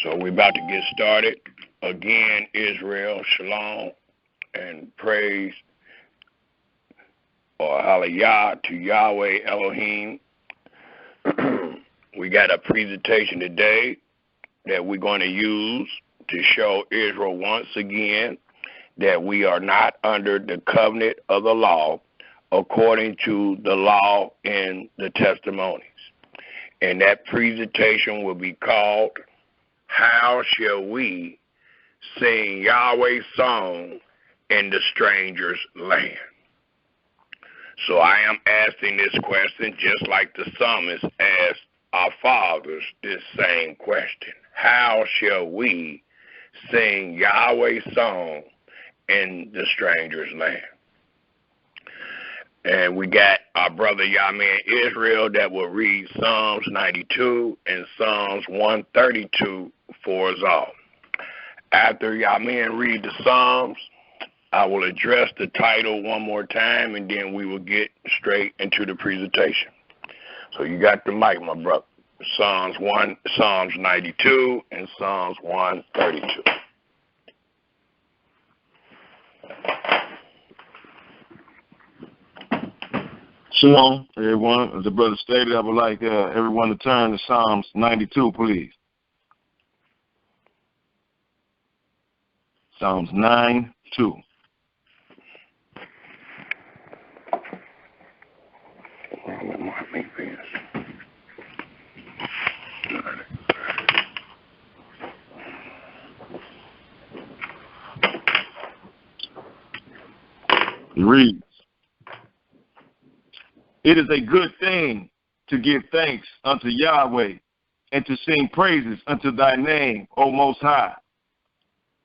So we're about to get started. Again, Israel, shalom, and praise or hallelujah to Yahweh Elohim. We got a presentation today that we're going to use to show Israel once again that we are not under the covenant of the law according to the law and the testimonies. And that presentation will be called, How Shall We Sing Yahweh's Song in the Stranger's Land? So I am asking this question just like the psalmist asked our fathers this same question. How shall we sing Yahweh's song in the stranger's land? And we got our brother Yamin Israel that will read Psalms 92 and Psalms 132 for us all. After Yamin read the Psalms, I will address the title one more time, and then we will get straight into the presentation. So you got the mic, my brother. Psalms 92, and Psalms 132. Shalom, everyone. As the brother stated, I would like everyone to turn to Psalms 92, please. Psalms 9:2. It reads, It is a good thing to give thanks unto Yahweh and to sing praises unto thy name, O Most High,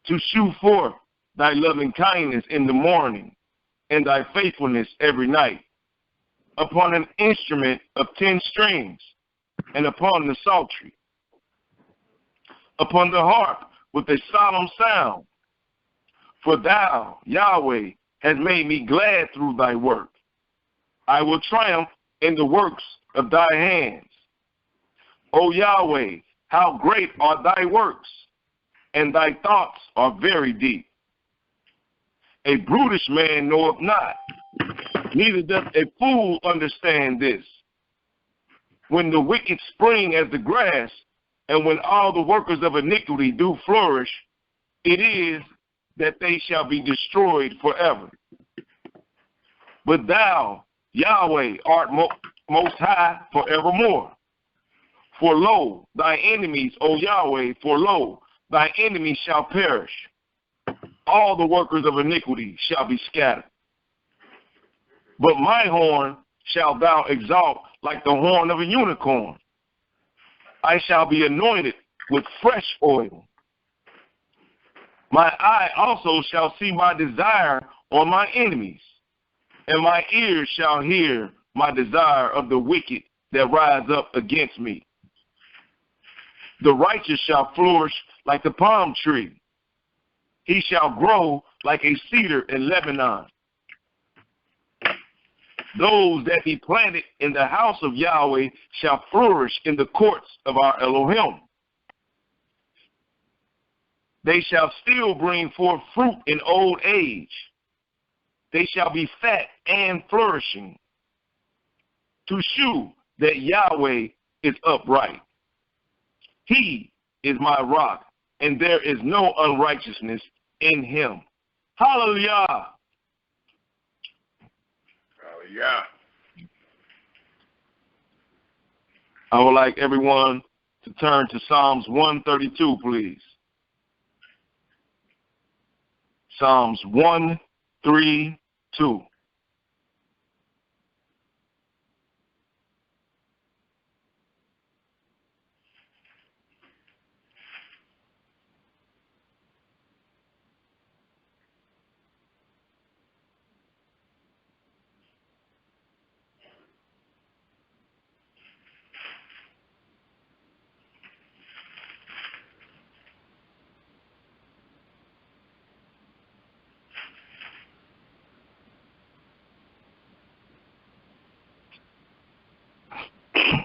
to shew forth thy loving kindness in the morning and thy faithfulness every night, upon an instrument of 10 strings, and upon the psaltery, upon the harp with a solemn sound. For thou, Yahweh, hast made me glad through thy work. I will triumph in the works of thy hands. O Yahweh, how great are thy works, and thy thoughts are very deep. A brutish man knoweth not, neither doth a fool understand this. When the wicked spring as the grass, and when all the workers of iniquity do flourish, it is that they shall be destroyed forever. But thou, Yahweh, art most high forevermore. For lo, thy enemies, O Yahweh, for lo, thy enemies shall perish. All the workers of iniquity shall be scattered. But my horn shalt thou exalt like the horn of a unicorn. I shall be anointed with fresh oil. My eye also shall see my desire on my enemies, and my ears shall hear my desire of the wicked that rise up against me. The righteous shall flourish like the palm tree. He shall grow like a cedar in Lebanon. Those that be planted in the house of Yahweh shall flourish in the courts of our Elohim. They shall still bring forth fruit in old age. They shall be fat and flourishing, to shew that Yahweh is upright. He is my rock, and there is no unrighteousness in him. Hallelujah. Hallelujah. I would like everyone to turn to Psalms 132, please. Psalms 132.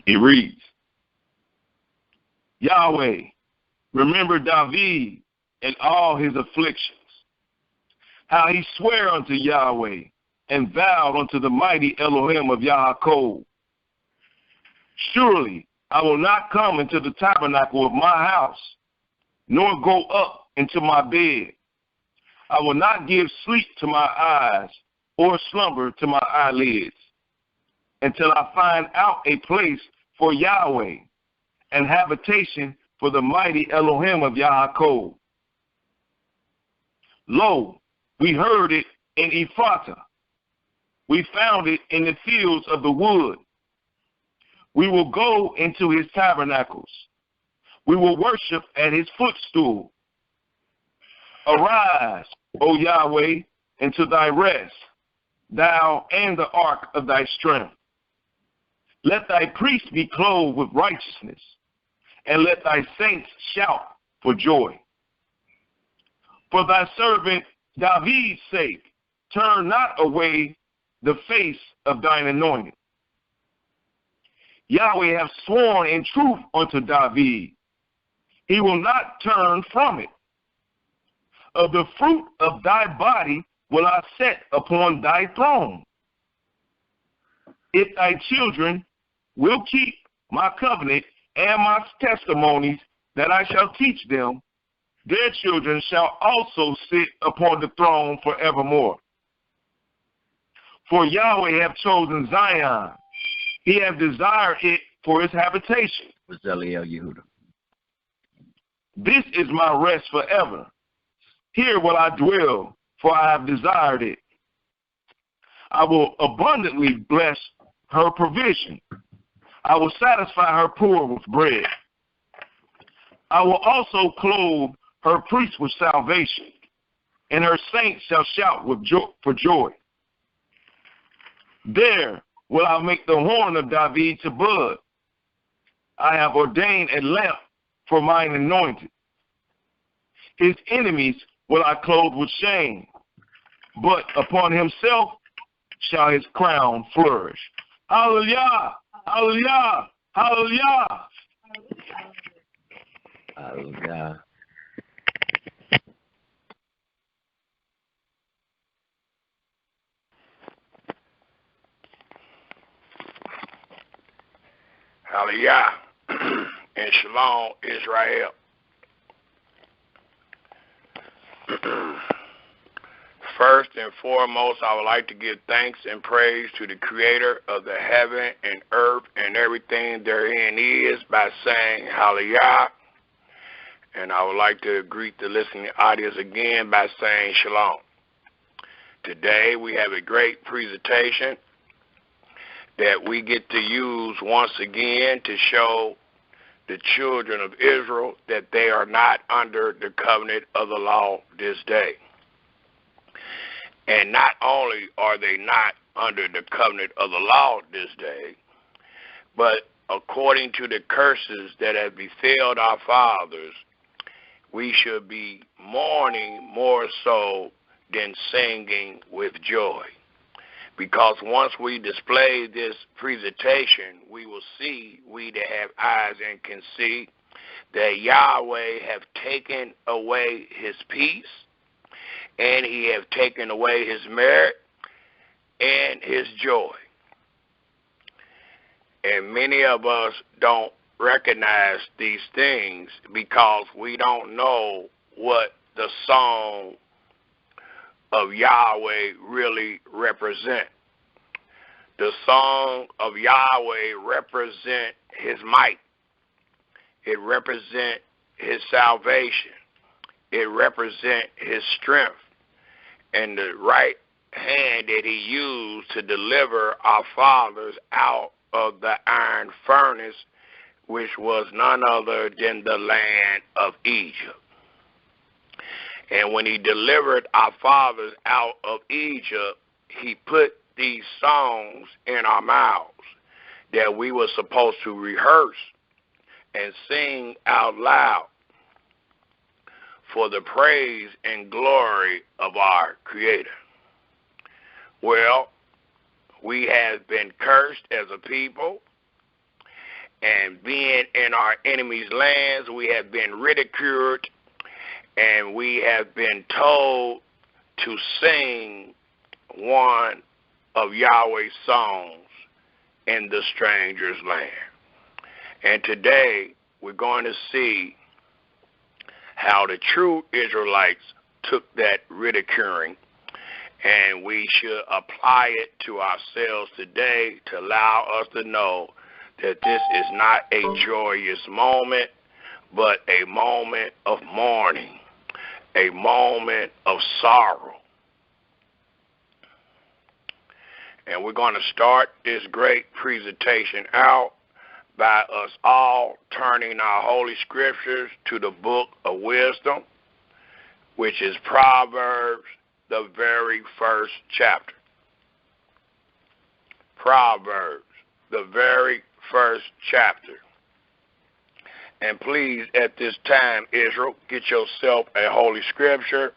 It reads, Yahweh, Remember David and all his afflictions, how he sware unto Yahweh and vowed unto the mighty Elohim of Yaakov. Surely I will not come into the tabernacle of my house, nor go up into my bed. I will not give sleep to my eyes, or slumber to my eyelids, until I find out a place for Yahweh, and habitation for the mighty Elohim of Yaakov. Lo, we heard it in Ephratah. We found it in the fields of the wood. We will go into his tabernacles. We will worship at his footstool. Arise, O Yahweh, into thy rest, thou and the ark of thy strength. Let thy priests be clothed with righteousness, and let thy saints shout for joy. For thy servant David's sake, turn not away the face of thine anointed. Yahweh hath sworn in truth unto David. He will not turn from it. Of the fruit of thy body will I set upon thy throne. If thy children will keep my covenant and my testimonies that I shall teach them, their children shall also sit upon the throne forevermore. For Yahweh hath chosen Zion. He hath desired it for his habitation. This is my rest forever. Here will I dwell, for I have desired it. I will abundantly bless her provision. I will satisfy her poor with bread. I will also clothe her priests with salvation, and her saints shall shout with for joy. There will I make the horn of David to bud. I have ordained a lamp for mine anointed. His enemies will I clothe with shame, but upon himself shall his crown flourish. Hallelujah! Hallelujah! Hallelujah! Hallelujah. Hallelujah. And Shalom, Israel. First and foremost, I would like to give thanks and praise to the Creator of the heaven and earth and everything therein is by saying Hallelujah. And I would like to greet the listening audience again by saying Shalom. Today we have a great presentation that we get to use once again to show the children of Israel that they are not under the covenant of the law this day. And not only are they not under the covenant of the law this day, but according to the curses that have befelled our fathers, we should be mourning more so than singing with joy. Because once we display this presentation, we will see, we that have eyes and can see, that Yahweh have taken away his peace, and he have taken away his merit and his joy. And many of us don't recognize these things because we don't know what the song of Yahweh really represent. The song of Yahweh represent his might. It represent his salvation. It represent his strength and the right hand that he used to deliver our fathers out of the iron furnace, which was none other than the land of Egypt. And when he delivered our fathers out of Egypt, he put these songs in our mouths that we were supposed to rehearse and sing out loud for the praise and glory of our Creator. Well, we have been cursed as a people, And being in our enemies' lands, we have been ridiculed, and we have been told to sing one of Yahweh's songs in the stranger's land. And today, we're going to see how the true Israelites took that ridiculing, and we should apply it to ourselves today to allow us to know that this is not a joyous moment, but a moment of mourning, a moment of sorrow. And we're going to start this great presentation out by us all turning our holy scriptures to the book of wisdom, which is Proverbs, the very first chapter. Proverbs, the very first chapter. And please, at this time, Israel, get yourself a holy scripture,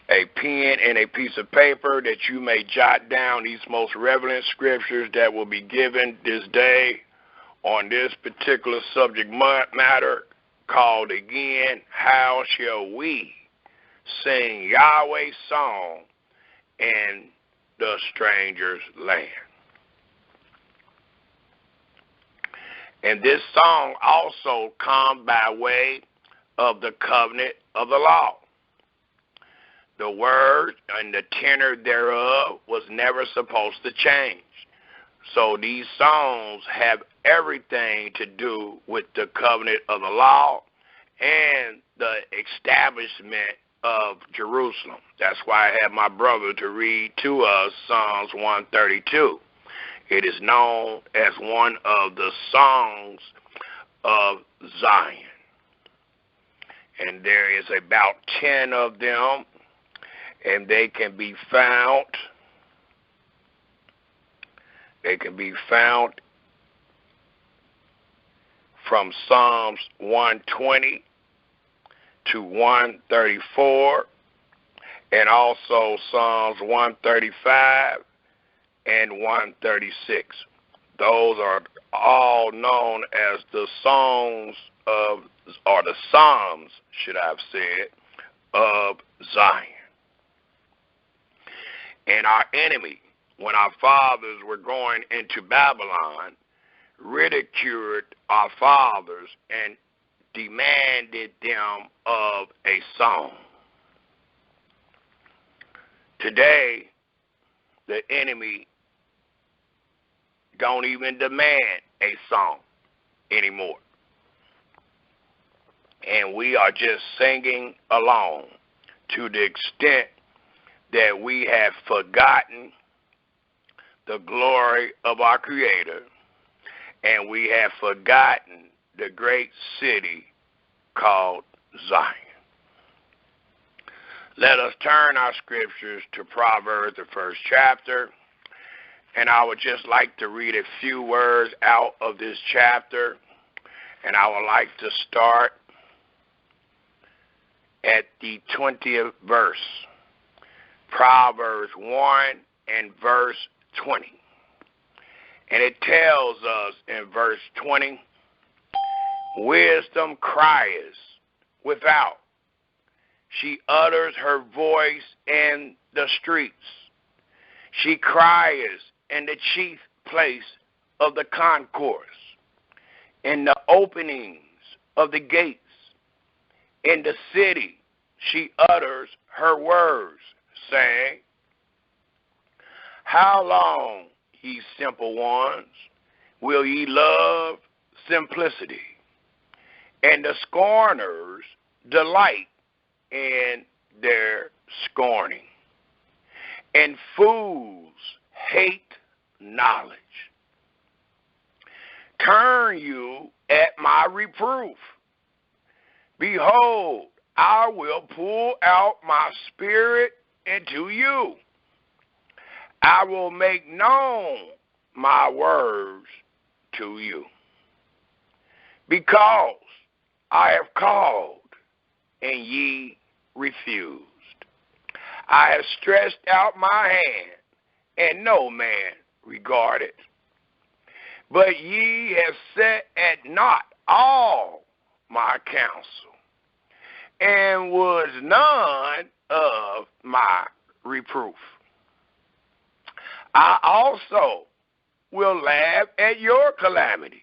a pen and a piece of paper, that you may jot down these most relevant scriptures that will be given this day on this particular subject matter, called again, How Shall We Sing Yahweh's Song in the Stranger's Land? And this song also comes by way of the covenant of the law. The word and the tenor thereof was never supposed to change. So these songs have everything to do with the covenant of the law and the establishment of Jerusalem. That's why I had my brother to read to us Psalms 132. It is known as one of the songs of Zion. And there is about 10 of them, and they can be found from Psalms 120 to 134, and also Psalms 135 and 136. Those are all known as the songs of, or the Psalms, should I have said, of Zion. And our enemy, when our fathers were going into Babylon, ridiculed our fathers and demanded them of a song. Today, the enemy don't even demand a song anymore. And we are just singing along to the extent that we have forgotten the glory of our Creator, and we have forgotten the great city called Zion. Let us turn our scriptures to Proverbs, the first chapter, and I would just like to read a few words out of this chapter, and I would like to start at the 20th verse. Proverbs 1 and verse 20. And it tells us in verse 20, wisdom cries without. She utters her voice in the streets. She cries in the chief place of the concourse, in the openings of the gates. In the city she utters her words, saying, how long, ye simple ones, will ye love simplicity? And the scorners delight in their scorning. And fools hate knowledge. Turn you at my reproof. Behold, I will pull out my spirit into you. I will make known my words to you. Because I have called, and ye refused. I have stretched out my hand, and no man regarded. But ye have set at naught all my counsel, and was none of my reproof. I also will laugh at your calamity.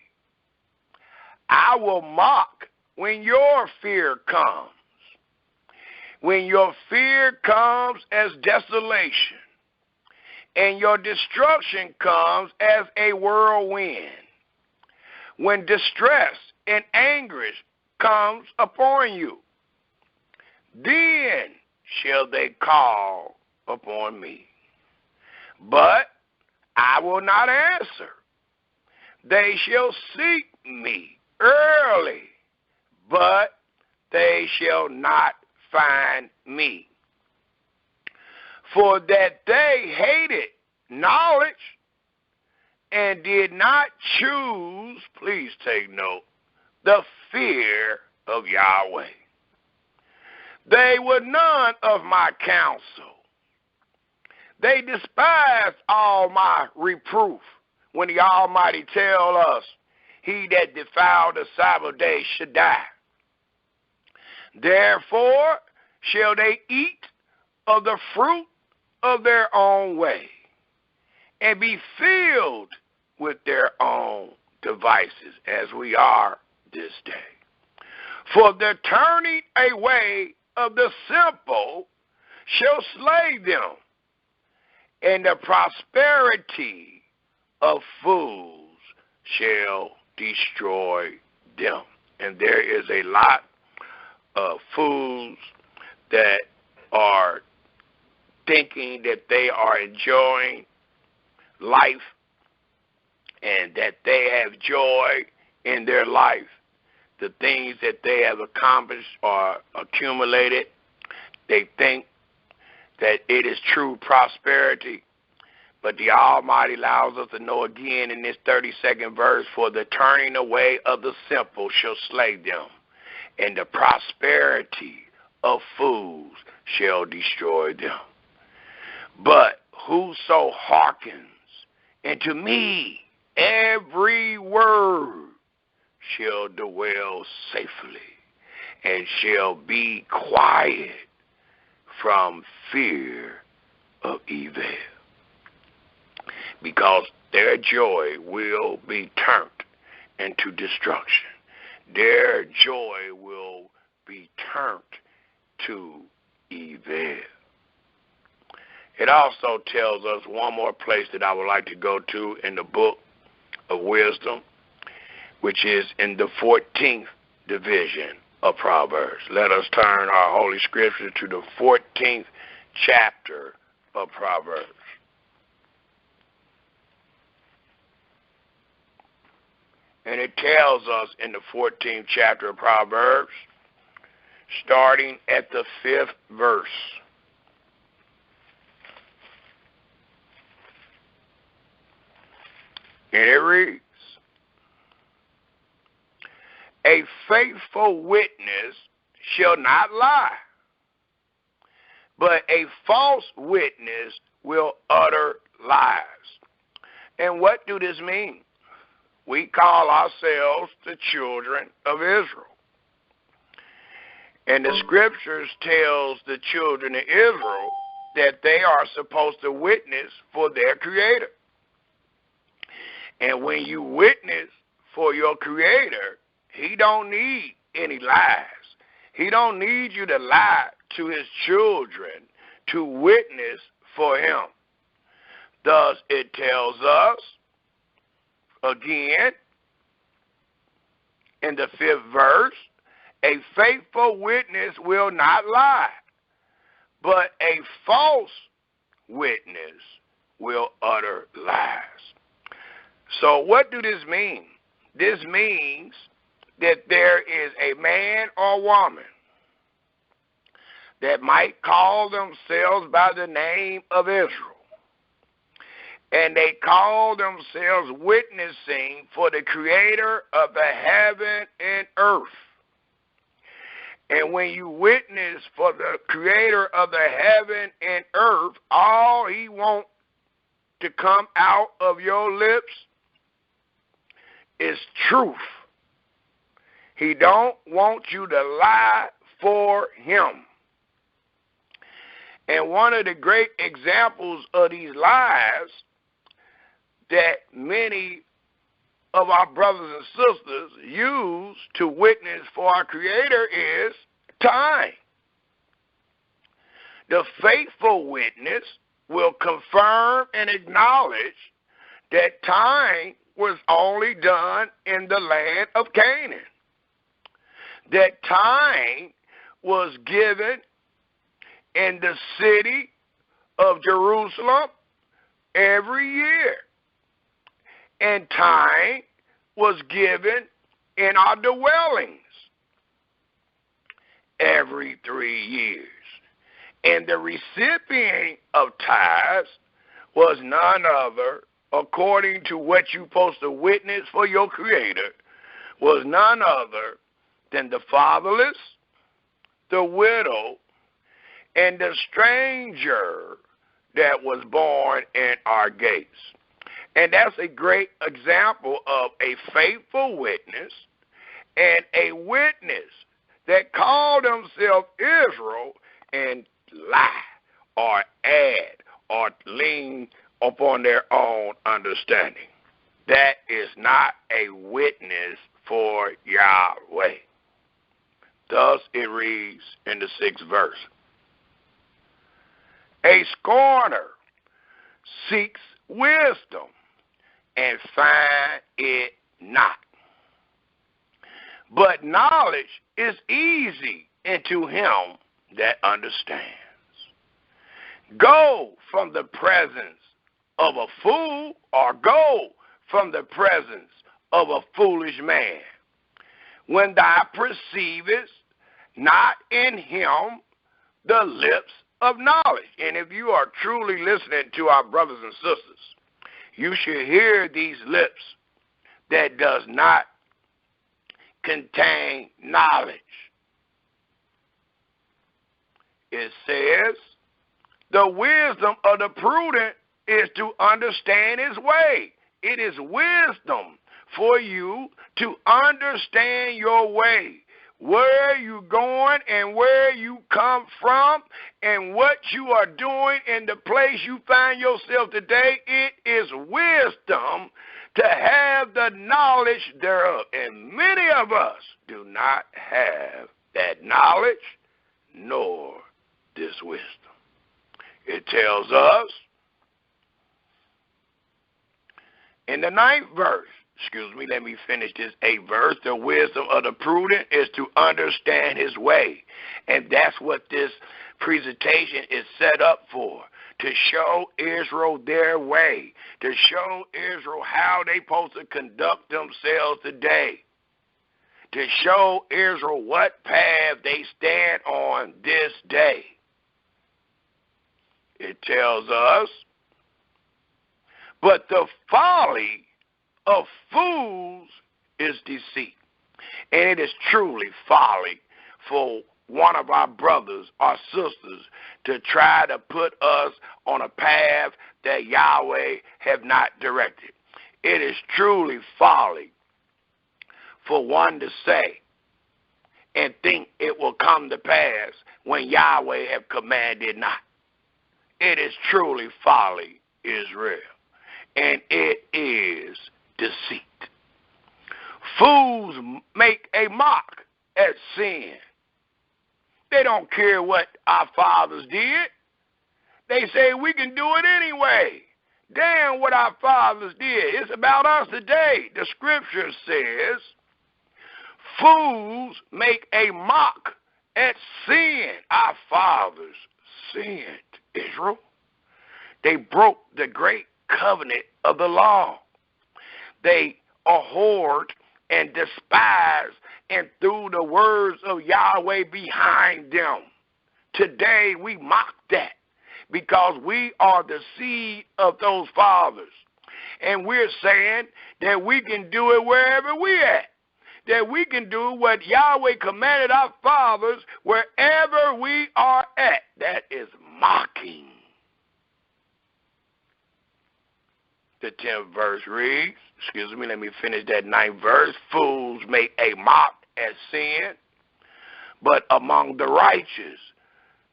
I will mock when your fear comes. When your fear comes as desolation, and your destruction comes as a whirlwind. When distress and anguish comes upon you, then shall they call upon me. But I will not answer. They shall seek me early, but they shall not find me. For that they hated knowledge and did not choose, please take note, the fear of Yahweh. They were none of my counsel. They despised all my reproof. When the Almighty tell us, he that defiled the Sabbath day should die. Therefore shall they eat of the fruit of their own way, and be filled with their own devices, as we are this day. For the turning away of the simple shall slay them, and the prosperity of fools shall destroy them. And there is a lot of fools that are thinking that they are enjoying life and that they have joy in their life, the things that they have accomplished or accumulated. They think that it is true prosperity, but the Almighty allows us to know again in this 32nd verse, for the turning away of the simple shall slay them, and the prosperity of fools shall destroy them. But whoso hearkens unto me, every word shall dwell safely, and shall be quiet from fear of evil. Because their joy will be turned into destruction. Their joy will be turned to evil. It also tells us one more place that I would like to go to in the book of wisdom, which is in the 14th division of Proverbs. Let us turn our Holy Scripture to the 14th chapter of Proverbs. And it tells us in the 14th chapter of Proverbs, starting at the 5th verse. And it reads, a faithful witness shall not lie, but a false witness will utter lies. And what do this mean? We call ourselves the children of Israel. And the scriptures tells the children of Israel that they are supposed to witness for their Creator. And when you witness for your Creator, he don't need any lies. He don't need you to lie to his children to witness for him. Thus, it tells us, again, in the 5th verse, a faithful witness will not lie, but a false witness will utter lies. So what do this mean? This means that there is a man or woman that might call themselves by the name of Israel, and they call themselves witnessing for the Creator of the heaven and earth. And when you witness for the Creator of the heaven and earth, all he wants to come out of your lips is truth. He don't want you to lie for him. And one of the great examples of these lies that many of our brothers and sisters use to witness for our Creator is time. The faithful witness will confirm and acknowledge that time was only done in the land of Canaan. That time was given in the city of Jerusalem every year. And time was given in our dwellings every 3 years. And the recipient of tithes was none other, according to what you're supposed to witness for your Creator, was none other than the fatherless, the widow, and the stranger that was born in our gates. And that's a great example of a faithful witness and a witness that called themselves Israel and lie or add or lean upon their own understanding. That is not a witness for Yahweh. Thus it reads in the 6th verse. A scorner seeks wisdom and find it not. But knowledge is easy unto him that understands. Go from the presence of a fool, or go from the presence of a foolish man, when thou perceivest not in him the lips of knowledge. And if you are truly listening to our brothers and sisters, you should hear these lips that does not contain knowledge. It says, the wisdom of the prudent is to understand his way. It is wisdom for you to understand your way, where you going and where you come from and what you are doing in the place you find yourself today. It is wisdom to have the knowledge thereof. And many of us do not have that knowledge nor this wisdom. It tells us in the 9th verse, let me finish this 8th verse. The wisdom of the prudent is to understand his way. And that's what this presentation is set up for, to show Israel their way, to show Israel how they supposed to conduct themselves today, to show Israel what path they stand on this day. It tells us, but the folly of fools is deceit. And it is truly folly for one of our brothers or sisters to try to put us on a path that Yahweh have not directed. It is truly folly for one to say and think it will come to pass when Yahweh have commanded not. It is truly folly, Israel, and it is deceit. Fools make a mock at sin. They don't care what our fathers did. They say we can do it anyway. Damn what our fathers did. It's about us today. The scripture says, fools make a mock at sin. Our fathers sinned, Israel. They broke the great covenant of the law. They abhorred and despised and threw the words of Yahweh behind them. Today we mock that because we are the seed of those fathers. And we're saying that we can do it wherever we're at. That we can do what Yahweh commanded our fathers wherever we are at. That is mocking. The 10th verse reads, excuse me, let me finish that 9th verse. Fools make a mock at sin, but among the righteous,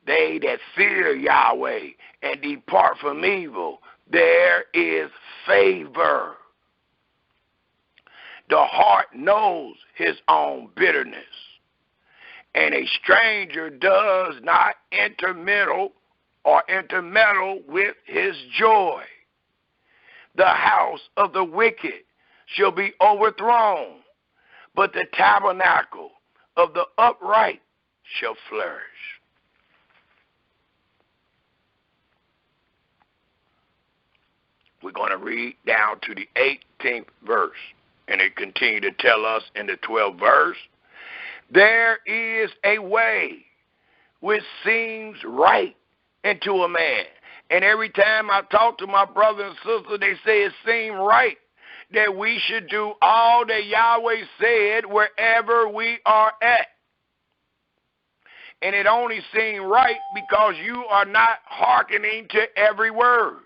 they that fear Yahweh and depart from evil, there is favor. The heart knows his own bitterness, and a stranger does not intermeddle with his joy. The house of the wicked shall be overthrown, but the tabernacle of the upright shall flourish. We're going to read down to the 18th verse, and it continues to tell us in the 12th verse, there is a way which seems right unto a man. And every time I talk to my brother and sister, they say it seems right that we should do all that Yahweh said wherever we are at. And it only seems right because you are not hearkening to every word.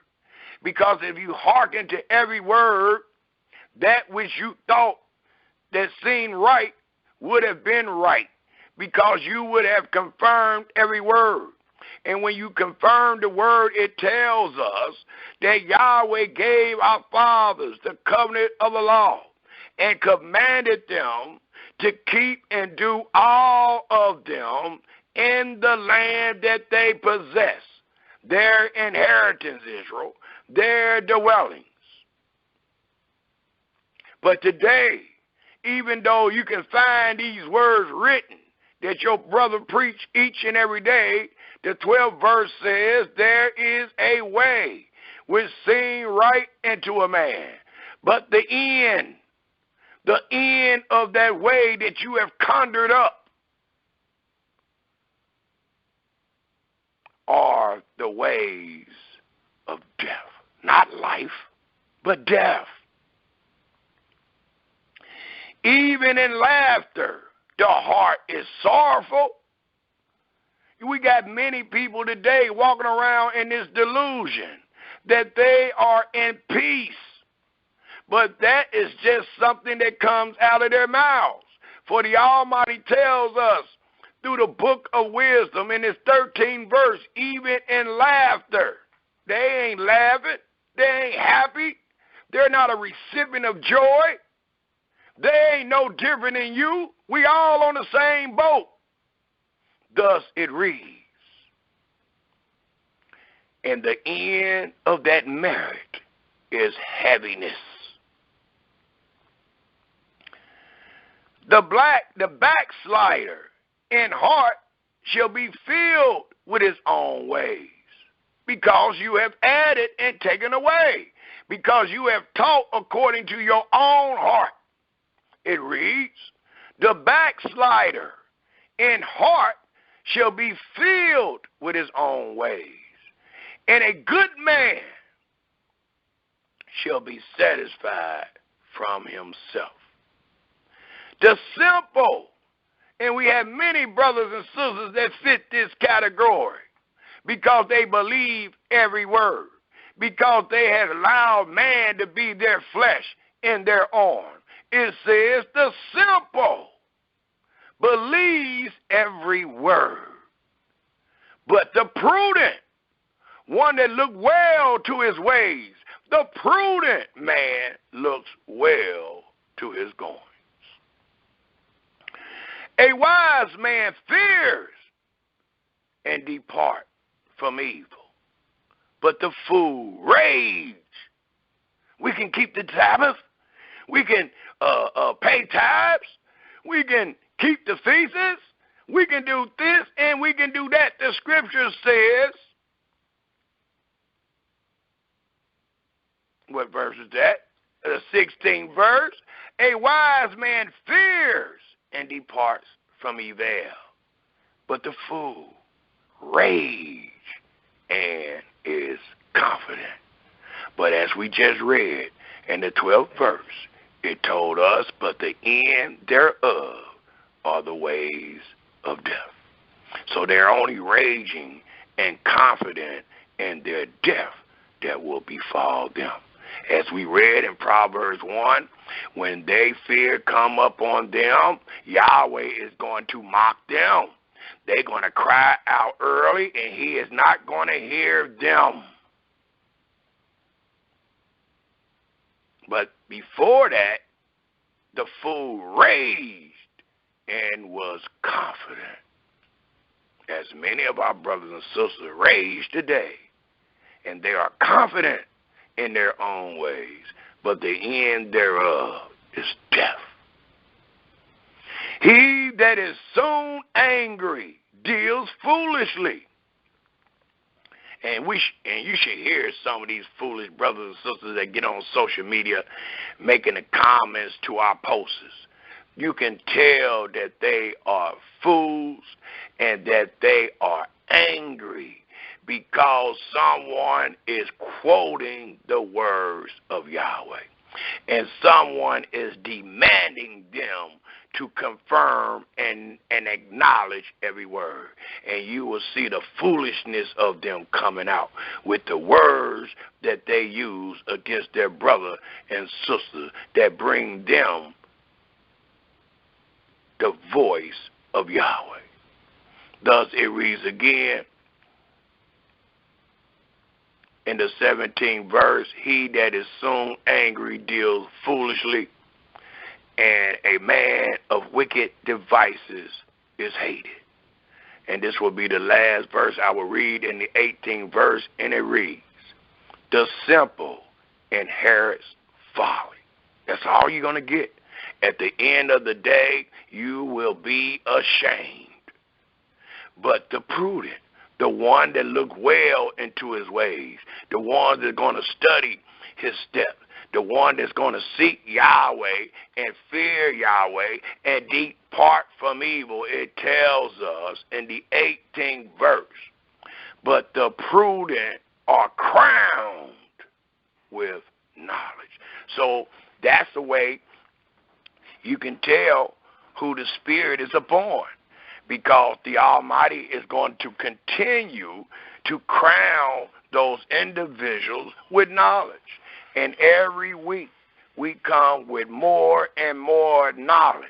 Because if you hearken to every word, that which you thought that seemed right would have been right, because you would have confirmed every word. And when you confirm the word, it tells us that Yahweh gave our fathers the covenant of the law and commanded them to keep and do all of them in the land that they possess, their inheritance, Israel, their dwellings. But today, even though you can find these words written that your brother preach each and every day, the 12th verse says, there is a way which seems right unto a man, but the end of that way that you have conjured up are the ways of death. Not life, but death. Even in laughter, the heart is sorrowful. We got many people today walking around in this delusion that they are in peace. But that is just something that comes out of their mouths. For the Almighty tells us through the book of wisdom in his 13th verse, even in laughter, they ain't laughing. They ain't happy. They're not a recipient of joy. They ain't no different than you. We all on the same boat. Thus it reads, and the end of that merit is heaviness. The backslider in heart shall be filled with his own ways, because you have added and taken away, because you have taught according to your own heart. It reads, the backslider in heart shall be filled with his own ways, and a good man shall be satisfied from himself. The simple, and we have many brothers and sisters that fit this category because they believe every word, because they have allowed man to be their flesh in their arm. It says the simple believes every word, but the prudent, one that look well to his ways, the prudent man looks well to his goings. A wise man fears and depart from evil, but the fool rage. We can keep the Sabbath. We can pay tithes. We can keep the feasts. We can do this and we can do that. The scripture says, what verse is that? The 16th verse. A wise man fears and departs from evil, but the fool rage and is confident. But as we just read in the 12th verse, it told us, but the end thereof are the ways of death. So they're only raging and confident in their death that will befall them. As we read in Proverbs 1, when they fear come upon them, Yahweh is going to mock them. They're going to cry out early, and he is not going to hear them. But before that, the fool raged and was confident. As many of our brothers and sisters rage today, and they are confident in their own ways, but the end thereof is death. He that is soon angry deals foolishly. And you should hear some of these foolish brothers and sisters that get on social media making the comments to our posts. You can tell that they are fools and that they are angry because someone is quoting the words of Yahweh. And someone is demanding them to confirm and acknowledge every word. And you will see the foolishness of them coming out with the words that they use against their brother and sister that bring them the voice of Yahweh. Thus it reads again in the 17th verse, he that is soon angry deals foolishly, and a man of wicked devices is hated. And this will be the last verse I will read in the 18th verse, and it reads, the simple inherits folly. That's all you're going to get. At the end of the day, you will be ashamed. But the prudent, the one that look well into his ways, the one that's going to study his steps, the one that's going to seek Yahweh and fear Yahweh and depart from evil, it tells us in the 18th verse, but the prudent are crowned with knowledge. So that's the way you can tell who the Spirit is upon, because the Almighty is going to continue to crown those individuals with knowledge. And every week we come with more and more knowledge.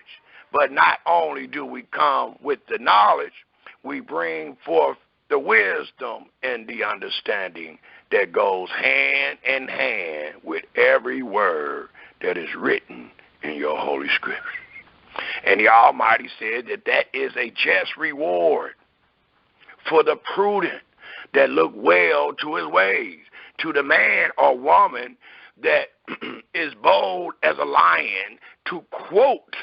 But not only do we come with the knowledge, we bring forth the wisdom and the understanding that goes hand in hand with every word that is written in your Holy Scriptures. And the Almighty said that that is a just reward for the prudent that look well to his ways, to the man or woman that is bold as a lion to quote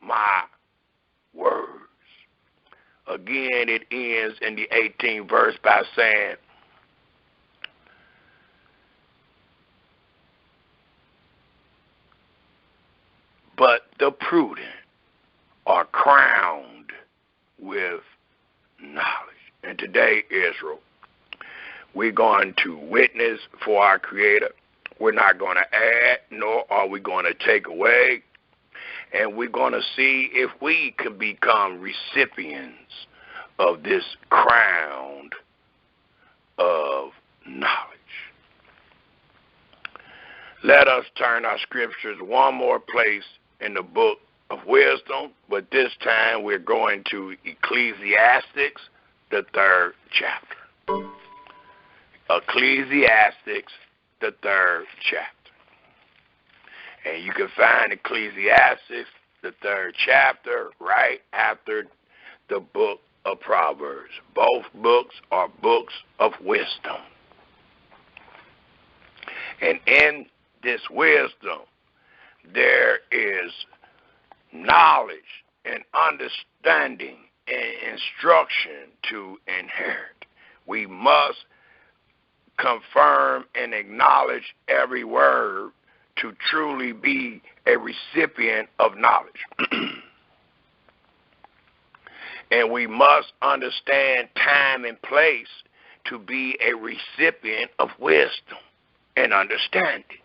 my words. Again, it ends in the 18th verse by saying, but the prudent are crowned with knowledge. And today, Israel, we're going to witness for our Creator. We're not going to add, nor are we going to take away. And we're going to see if we can become recipients of this crown of knowledge. Let us turn our scriptures one more place in the book of wisdom, but this time we're going to Ecclesiastes, the 3rd chapter. Ecclesiastes, the 3rd chapter. And you can find Ecclesiastes, the 3rd chapter, right after the book of Proverbs. Both books are books of wisdom. And in this wisdom, there is knowledge and understanding and instruction to inherit. We must confirm and acknowledge every word to truly be a recipient of knowledge. And we must understand time and place to be a recipient of wisdom and understanding.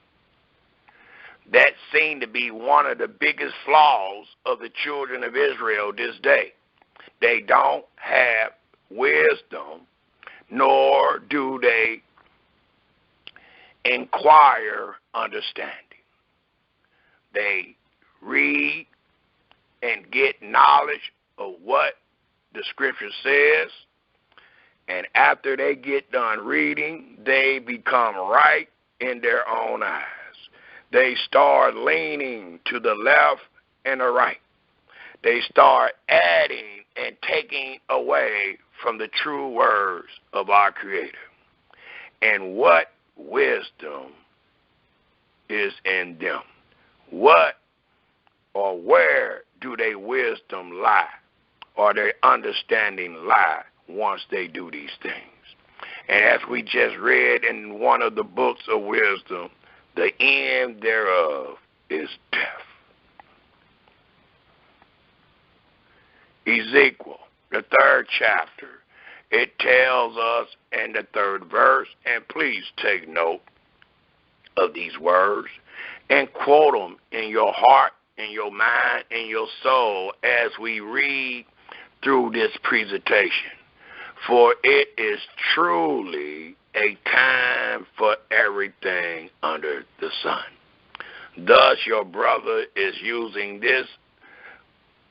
That seemed to be one of the biggest flaws of the children of Israel this day. They don't have wisdom, nor do they inquire understanding. They read and get knowledge of what the scripture says, and after they get done reading, they become right in their own eyes. They start leaning to the left and the right. They start adding and taking away from the true words of our Creator. And what wisdom is in them? What or where do their wisdom lie, or their understanding lie once they do these things? And as we just read in one of the books of wisdom, the end thereof is death. Ezekiel, the 3rd chapter, it tells us in the 3rd verse, and please take note of these words and quote them in your heart, in your mind, in your soul as we read through this presentation. For it is truly a time for everything under the sun. Thus your brother is using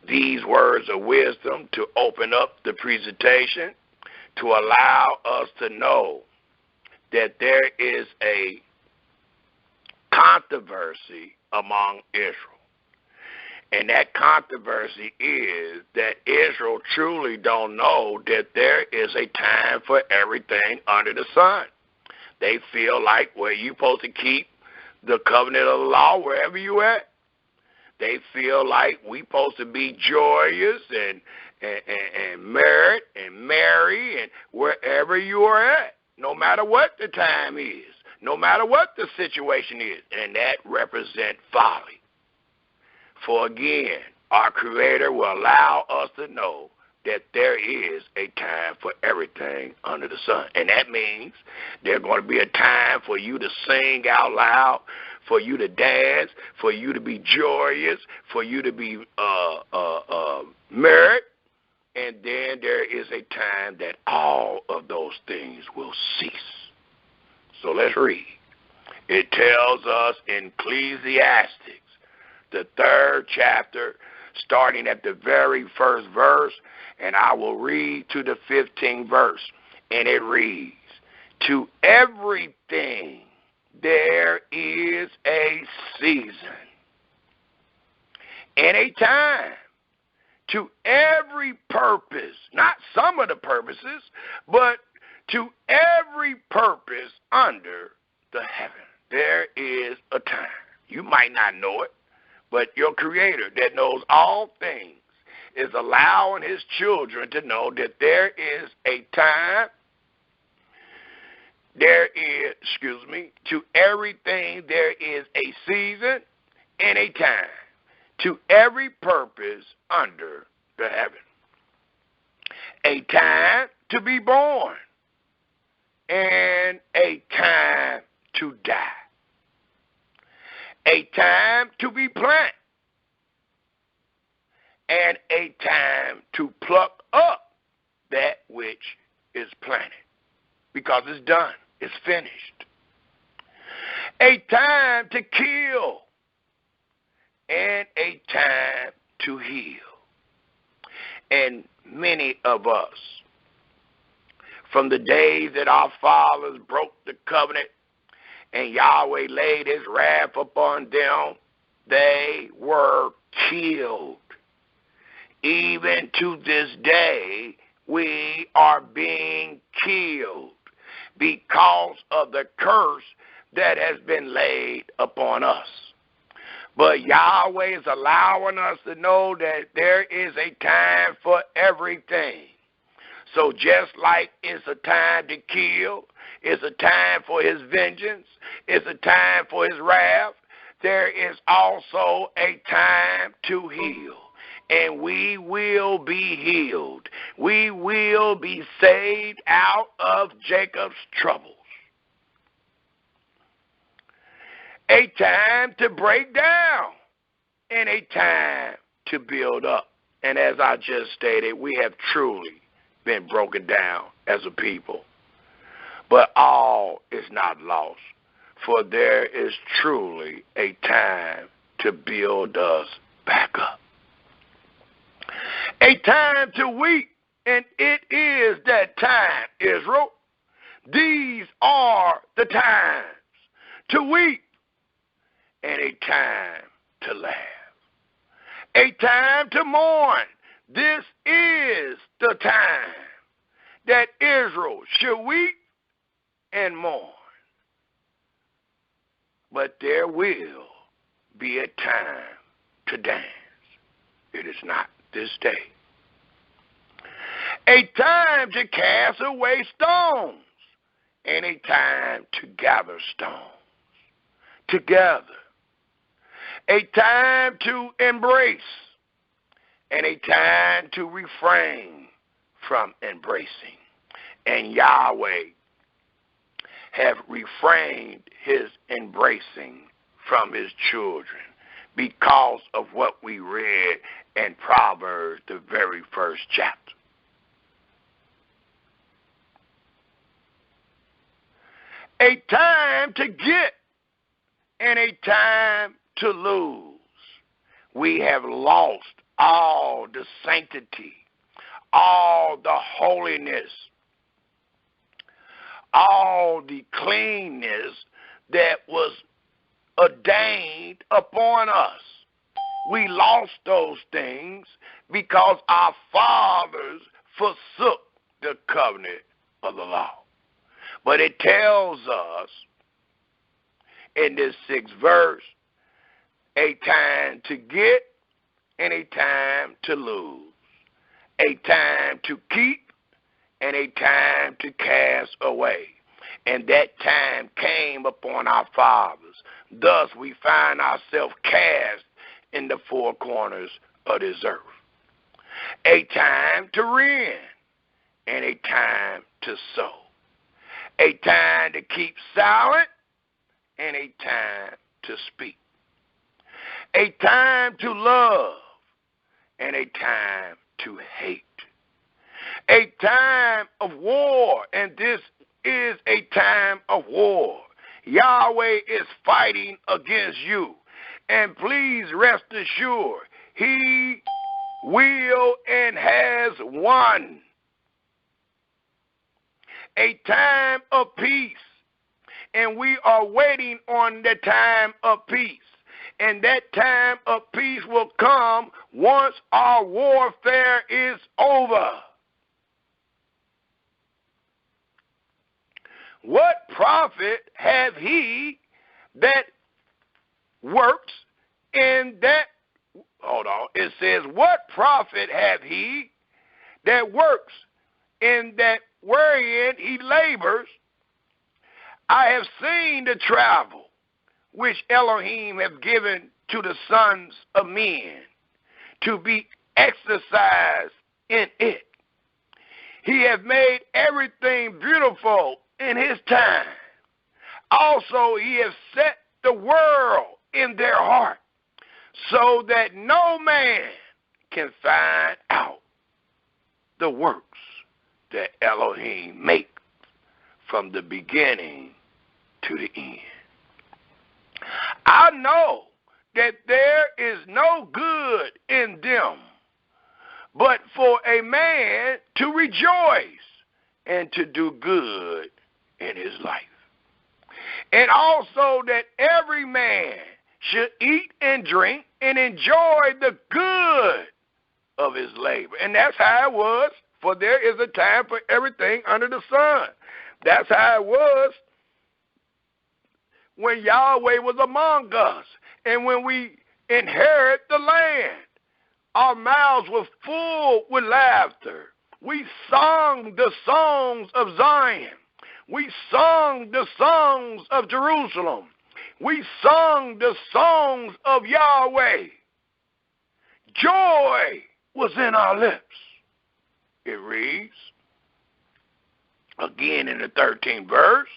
these words of wisdom to open up the presentation, to allow us to know that there is a controversy among Israel. And that controversy is that Israel truly don't know that there is a time for everything under the sun. They feel like, well, you're supposed to keep the covenant of the law wherever you at. They feel like we supposed to be joyous and married and marry and wherever you are at, no matter what the time is, no matter what the situation is. And that represents folly. For again, our Creator will allow us to know that there is a time for everything under the sun. And that means there's going to be a time for you to sing out loud, for you to dance, for you to be joyous, for you to be married. And then there is a time that all of those things will cease. So let's read. It tells us in Ecclesiastes, the 3rd chapter, starting at the very 1st verse, and I will read to the 15th verse. And it reads, to everything there is a season and a time, to every purpose, not some of the purposes, but to every purpose under the heaven. There is a time. You might not know it, but your Creator that knows all things is allowing his children to know that there is a time, to everything there is a season and a time, to every purpose under the heaven. A time to be born and a time to die. A time to be planted and a time to pluck up that which is planted, because it's done, it's finished. A time to kill and a time to heal. And many of us, from the days that our fathers broke the covenant and Yahweh laid his wrath upon them, they were killed. Even to this day, we are being killed because of the curse that has been laid upon us. But Yahweh is allowing us to know that there is a time for everything. So just like it's a time to kill, it's a time for his vengeance, it's a time for his wrath, there is also a time to heal. And we will be healed. We will be saved out of Jacob's troubles. A time to break down and a time to build up. And as I just stated, we have truly been broken down as a people. But all is not lost. for there is truly a time to build us back up. A time to weep, and it is that time, Israel. These are the times to weep and a time to laugh. A time to mourn. This is the time that Israel should weep and mourn. But there will be a time to dance. It is not this day. A time to cast away stones and a time to gather stones together. A time to embrace and a time to refrain from embracing. And Yahweh have refrained his embracing from his children because of what we read in Proverbs, the very first chapter. A time to get and a time to lose. We have lost all the sanctity, all the holiness, all the cleanness that was ordained upon us. We lost those things because our fathers forsook the covenant of the law. But it tells us in this 6th verse, a time to get and a time to lose, a time to keep and a time to cast away. And that time came upon our fathers. Thus we find ourselves cast in the four corners of this earth. A time to rend and a time to sow. A time to keep silent and a time to speak. A time to love and a time to hate. A time of war, and this is a time of war. Yahweh is fighting against you. And please rest assured, he will and has won. A time of peace, and we are waiting on the time of peace. And that time of peace will come once our warfare is over. What profit have he that works in that? Hold on. It says, what profit have he that works in that wherein he labors? I have seen the travel which Elohim have given to the sons of men to be exercised in it. He has made everything beautiful in his time. Also, he has set the world in their heart so that no man can find out the works that Elohim makes from the beginning to the end. I know that there is no good in them, but for a man to rejoice and to do good in his life. And also that every man should eat and drink and enjoy the good of his labor. And that's how it was, for there is a time for everything under the sun. That's how it was when Yahweh was among us and when we inherit the land. Our mouths were full with laughter. We sung the songs of Zion. We sung the songs of Jerusalem. We sung the songs of Yahweh. Joy was in our lips. It reads, again in the 13th verse,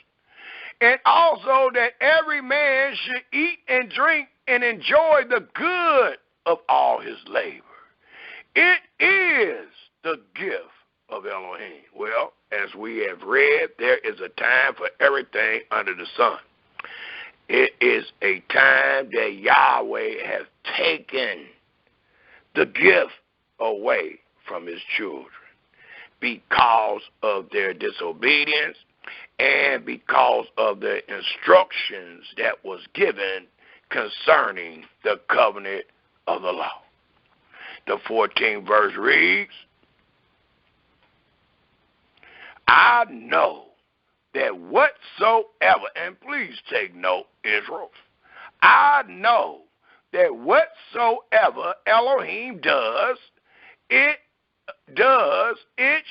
and also that every man should eat and drink and enjoy the good of all his labor. It is the gift of Elohim. Well, as we have read, there is a time for everything under the sun. It is a time that Yahweh has taken the gift away from his children because of their disobedience and because of the instructions that was given concerning the covenant of the law. The 14th verse reads, I know that whatsoever, and please take note, Israel, I know that whatsoever Elohim does, it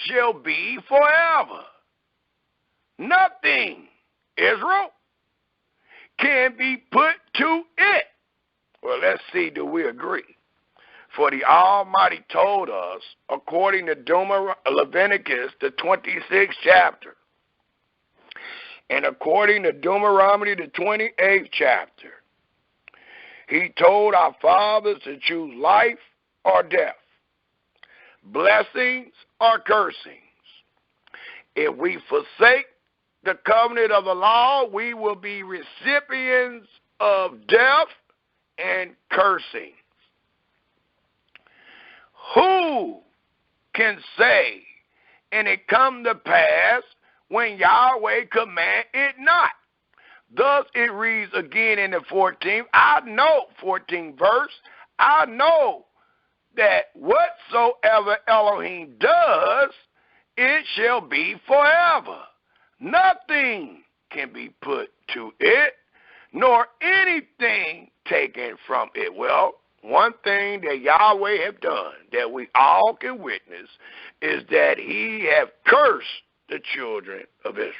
shall be forever. Nothing, Israel, can be put to it. Well, let's see, do we agree? For the Almighty told us, according to Leviticus, the 26th chapter, and according to Deuteronomy, the 28th chapter, he told our fathers to choose life or death, blessings or cursings. If we forsake the covenant of the law, we will be recipients of death and cursing. Who can say, and it come to pass when Yahweh command it not? Thus it reads again in the 14th, I know, 14th verse, I know that whatsoever Elohim does, it shall be forever. Nothing can be put to it, nor anything taken from it. Well, one thing that Yahweh have done that we all can witness is that he have cursed the children of Israel.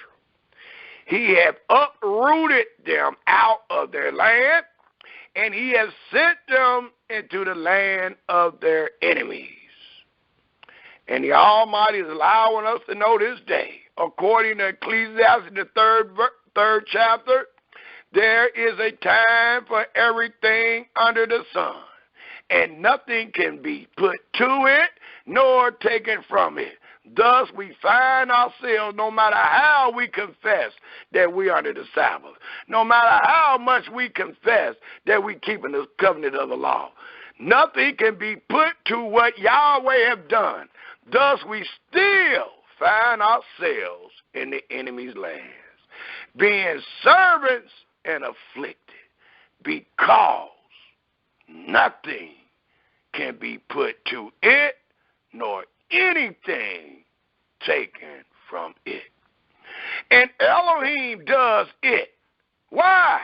He have uprooted them out of their land, and he has sent them into the land of their enemies. And the Almighty is allowing us to know this day, according to Ecclesiastes, the third chapter, there is a time for everything under the sun, and nothing can be put to it, nor taken from it. Thus we find ourselves, no matter how we confess that we are under the Sabbath, no matter how much we confess that we keeping the covenant of the law, nothing can be put to what Yahweh have done. Thus we still find ourselves in the enemy's lands, being servants and afflicted, because nothing can be put to it, nor anything taken from it. And Elohim does it. Why?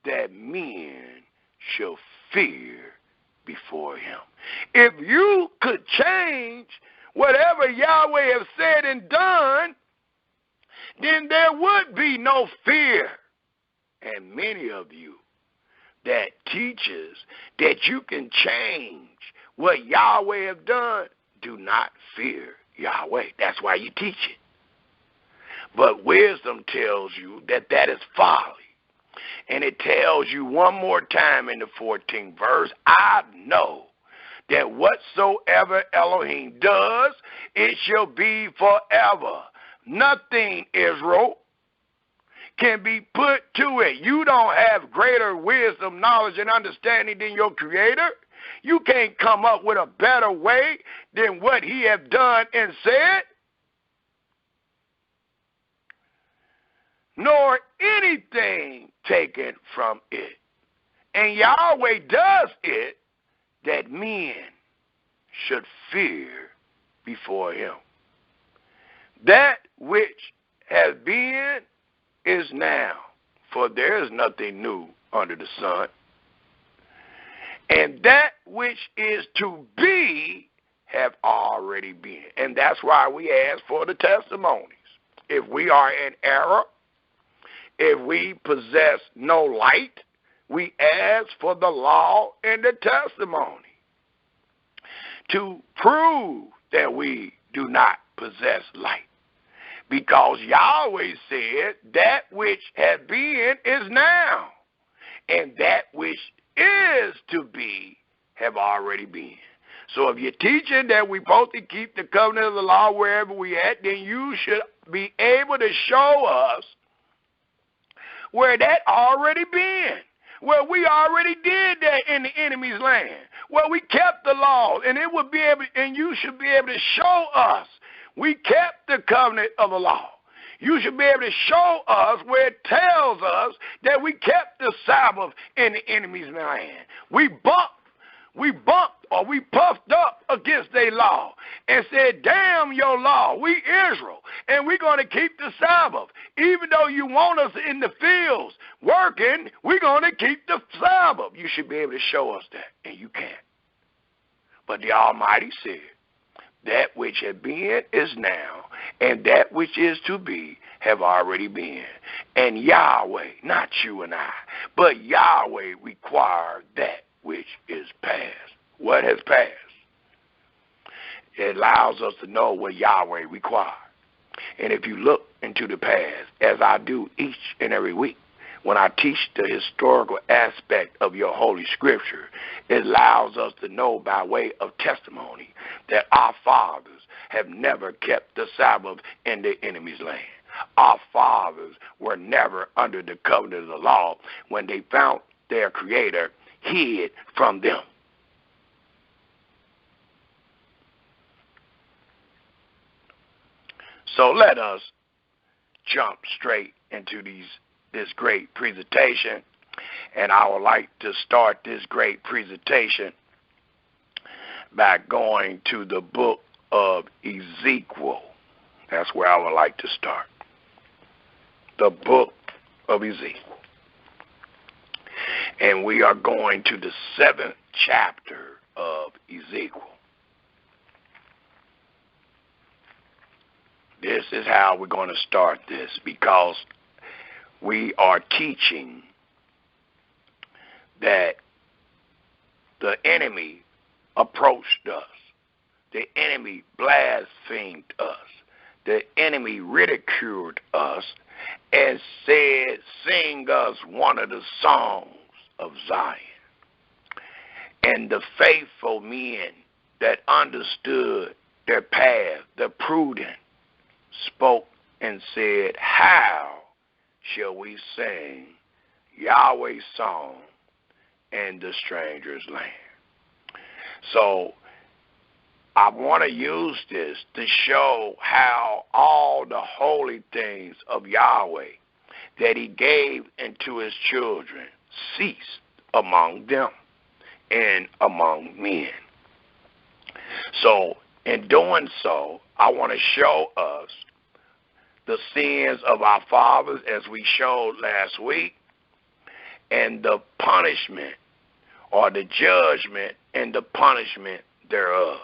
That men shall fear before him. If you could change whatever Yahweh has said and done, then there would be no fear. And many of you that teaches that you can change what Yahweh have done, do not fear Yahweh. That's why you teach it. But wisdom tells you that that is folly. And it tells you one more time in the 14th verse, I know that whatsoever Elohim does, it shall be forever. Nothing, Israel, can be put to it. You don't have greater wisdom, knowledge, and understanding than your Creator. You can't come up with a better way than what he have done and said, nor anything taken from it. And Yahweh does it that men should fear before him. That which has been is now, for there is nothing new under the sun. And that which is to be have already been. And that's why we ask for the testimonies. If we are in error, if we possess no light, we ask for the law and the testimony to prove that we do not possess light. Because Yahweh said that which had been is now, and that which is to be have already been. So if you're teaching that we're supposed to keep the covenant of the law wherever we at, then you should be able to show us where that already been. Where we already did that in the enemy's land. Where we kept the law, and it would be able, and you should be able to show us we kept the covenant of the law. You should be able to show us where it tells us that we kept the Sabbath in the enemy's land. We bumped or we puffed up against their law and said, damn your law, we Israel, and we're going to keep the Sabbath. Even though you want us in the fields working, we're going to keep the Sabbath. You should be able to show us that, and you can't. But the Almighty said, that which had been is now, and that which is to be have already been. And Yahweh, not you and I, but Yahweh required that which is past. What has passed? It allows us to know what Yahweh required. And if you look into the past, as I do each and every week, when I teach the historical aspect of your Holy Scripture, it allows us to know by way of testimony that our fathers have never kept the Sabbath in the enemy's land. Our fathers were never under the covenant of the law when they found their Creator hid from them. So let us jump straight into this great presentation, and I would like to start this great presentation by going to the book of Ezekiel. That's where I would like to start. The book of Ezekiel. And we are going to the 7th chapter of Ezekiel. This is how we're going to start this, because we are teaching that the enemy approached us. The enemy blasphemed us. The enemy ridiculed us and said, sing us one of the songs of Zion. And the faithful men that understood their path, the prudent, spoke and said, how shall we sing Yahweh's song in the stranger's land? So I want to use this to show how all the holy things of Yahweh that he gave into his children ceased among them and among men. So in doing so, I want to show us the sins of our fathers, as we showed last week, and the punishment or the judgment and the punishment thereof.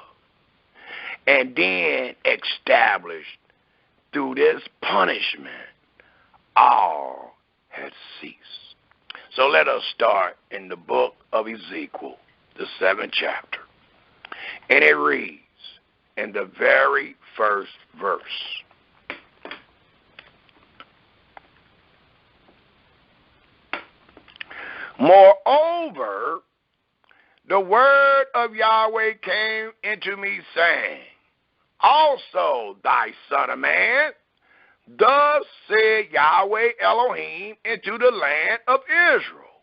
And then established through this punishment, all has ceased. So let us start in the book of Ezekiel, the 7th chapter. And it reads in the very first verse. Moreover, the word of Yahweh came into me, saying, also, thy son of man, thus said Yahweh Elohim into the land of Israel.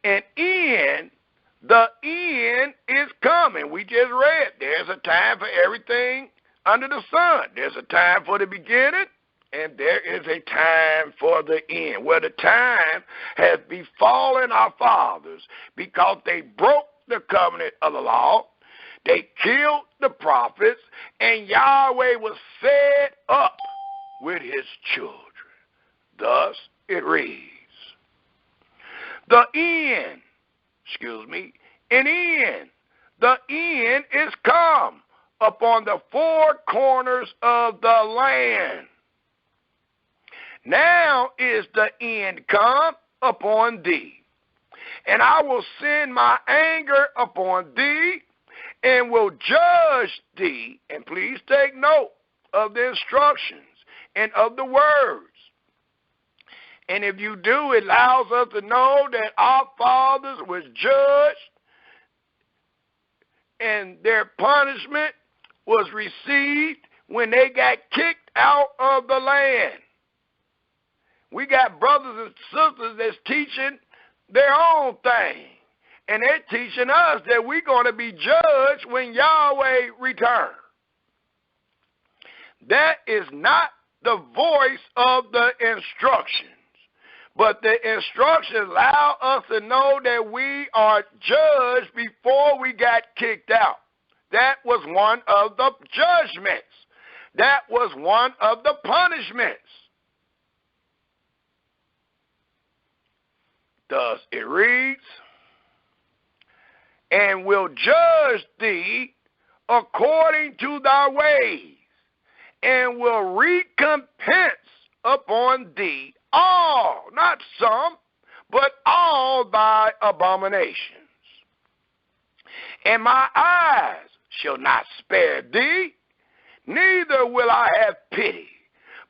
And the end is coming. We just read, there's a time for everything under the sun. There's a time for the beginning, and there is a time for the end. Well, the time has befallen our fathers because they broke the covenant of the law. They killed the prophets, and Yahweh was fed up with his children. Thus it reads, the end is come upon the four corners of the land. Now is the end come upon thee, and I will send my anger upon thee, and will judge thee. And please take note of the instructions and of the words. And if you do, it allows us to know that our fathers was judged and their punishment was received when they got kicked out of the land. We got brothers and sisters that's teaching their own thing. And they're teaching us that we're going to be judged when Yahweh returns. That is not the voice of the instructions. But the instructions allow us to know that we are judged before we got kicked out. That was one of the judgments. That was one of the punishments. Thus it reads, and will judge thee according to thy ways, and will recompense upon thee all, not some, but all thy abominations. And my eyes shall not spare thee, neither will I have pity,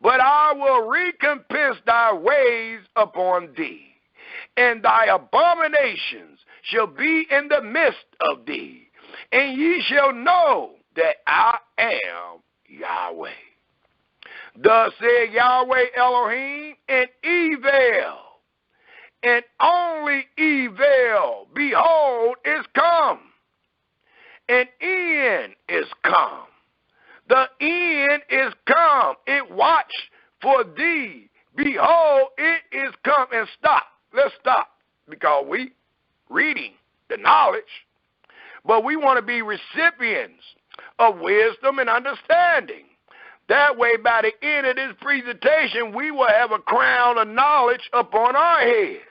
but I will recompense thy ways upon thee, and thy abominations shall be in the midst of thee, and ye shall know that I am Yahweh. Thus said Yahweh Elohim, and evil, and only evil, behold, is come, and end is come. The end is come. It watch for thee. Behold, it is come. And stop. Let's stop, because we reading the knowledge, but we want to be recipients of wisdom and understanding. That way, by the end of this presentation, we will have a crown of knowledge upon our heads.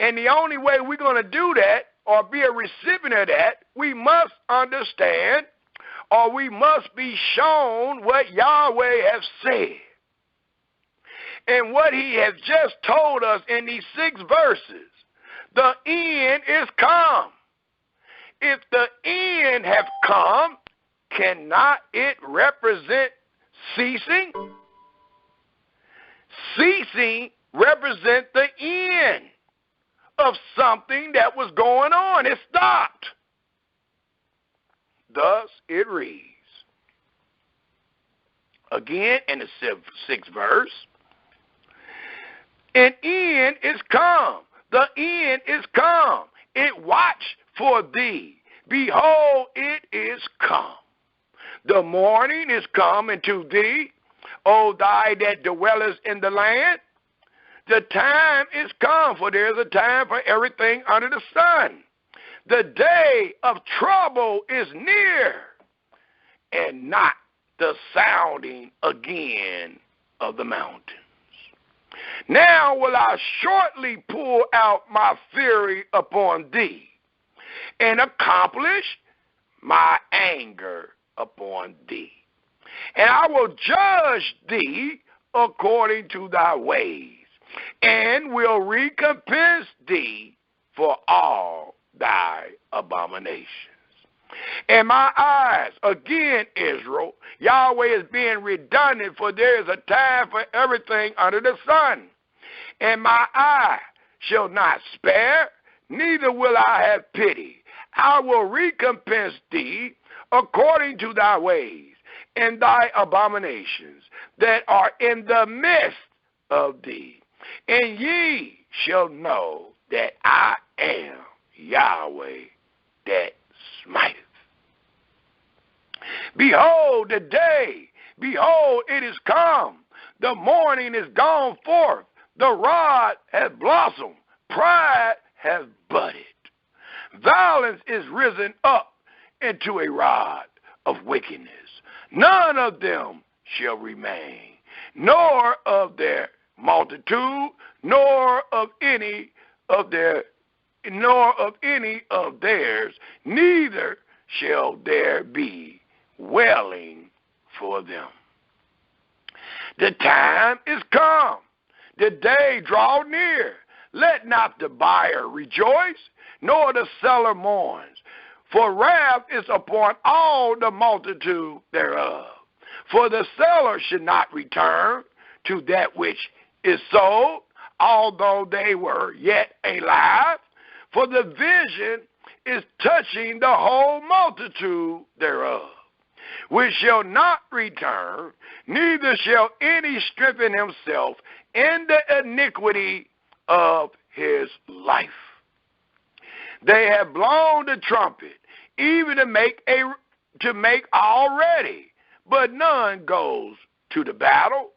And the only way we're going to do that, or be a recipient of that, we must understand, or we must be shown what Yahweh has said. And what he has just told us in these 6 verses, the end is come. If the end have come, cannot it represent ceasing? Ceasing represents the end of something that was going on. It stopped. Thus it reads. Again in the 6th verse. An end is come. The end is come. It watch for thee. Behold, it is come. The morning is come unto thee, O thou that dwellest in the land. The time is come, for there is a time for everything under the sun. The day of trouble is near, and not the sounding again of the mountains. Now will I shortly pour out my fury upon thee, and accomplish my anger upon thee. And I will judge thee according to thy ways, and will recompense thee for all thy abominations. And my eyes, again, Israel, Yahweh is being redundant, for there is a time for everything under the sun. And my eye shall not spare, neither will I have pity. I will recompense thee according to thy ways, and thy abominations that are in the midst of thee. And ye shall know that I am Yahweh that smiteth. Behold the day, behold it is come, the morning is gone forth, the rod hath blossomed, pride hath budded. Violence is risen up into a rod of wickedness. None of them shall remain, nor of their multitude, nor of any of theirs, neither shall there be wailing for them. The time is come, the day draw near. Let not the buyer rejoice, nor the seller mourns. For wrath is upon all the multitude thereof. For the seller should not return to that which is sold, although they were yet alive. For the vision is touching the whole multitude thereof. which shall not return, neither shall any strengthen himself in the iniquity of his life. They have blown the trumpet, even to make all ready, but none goes to the battle.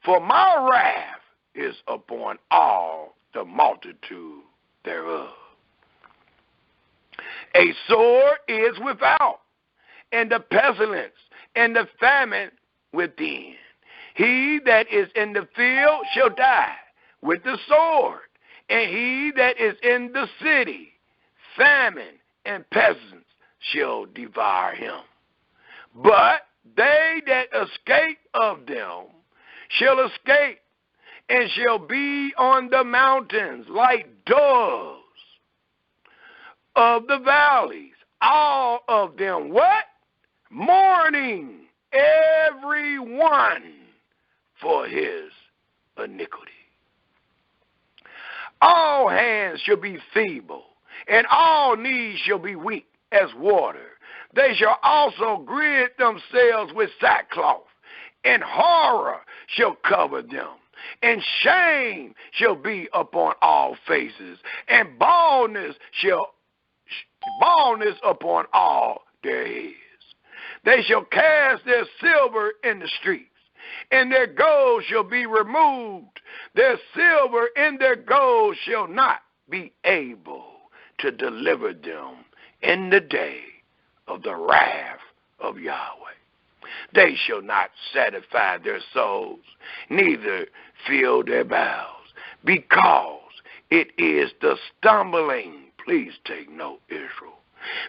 For my wrath is upon all the multitude thereof. A sword is without, and the pestilence and the famine within. He that is in the field shall die with the sword, and he that is in the city, famine and pestilence shall devour him. But they that escape of them shall escape, and shall be on the mountains like doves of the valleys, all of them what? Mourning, every one for his iniquity. All hands shall be feeble, and all knees shall be weak as water. They shall also gird themselves with sackcloth, and horror shall cover them, and shame shall be upon all faces, and baldness upon all their heads. They shall cast their silver in the streets, and their gold shall be removed. Their silver and their gold shall not be able to deliver them in the day of the wrath of Yahweh. They shall not satisfy their souls, neither fill their bowels, because it is the stumbling, please take note, Israel,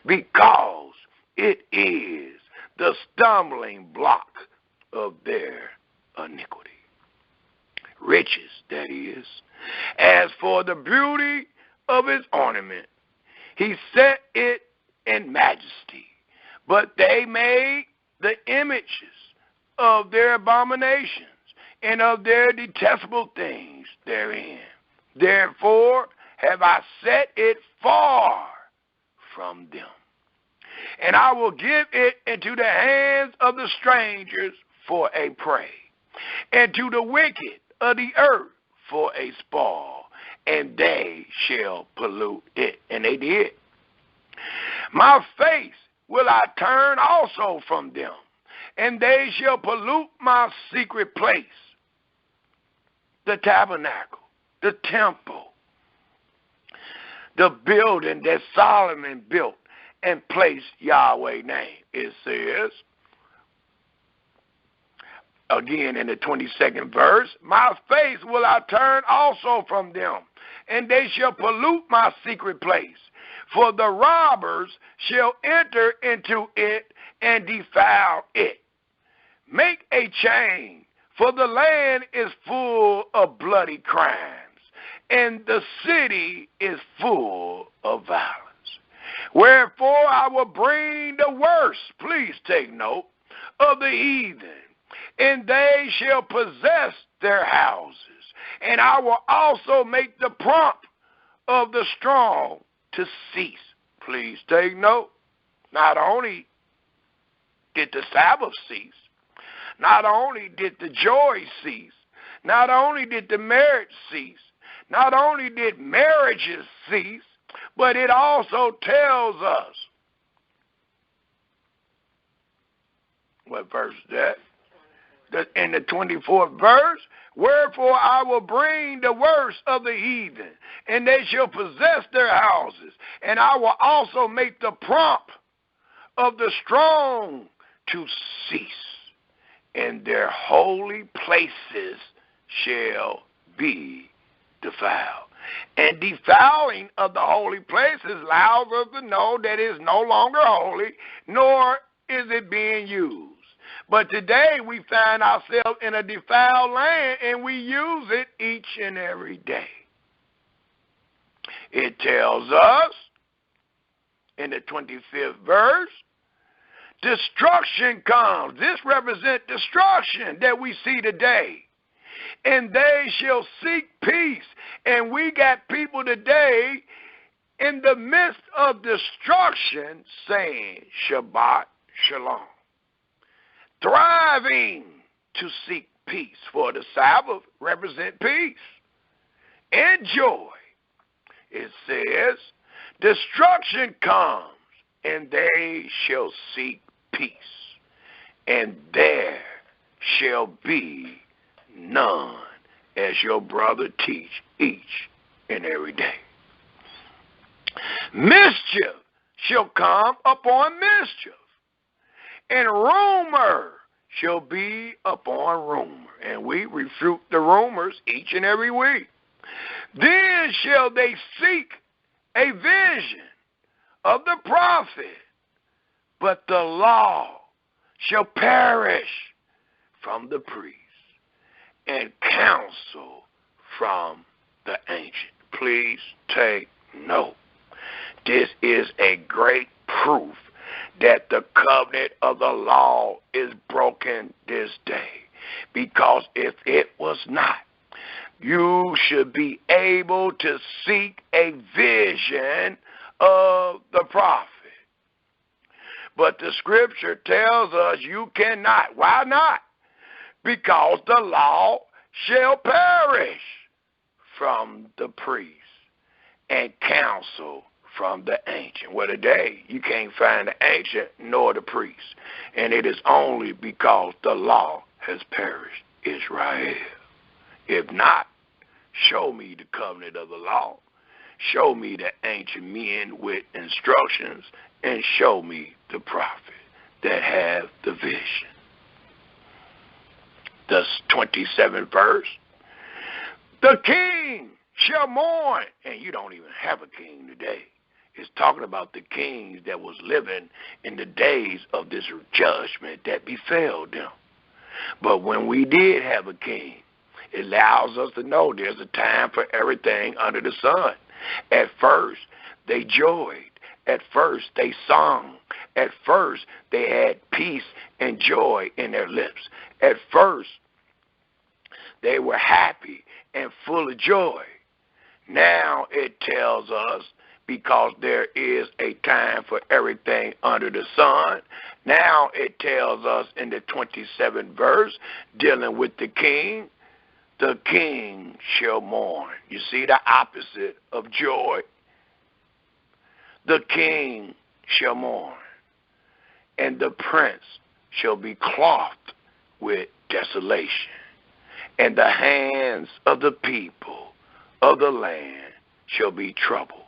because it is the stumbling block of their iniquity. Riches, that is. As for the beauty of his ornament, he set it in majesty, but they made the images of their abominations and of their detestable things therein. Therefore have I set it far from them. And I will give it into the hands of the strangers for a prey, and to the wicked of the earth for a spoil, and they shall pollute it. And they did. My face will I turn also from them, and they shall pollute my secret place, the tabernacle, the temple, the building that Solomon built and placed Yahweh's name. It says, again in the 22nd verse, my face will I turn also from them, and they shall pollute my secret place. For the robbers shall enter into it and defile it. Make a chain, for the land is full of bloody crimes, and the city is full of violence. Wherefore I will bring the worst, please take note, of the heathen, and they shall possess their houses. And I will also make the prompt of the strong to cease. Please take note. Not only did the Sabbath cease, not only did the joy cease, not only did the marriage cease, not only did marriages cease, but it also tells us, what verse is that? In the 24th verse, wherefore I will bring the worst of the heathen, and they shall possess their houses, and I will also make the prompt of the strong to cease, and their holy places shall be defiled. And defiling of the holy places allows us to know that it is no longer holy, nor is it being used. But today we find ourselves in a defiled land, and we use it each and every day. It tells us in the 25th verse, destruction comes. This represents destruction that we see today. And they shall seek peace. And we got people today in the midst of destruction saying Shabbat Shalom. having to seek peace, for the Sabbath represents peace and joy. It says, destruction comes, and they shall seek peace, and there shall be none, as your brother teach each and every day. Mischief shall come upon mischief, and rumor shall be upon rumor. And we refute the rumors each and every week. Then shall they seek a vision of the prophet, but the law shall perish from the priest, and counsel from the ancient. Please take note. This is a great proof that the covenant of the law is broken this day. Because if it was not, you should be able to seek a vision of the prophet. But the scripture tells us you cannot. Why not? Because the law shall perish from the priest, and counsel from the ancient. Well, today you can't find the ancient nor the priest, and it is only because the law has perished, Israel. If not, show me the covenant of the law, show me the ancient men with instructions, and show me the prophet that have the vision. The 27th verse, the king shall mourn, and you don't even have a king today. It's talking about the kings that was living in the days of this judgment that befell them. But when we did have a king, it allows us to know there's a time for everything under the sun. At first, they joyed. At first, they sung. At first, they had peace and joy in their lips. At first, they were happy and full of joy. Now it tells us, because there is a time for everything under the sun. Now it tells us in the 27th verse, dealing with the king shall mourn. You see the opposite of joy? The king shall mourn, and the prince shall be clothed with desolation, and the hands of the people of the land shall be troubled.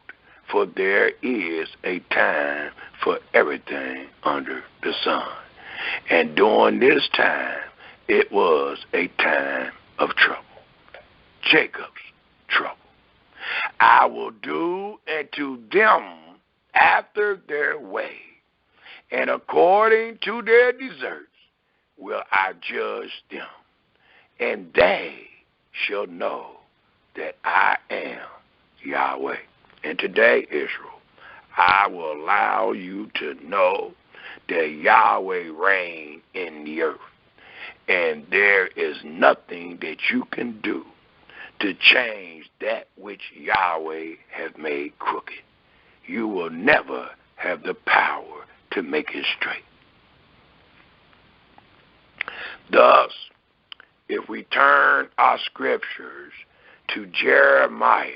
For there is a time for everything under the sun. And during this time, it was a time of trouble. Jacob's trouble. I will do unto them after their way, and according to their deserts will I judge them. And they shall know that I am Yahweh. And today, Israel, I will allow you to know that Yahweh reigns in the earth. And there is nothing that you can do to change that which Yahweh has made crooked. You will never have the power to make it straight. Thus, if we turn our scriptures to Jeremiah,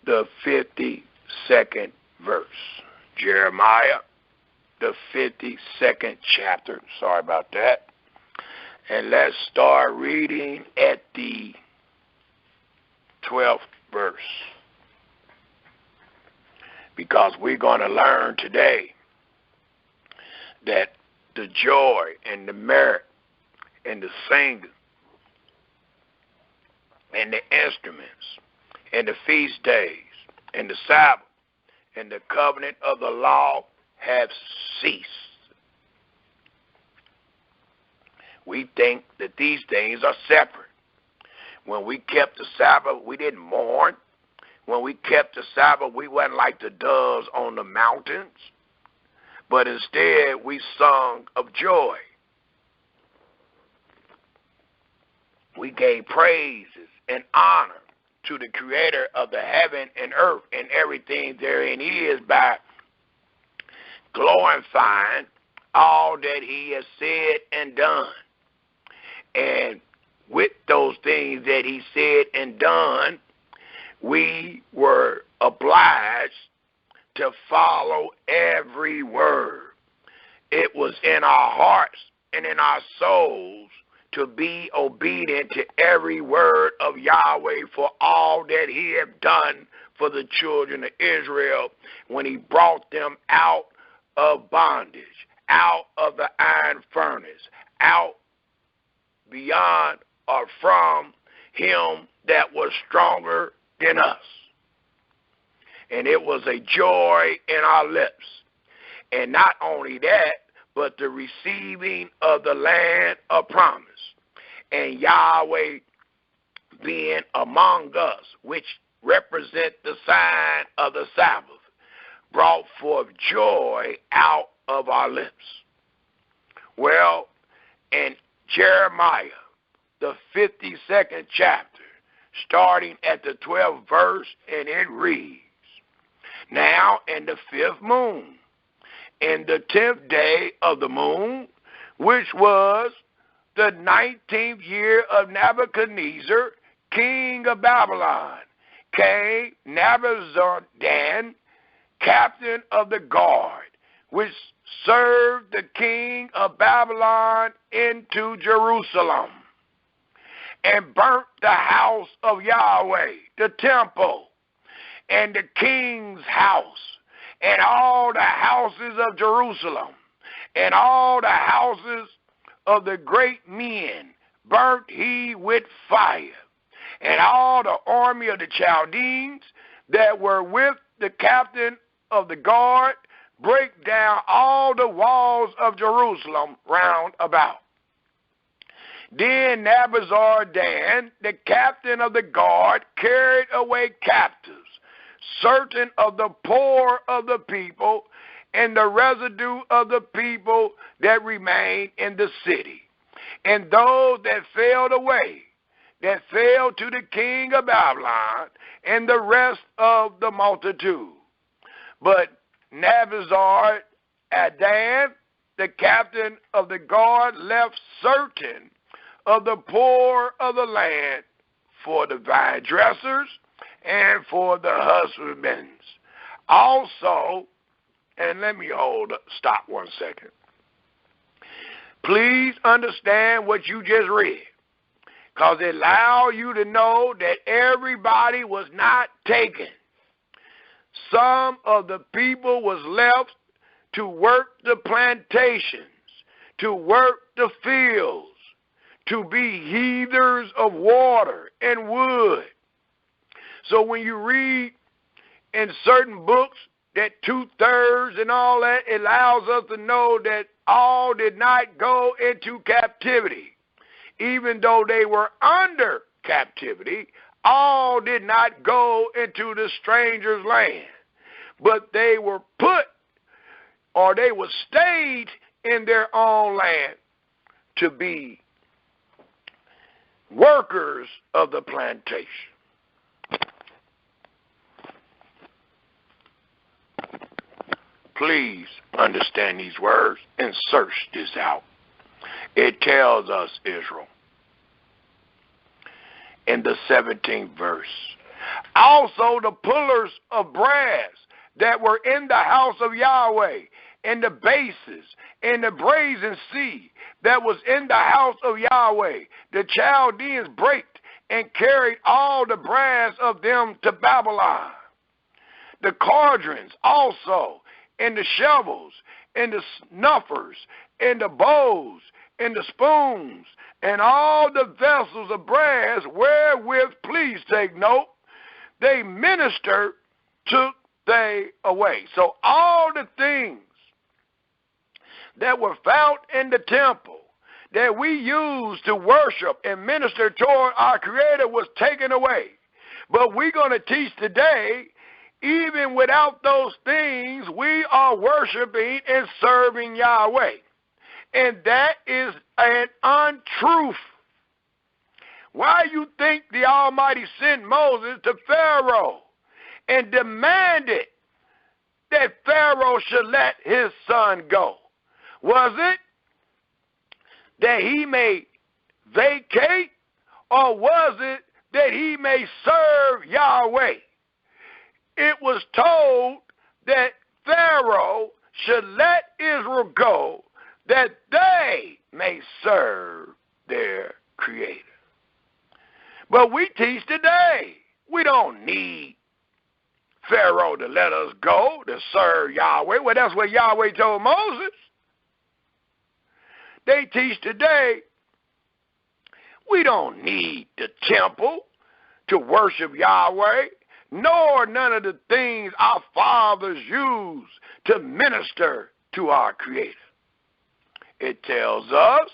the 52nd verse. Jeremiah, the 52nd chapter. Sorry about that. And let's start reading at the 12th verse. Because we're going to learn today that the joy and the merit and the singing and the instruments and the feast days and the Sabbath and the covenant of the law have ceased. We think that these things are separate. When we kept the Sabbath, we didn't mourn. When we kept the Sabbath, we wasn't like the doves on the mountains, but instead we sung of joy. We gave praises and honor to the creator of the heaven and earth and everything therein is by glorifying all that he has said and done. And with those things that he said and done, we were obliged to follow every word. It was in our hearts and in our souls to be obedient to every word of Yahweh for all that he had done for the children of Israel when he brought them out of bondage, out of the iron furnace, out beyond or from him that was stronger than us. And it was a joy in our lips. And not only that, but the receiving of the land of promise. And Yahweh being among us, which represent the sign of the Sabbath, brought forth joy out of our lips. Well, in Jeremiah, the 52nd chapter, starting at the 12th verse, and it reads, "Now in the 5th moon, in the 10th day of the moon, which was the 19th year of Nebuchadnezzar, king of Babylon, came Nebuzaradan, captain of the guard, which served the king of Babylon, into Jerusalem, and burnt the house of Yahweh, the temple, and the king's house, and all the houses of Jerusalem, and all the houses of the great men burnt he with fire, and all the army of the Chaldeans that were with the captain of the guard break down all the walls of Jerusalem round about. Then Nebuzaradan, the captain of the guard, carried away captives certain of the poor of the people, and the residue of the people that remained in the city, and those that fell away, that fell to the king of Babylon, and the rest of the multitude. But Nebuzaradan, the captain of the guard, left certain of the poor of the land for the vine dressers and for the husbandmen. Also, and let me stop 1 second. Please understand what you just read, because it allows you to know that everybody was not taken. Some of the people was left to work the plantations, to work the fields, to be heavers of water and wood. So when you read in certain books that 2/3 and all that, it allows us to know that all did not go into captivity. Even though they were under captivity, all did not go into the stranger's land. But they were put, or they were stayed in their own land to be workers of the plantation. Please understand these words and search this out. It tells us, Israel, in the 17th verse, also the pillars of brass that were in the house of Yahweh, and the bases, and the brazen sea that was in the house of Yahweh, the Chaldeans braked and carried all the brass of them to Babylon. The cauldrons also, and the shovels, and the snuffers, and the bowls, and the spoons, and all the vessels of brass wherewith, please take note, they ministered, took they away. So all the things that were found in the temple that we used to worship and minister toward our Creator was taken away. But we're going to teach today, even without those things, we are worshiping and serving Yahweh. And that is an untruth. Why you think the Almighty sent Moses to Pharaoh and demanded that Pharaoh should let his son go? Was it that he may vacate, or was it that he may serve Yahweh? It was told that Pharaoh should let Israel go, that they may serve their Creator. But we teach today, we don't need Pharaoh to let us go to serve Yahweh. Well, that's what Yahweh told Moses. They teach today, we don't need the temple to worship Yahweh, nor none of the things our fathers used to minister to our Creator. It tells us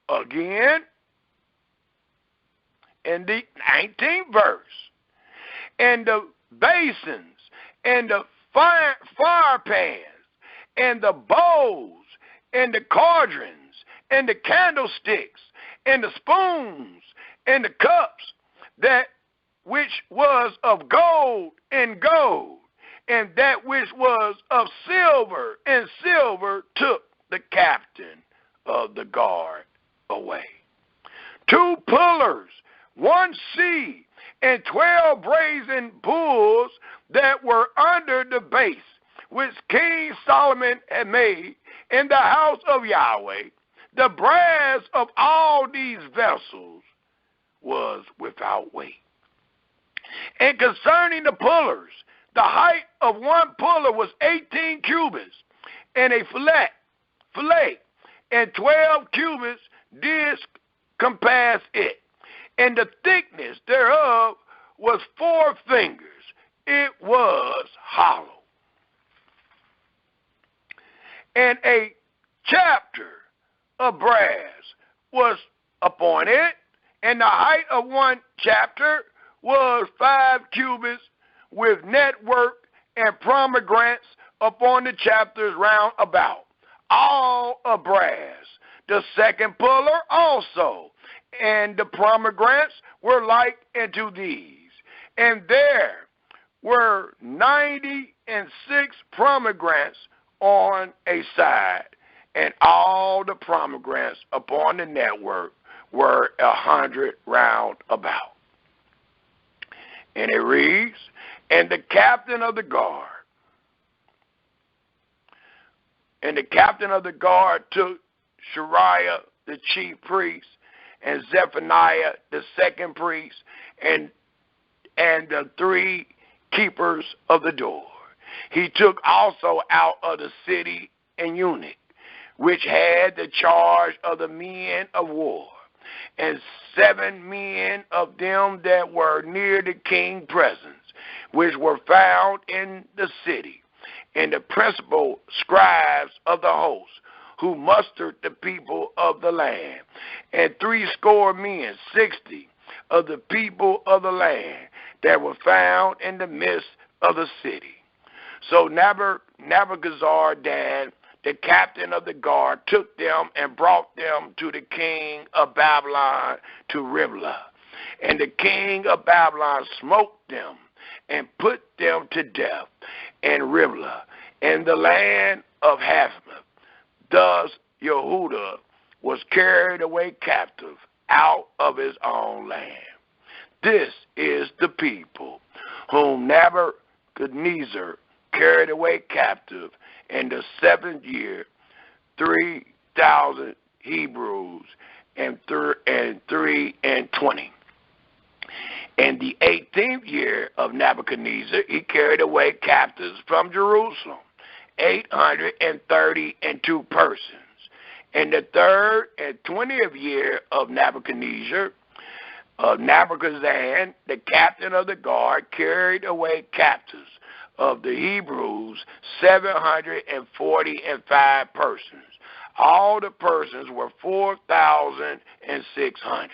again in the 19th verse, and the basins and the fire pans and the bowls and the cauldrons and the candlesticks and the spoons and the cups, that which was of gold, and that which was of silver, and silver took the captain of the guard away. 2 pullers, 1 sea, and 12 brazen bulls that were under the base, which King Solomon had made in the house of Yahweh. The brass of all these vessels was without weight. And concerning the pullers, the height of 1 puller was 18 cubits, and a fillet, and 12 cubits disc compass it, and the thickness thereof was 4 fingers. It was hollow. And a chapter of brass was upon it, and the height of 1 chapter was 5 cubits, with network and pomegranates upon the chapters round about, all of brass. The second puller also, and the pomegranates were like unto these. And there were 96 pomegranates on a side, and all the pomegranates upon the network were 100 round about. And it reads, and the captain of the guard took Shariah the chief priest, and Zephaniah the second priest, and the 3 keepers of the door. He took also out of the city an eunuch, which had the charge of the men of war, and 7 men of them that were near the king's presence, which were found in the city, and the principal scribes of the host, who mustered the people of the land, and 60 men, 60 of the people of the land, that were found in the midst of the city. So Nebuchadnezzar, the captain of the guard, took them and brought them to the king of Babylon to Riblah. And the king of Babylon smote them and put them to death in Riblah, in the land of Hamath. Thus Yehuda was carried away captive out of his own land. This is the people whom Nebuchadnezzar carried away captive in the 7th year, 3,000 Hebrews and 3 and 20. In the 18th year of Nebuchadnezzar, he carried away captives from Jerusalem, 832 persons. In the 3rd and 20th year of Nebuchadnezzar, Nebuchadnezzar, the captain of the guard, carried away captives of the Hebrews, 745 persons. All the persons were 4,600.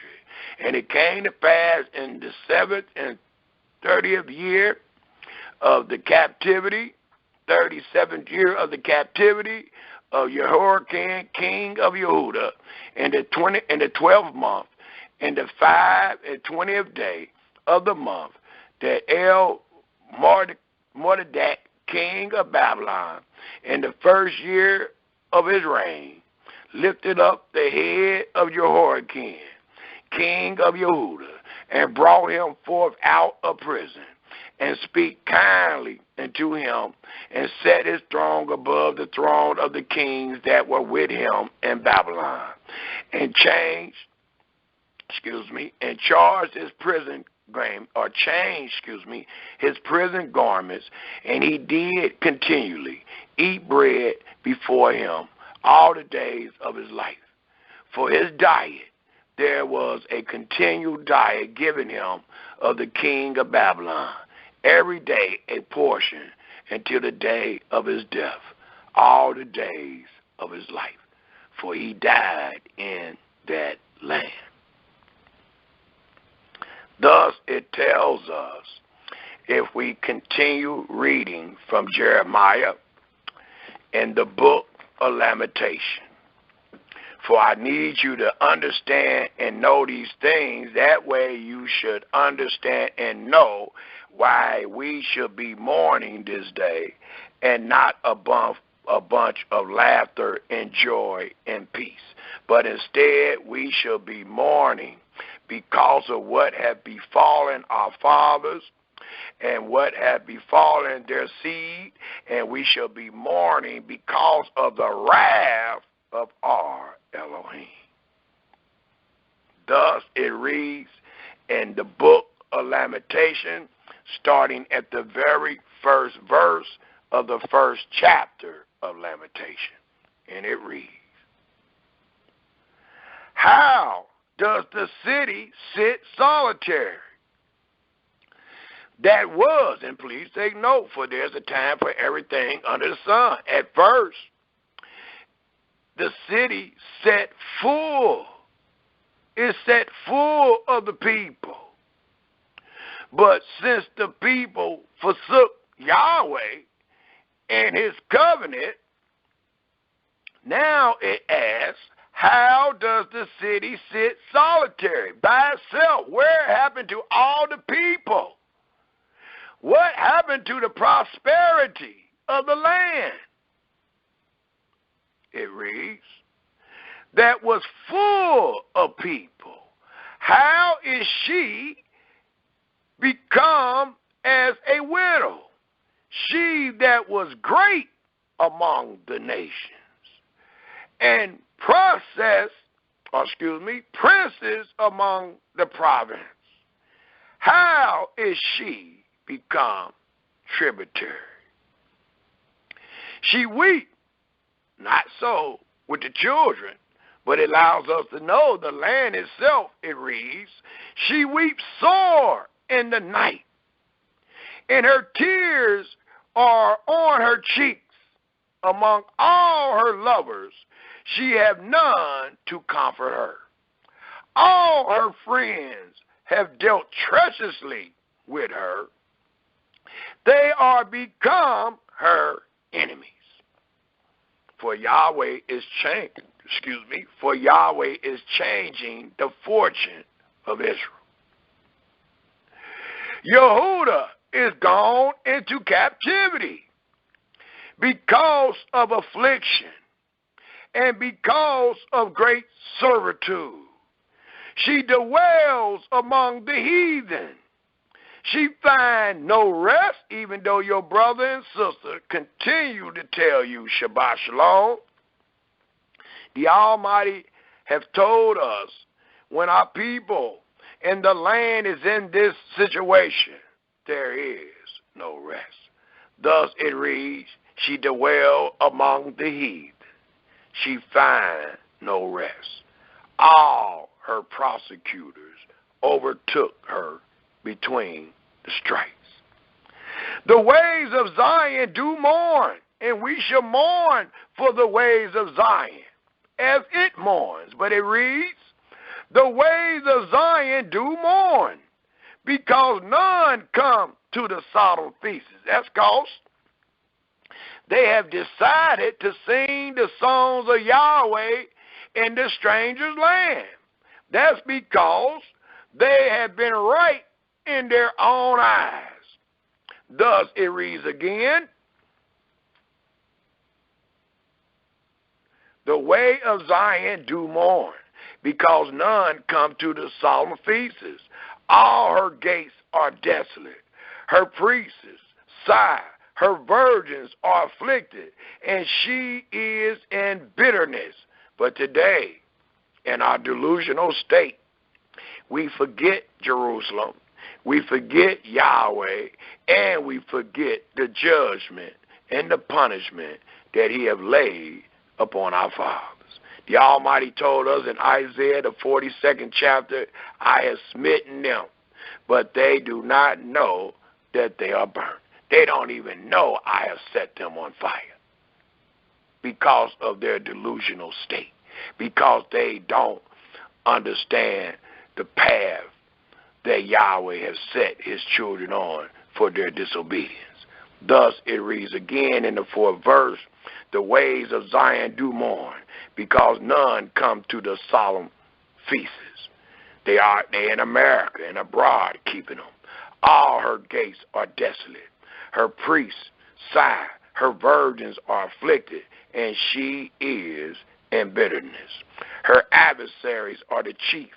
And it came to pass in the 7th and 30th year of the captivity, 37th year of the captivity of Jehoiakim, king of Yehuda, in the 12th month, in the 5 and 20th day of the month, that Mordecai, king of Babylon, in the first year of his reign, lifted up the head of Jehoiakim, king of Yehuda, and brought him forth out of prison, and speak kindly unto him, and set his throne above the throne of the kings that were with him in Babylon, and charged his his prison garments, and he did continually eat bread before him all the days of his life. For his diet, there was a continual diet given him of the king of Babylon, every day a portion until the day of his death, all the days of his life. For he died in that land. Thus it tells us, if we continue reading from Jeremiah in the book of Lamentation. For I need you to understand and know these things. That way you should understand and know why we should be mourning this day and not a bunch of laughter and joy and peace. But instead we should be mourning because of what had befallen our fathers and what had befallen their seed, and we shall be mourning because of the wrath of our Elohim. Thus it reads in the book of Lamentation, starting at the very first verse of the first chapter of Lamentation. And it reads, how does the city sit solitary? That was, and please take note, for there's a time for everything under the sun. At first, the city set full. It's set full of the people. But since the people forsook Yahweh and his covenant, now it asks, how does the city sit solitary by itself? Where happened to all the people? What happened to the prosperity of the land? It reads, that was full of people. How is she become as a widow? She that was great among the nations, and princes among the province. How is she become tributary? She weep, not so with the children, but it allows us to know the land itself, it reads, she weeps sore in the night, and her tears are on her cheeks. Among all her lovers, she have none to comfort her. All her friends have dealt treacherously with her. They are become her enemies. For Yahweh is changing the fortune of Israel. Yehuda is gone into captivity because of affliction and because of great servitude. She dwells among the heathen. She finds no rest, even though your brother and sister continue to tell you Shabbat Shalom. The Almighty have told us when our people and the land is in this situation, there is no rest. Thus it reads, she dwell among the heathen. She find no rest. All her prosecutors overtook her between the stripes. The ways of Zion do mourn, and we shall mourn for the ways of Zion, as it mourns. But it reads, the ways of Zion do mourn, because none come to the solemn feasts. That's because they have decided to sing the songs of Yahweh in the stranger's land. That's because they have been right in their own eyes. Thus it reads again, the way of Zion do mourn, because none come to the solemn feasts. All her gates are desolate. Her priests sigh. Her virgins are afflicted, and she is in bitterness. But today, in our delusional state, we forget Jerusalem, we forget Yahweh, and we forget the judgment and the punishment that he have laid upon our fathers. The Almighty told us in Isaiah, the 42nd chapter, I have smitten them, but they do not know that they are burnt. They don't even know I have set them on fire because of their delusional state, because they don't understand the path that Yahweh has set his children on for their disobedience. Thus it reads again in the 4th verse, the ways of Zion do mourn, because none come to the solemn feasts. They in America and abroad keeping them. All her gates are desolate. Her priests sigh. Her virgins are afflicted, and she is in bitterness. Her adversaries are the chief.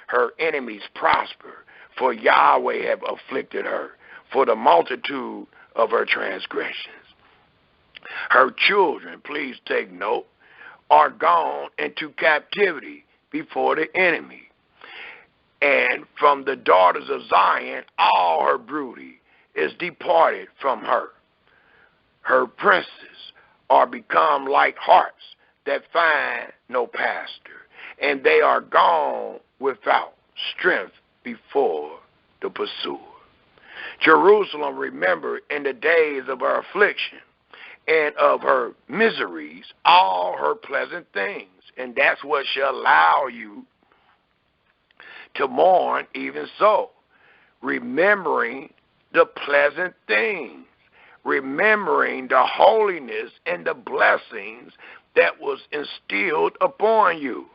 Her enemies prosper, for Yahweh have afflicted her for the multitude of her transgressions. Her children, please take note, are gone into captivity before the enemy. And from the daughters of Zion, all her broody is departed from her. Her princes are become like harts that find no pasture, and they are gone without strength before the pursuer. Jerusalem remembered in the days of her affliction and of her miseries all her pleasant things, and that's what shall allow you to mourn even so, remembering the pleasant things, remembering the holiness and the blessings that was instilled upon you.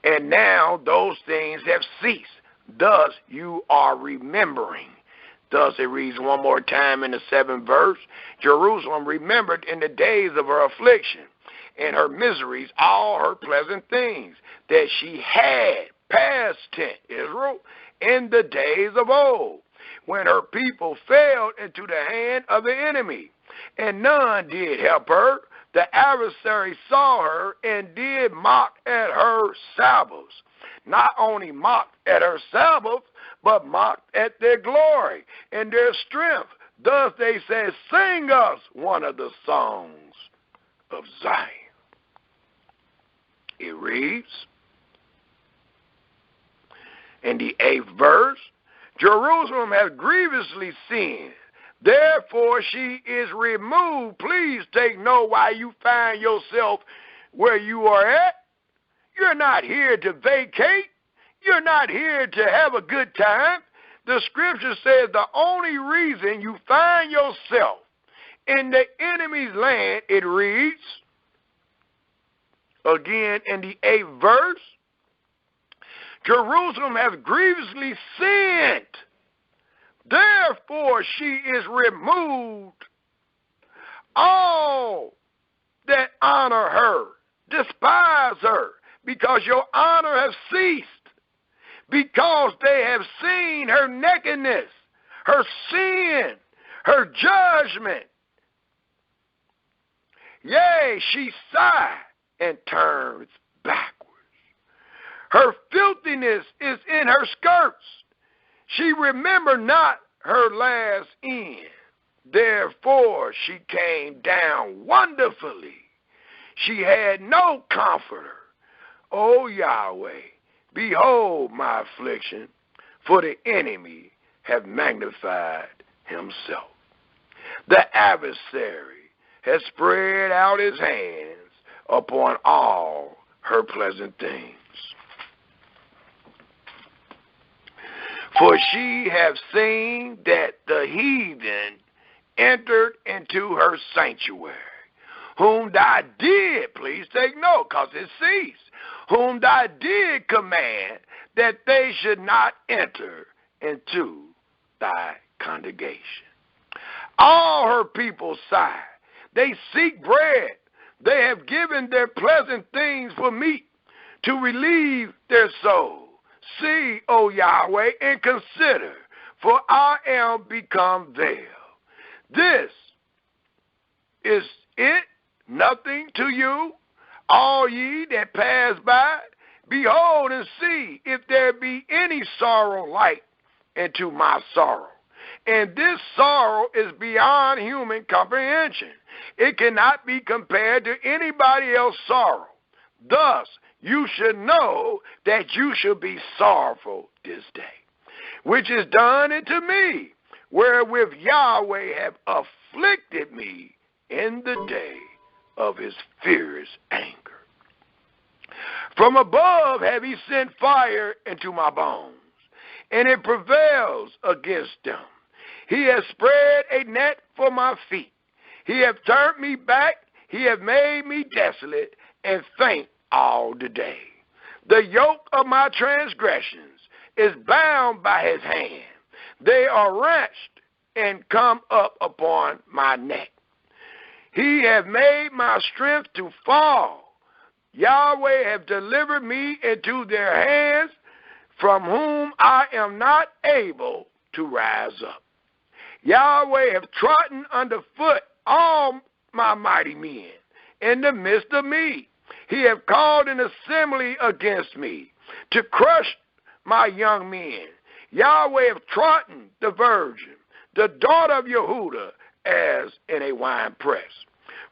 And now those things have ceased. Thus you are remembering. Thus it reads one more time in the 7th verse, Jerusalem remembered in the days of her affliction and her miseries all her pleasant things that she had, past tense, Israel, in the days of old, when her people fell into the hand of the enemy, and none did help her. The adversary saw her and did mock at her Sabbaths. Not only mocked at her Sabbath, but mocked at their glory and their strength. Thus they said, sing us one of the songs of Zion. It reads in the 8th verse, Jerusalem has grievously sinned. Therefore she is removed. Please take note why you find yourself where you are at. You're not here to vacate. You're not here to have a good time. The scripture says the only reason you find yourself in the enemy's land, it reads, again in the 8th verse, Jerusalem has grievously sinned. Therefore she is removed. All that honor her, despise her, because your honor has ceased, because they have seen her nakedness, her sin, her judgment. Yea, she sighed and turns backwards. Her filthiness is in her skirts. She remembered not her last end. Therefore she came down wonderfully. She had no comforter. O Yahweh, behold my affliction, for the enemy have magnified himself. The adversary has spread out his hands upon all her pleasant things. For she hath seen that the heathen entered into her sanctuary, whom thou did, please take note, because it ceased, whom thou did command that they should not enter into thy congregation. All her people sigh. They seek bread. They have given their pleasant things for meat to relieve their soul. See, O Yahweh, and consider, for I am become veiled. This is it, nothing to you, all ye that pass by. Behold and see if there be any sorrow like unto my sorrow. And this sorrow is beyond human comprehension. It cannot be compared to anybody else's sorrow. Thus, you should know that you should be sorrowful this day, which is done unto me, wherewith Yahweh hath afflicted me in the day of his fierce anger. From above have he sent fire into my bones, and it prevails against them. He has spread a net for my feet. He hath turned me back. He hath made me desolate and faint all the day. The yoke of my transgressions is bound by his hand. They are wrenched and come up upon my neck. He hath made my strength to fall. Yahweh hath delivered me into their hands, from whom I am not able to rise up. Yahweh hath trodden underfoot all my mighty men in the midst of me. He hath called an assembly against me to crush my young men. Yahweh hath trodden the virgin, the daughter of Yehudah, as in a winepress.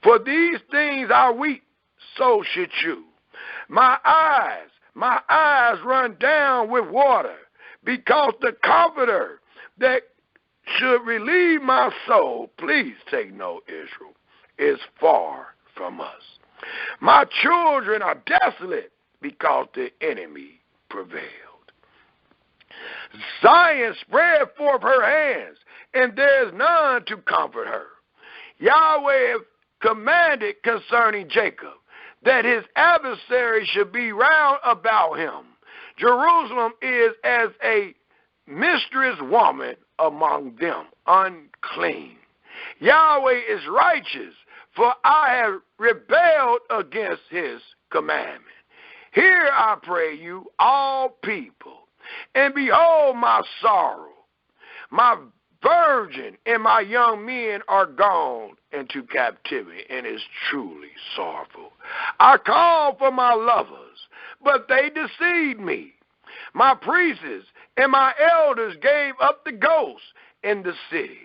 For these things I weep, so should you. My eyes run down with water, because the Comforter that should relieve my soul, please take note, Israel, is far from us. My children are desolate because the enemy prevailed. Zion spread forth her hands, and there is none to comfort her. Yahweh hath commanded concerning Jacob that his adversary should be round about him. Jerusalem is as a mistress woman among them, unclean. Yahweh is righteous, for I have rebelled against his commandment. Hear, I pray you, all people, and behold my sorrow. My virgin and my young men are gone into captivity, and is truly sorrowful. I called for my lovers, but they deceived me. My priests and my elders gave up the ghost in the city,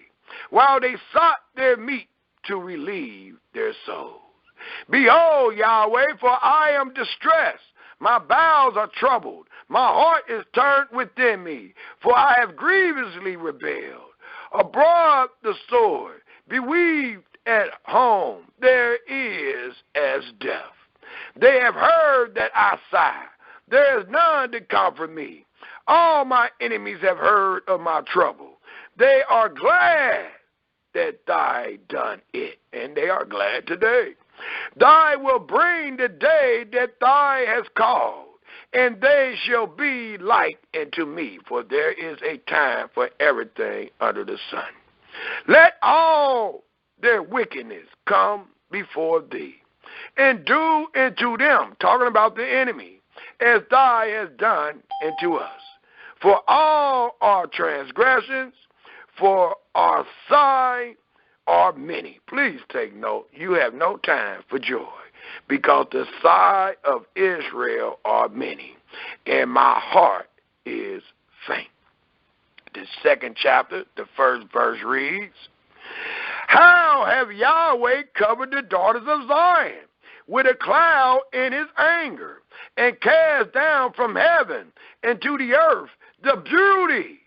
while they sought their meat to relieve their souls. Behold, Yahweh, for I am distressed. My bowels are troubled. My heart is turned within me, for I have grievously rebelled. Abroad the sword, bereaved at home, there is as death. They have heard that I sigh. There is none to comfort me. All my enemies have heard of my trouble. They are glad that thy done it, and they are glad today. Thy will bring the day that thou hast called, and they shall be like unto me, for there is a time for everything under the sun. Let all their wickedness come before thee, and do unto them, talking about the enemy, as thou hast done unto us. For all our transgressions, for our sigh are many. Please take note, you have no time for joy, because the sigh of Israel are many, and my heart is faint. The second chapter, the first verse reads, How have Yahweh covered the daughters of Zion with a cloud in his anger, and cast down from heaven into the earth the beauty.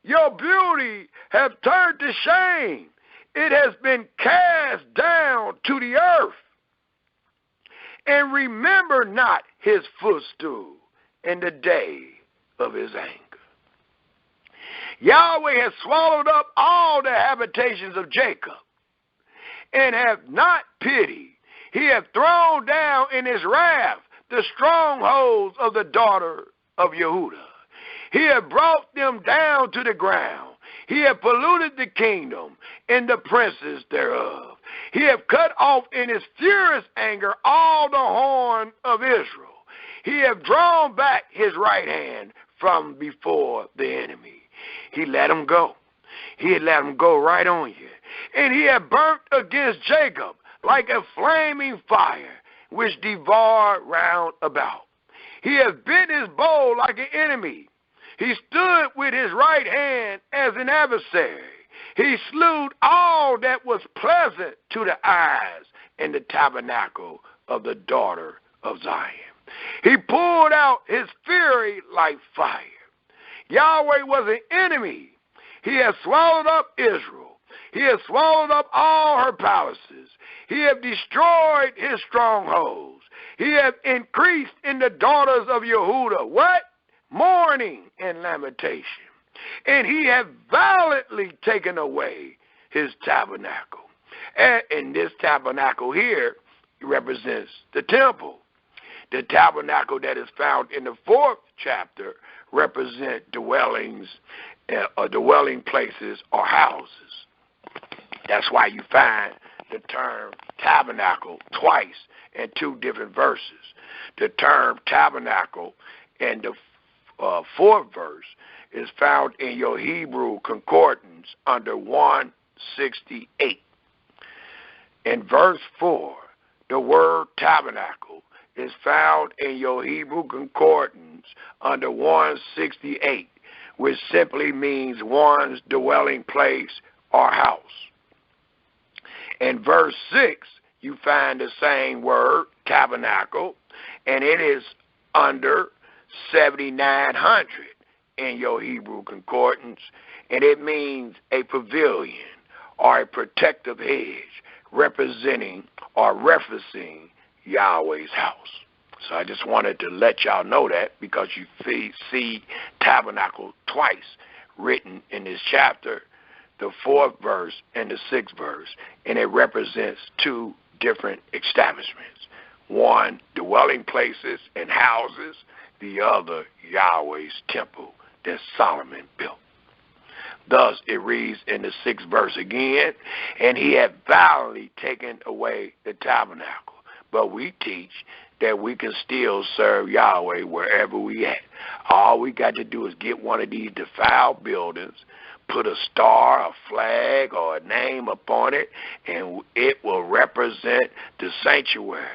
Your beauty have turned to shame. It has been cast down to the earth. And remember not his footstool in the day of his anger. Yahweh has swallowed up all the habitations of Jacob, and have not pitied. He hath thrown down in his wrath the strongholds of the daughter of Yehudah. He hath brought them down to the ground. He hath polluted the kingdom and the princes thereof. He hath cut off in his furious anger all the horn of Israel. He hath drawn back his right hand from before the enemy. He let him go. He had let him go right on you. And he had burnt against Jacob like a flaming fire, which devoured round about. He hath bent his bow like an enemy. He stood with his right hand as an adversary. He slew all that was pleasant to the eyes in the tabernacle of the daughter of Zion. He poured out his fury like fire. Yahweh was an enemy. He has swallowed up Israel. He has swallowed up all her palaces. He has destroyed his strongholds. He has increased in the daughters of Yehudah. What? Mourning and lamentation. And he has violently taken away his tabernacle. And this tabernacle here represents the temple. The tabernacle that is found in the 4th chapter represent dwellings, dwelling places or houses. That's why you find the term tabernacle twice in 2 different verses. The term tabernacle in the 4th verse is found in your Hebrew concordance under 168. In verse 4, the word tabernacle is found in your Hebrew concordance under 168, which simply means one's dwelling place or house. In verse 6, you find the same word, tabernacle, and it is under 7,900 in your Hebrew concordance, and it means a pavilion or a protective hedge representing or referencing Yahweh's house. So I just wanted to let y'all know that because you see tabernacle twice written in this chapter, the 4th verse and the 6th verse, and it represents 2 different establishments. One, dwelling places and houses, the other, Yahweh's temple that Solomon built. Thus, it reads in the 6th verse again, and he had violently taken away the tabernacle. But we teach that we can still serve Yahweh wherever we at. All we got to do is get one of these defiled buildings, put a star, a flag, or a name upon it, and it will represent the sanctuary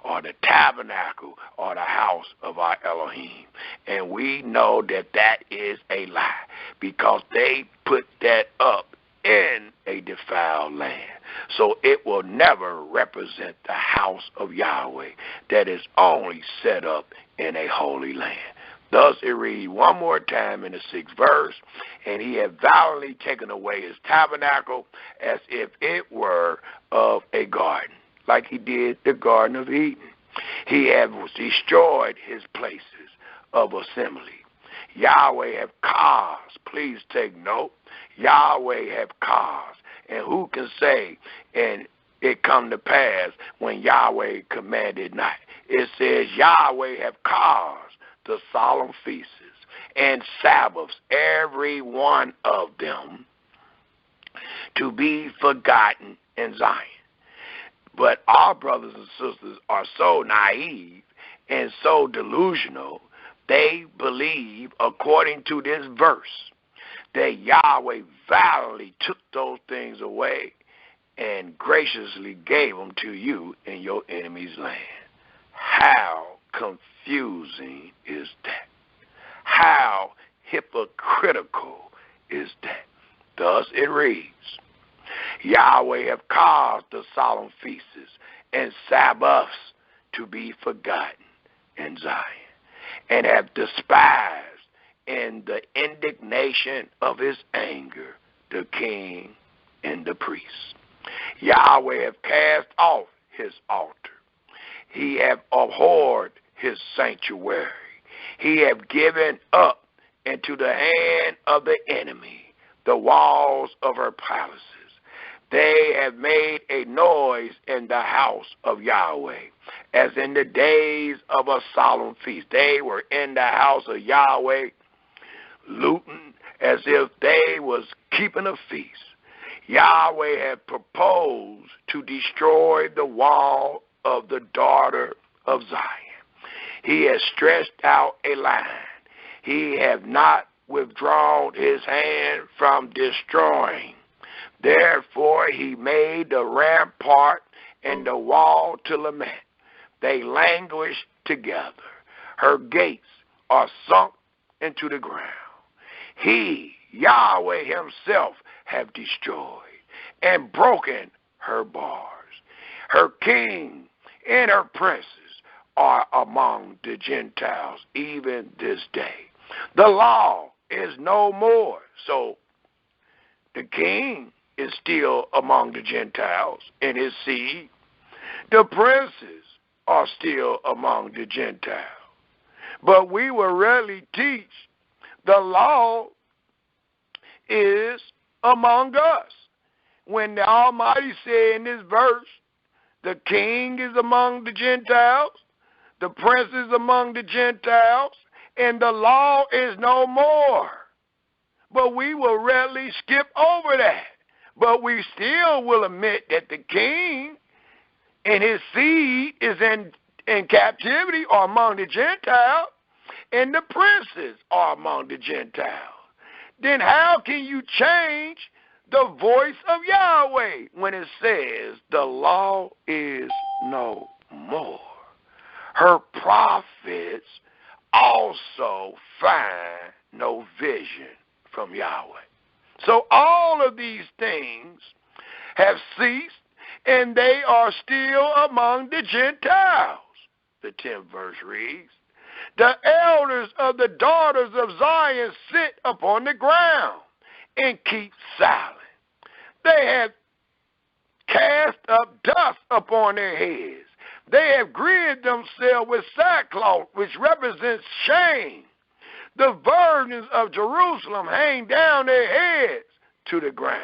or the tabernacle or the house of our Elohim. And we know that that is a lie because they put that up in a defiled land. So it will never represent the house of Yahweh that is only set up in a holy land. Thus it reads one more time in the 6th verse, and he had violently taken away his tabernacle as if it were of a garden, like he did the Garden of Eden. He had destroyed his places of assembly. Yahweh have caused, please take note, Yahweh have caused, and who can say, and it come to pass when Yahweh commanded not? It says Yahweh have caused the solemn feasts and Sabbaths, every one of them, to be forgotten in Zion. But our brothers and sisters are so naive and so delusional, they believe, according to this verse, that Yahweh violently took those things away and graciously gave them to you in your enemy's land. How confusing is that? How hypocritical is that? Thus it reads, Yahweh have caused the solemn feasts and Sabbaths to be forgotten in Zion, and have despised in the indignation of his anger the king and the priests. Yahweh have cast off his altar. He have abhorred his sanctuary. He have given up into the hand of the enemy the walls of her palaces. They have made a noise in the house of Yahweh, as in the days of a solemn feast. They were in the house of Yahweh, looting as if they was keeping a feast. Yahweh had proposed to destroy the wall of the daughter of Zion. He has stretched out a line. He have not withdrawn his hand from destroying. Therefore he made the rampart and the wall to lament. They languish together. Her gates are sunk into the ground. He, Yahweh himself, have destroyed and broken her bars. Her king and her princes are among the Gentiles even this day. The law is no more. So the king is still among the Gentiles in his seed. The princes are still among the Gentiles. But we will rarely teach the law is among us. When the Almighty said in this verse, the king is among the Gentiles, the prince is among the Gentiles, and the law is no more. But we will rarely skip over that. But we still will admit that the king and his seed is in captivity or among the Gentiles, and the princes are among the Gentiles. Then how can you change the voice of Yahweh when it says the law is no more? Her prophets also find no vision from Yahweh. So all of these things have ceased, and they are still among the Gentiles. The 10th verse reads, the elders of the daughters of Zion sit upon the ground and keep silent. They have cast up dust upon their heads. They have grieved themselves with sackcloth, which represents shame. The virgins of Jerusalem hang down their heads to the ground.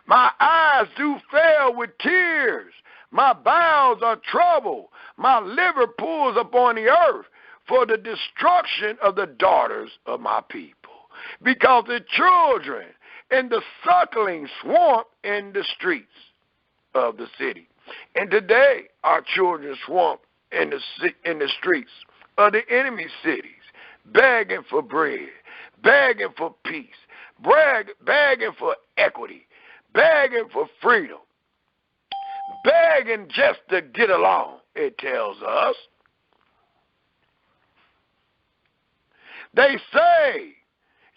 My eyes do fail with tears. My bowels are troubled. My liver pulls upon the earth for the destruction of the daughters of my people. Because the children and the suckling swamp in the streets of the city. And today our children swamp in the streets of the enemy cities, begging for bread, begging for peace, begging for equity, begging for freedom, begging just to get along, it tells us. They say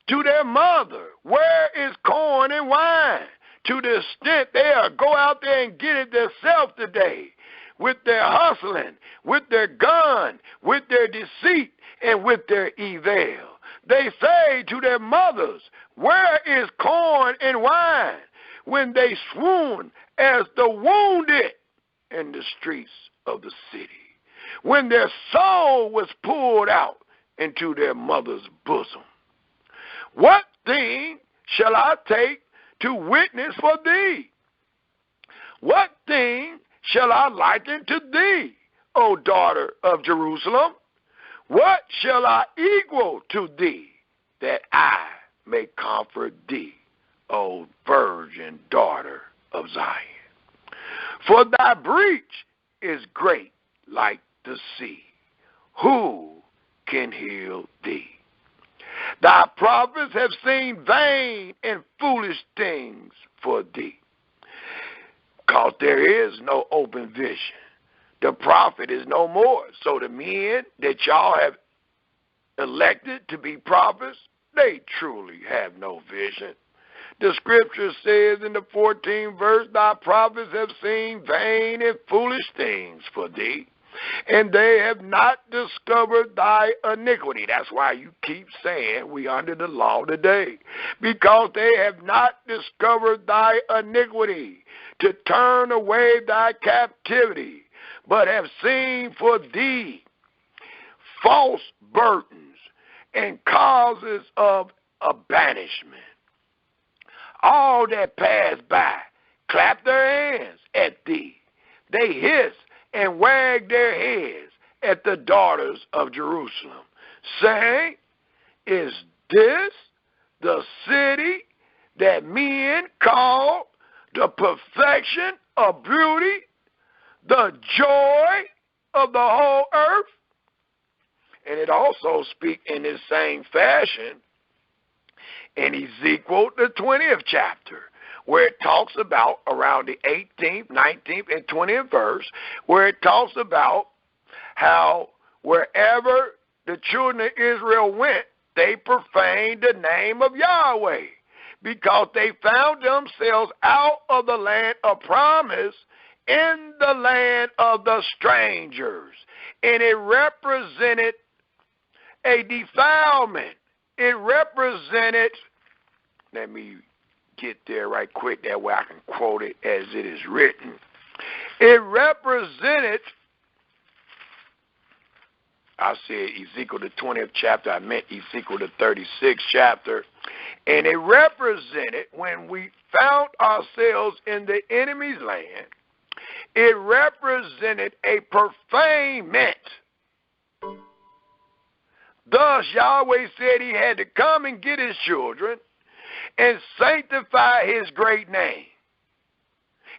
to their mother, where is corn and wine? To the extent they'll go out there and get it themselves today, with their hustling, with their gun, with their deceit, and with their evil. They say to their mothers, where is corn and wine? When they swoon as the wounded in the streets of the city. When their soul was pulled out into their mother's bosom. What thing shall I take to witness for thee? What thing shall I liken to thee, O daughter of Jerusalem? What shall I equal to thee, that I may comfort thee, O virgin daughter of Zion? For thy breach is great like the sea. Who can heal thee? Thy prophets have seen vain and foolish things for thee. Because there is no open vision. The prophet is no more. So the men that y'all have elected to be prophets, they truly have no vision. The scripture says in the 14th verse, thy prophets have seen vain and foolish things for thee, and they have not discovered thy iniquity. That's why you keep saying we under the law today, because they have not discovered thy iniquity, to turn away thy captivity, but have seen for thee false burdens and causes of a banishment. All that pass by clap their hands at thee. They hiss and wag their heads at the daughters of Jerusalem, saying, is this the city that men call the perfection of beauty, the joy of the whole earth. And it also speaks in the same fashion in Ezekiel, the 20th chapter, where it talks about around the 18th, 19th, and 20th verse, where it talks about how wherever the children of Israel went, they profaned the name of Yahweh, because they found themselves out of the land of promise in the land of the strangers. And it represented a defilement. It represented, let me get there right quick, that way I can quote it as it is written. It represented, I said Ezekiel the 20th chapter, I meant Ezekiel the 36th chapter. And it represented, when we found ourselves in the enemy's land, it represented a profanement. Thus, Yahweh said he had to come and get his children and sanctify his great name.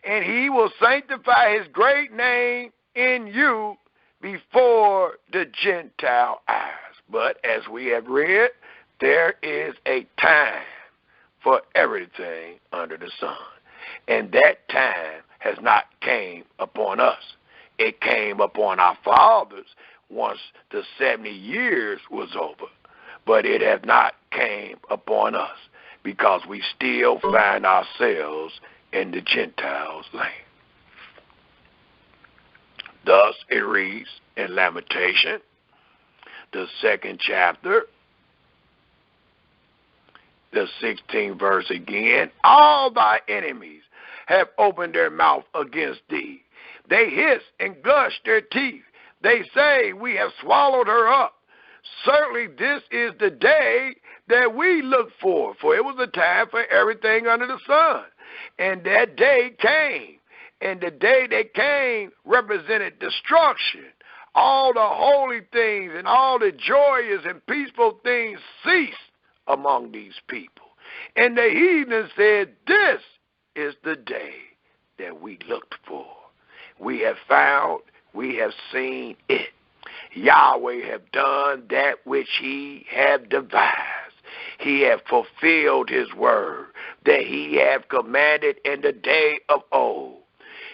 And he will sanctify his great name in you before the Gentile eyes. But as we have read, there is a time for everything under the sun. And that time has not came upon us. It came upon our fathers once the 70 years was over. But it has not came upon us, because we still find ourselves in the Gentiles' land. Thus it reads in Lamentation, the 2nd chapter, the 16th verse again. All thy enemies have opened their mouth against thee. They hiss and gush their teeth. They say, we have swallowed her up. Certainly this is the day that we look for it was a time for everything under the sun. And that day came. And the day that came represented destruction. All the holy things and all the joyous and peaceful things ceased among these people. And the heathen said, this is the day that we looked for. We have found, we have seen it. Yahweh have done that which he have devised. He have fulfilled his word that he have commanded in the day of old.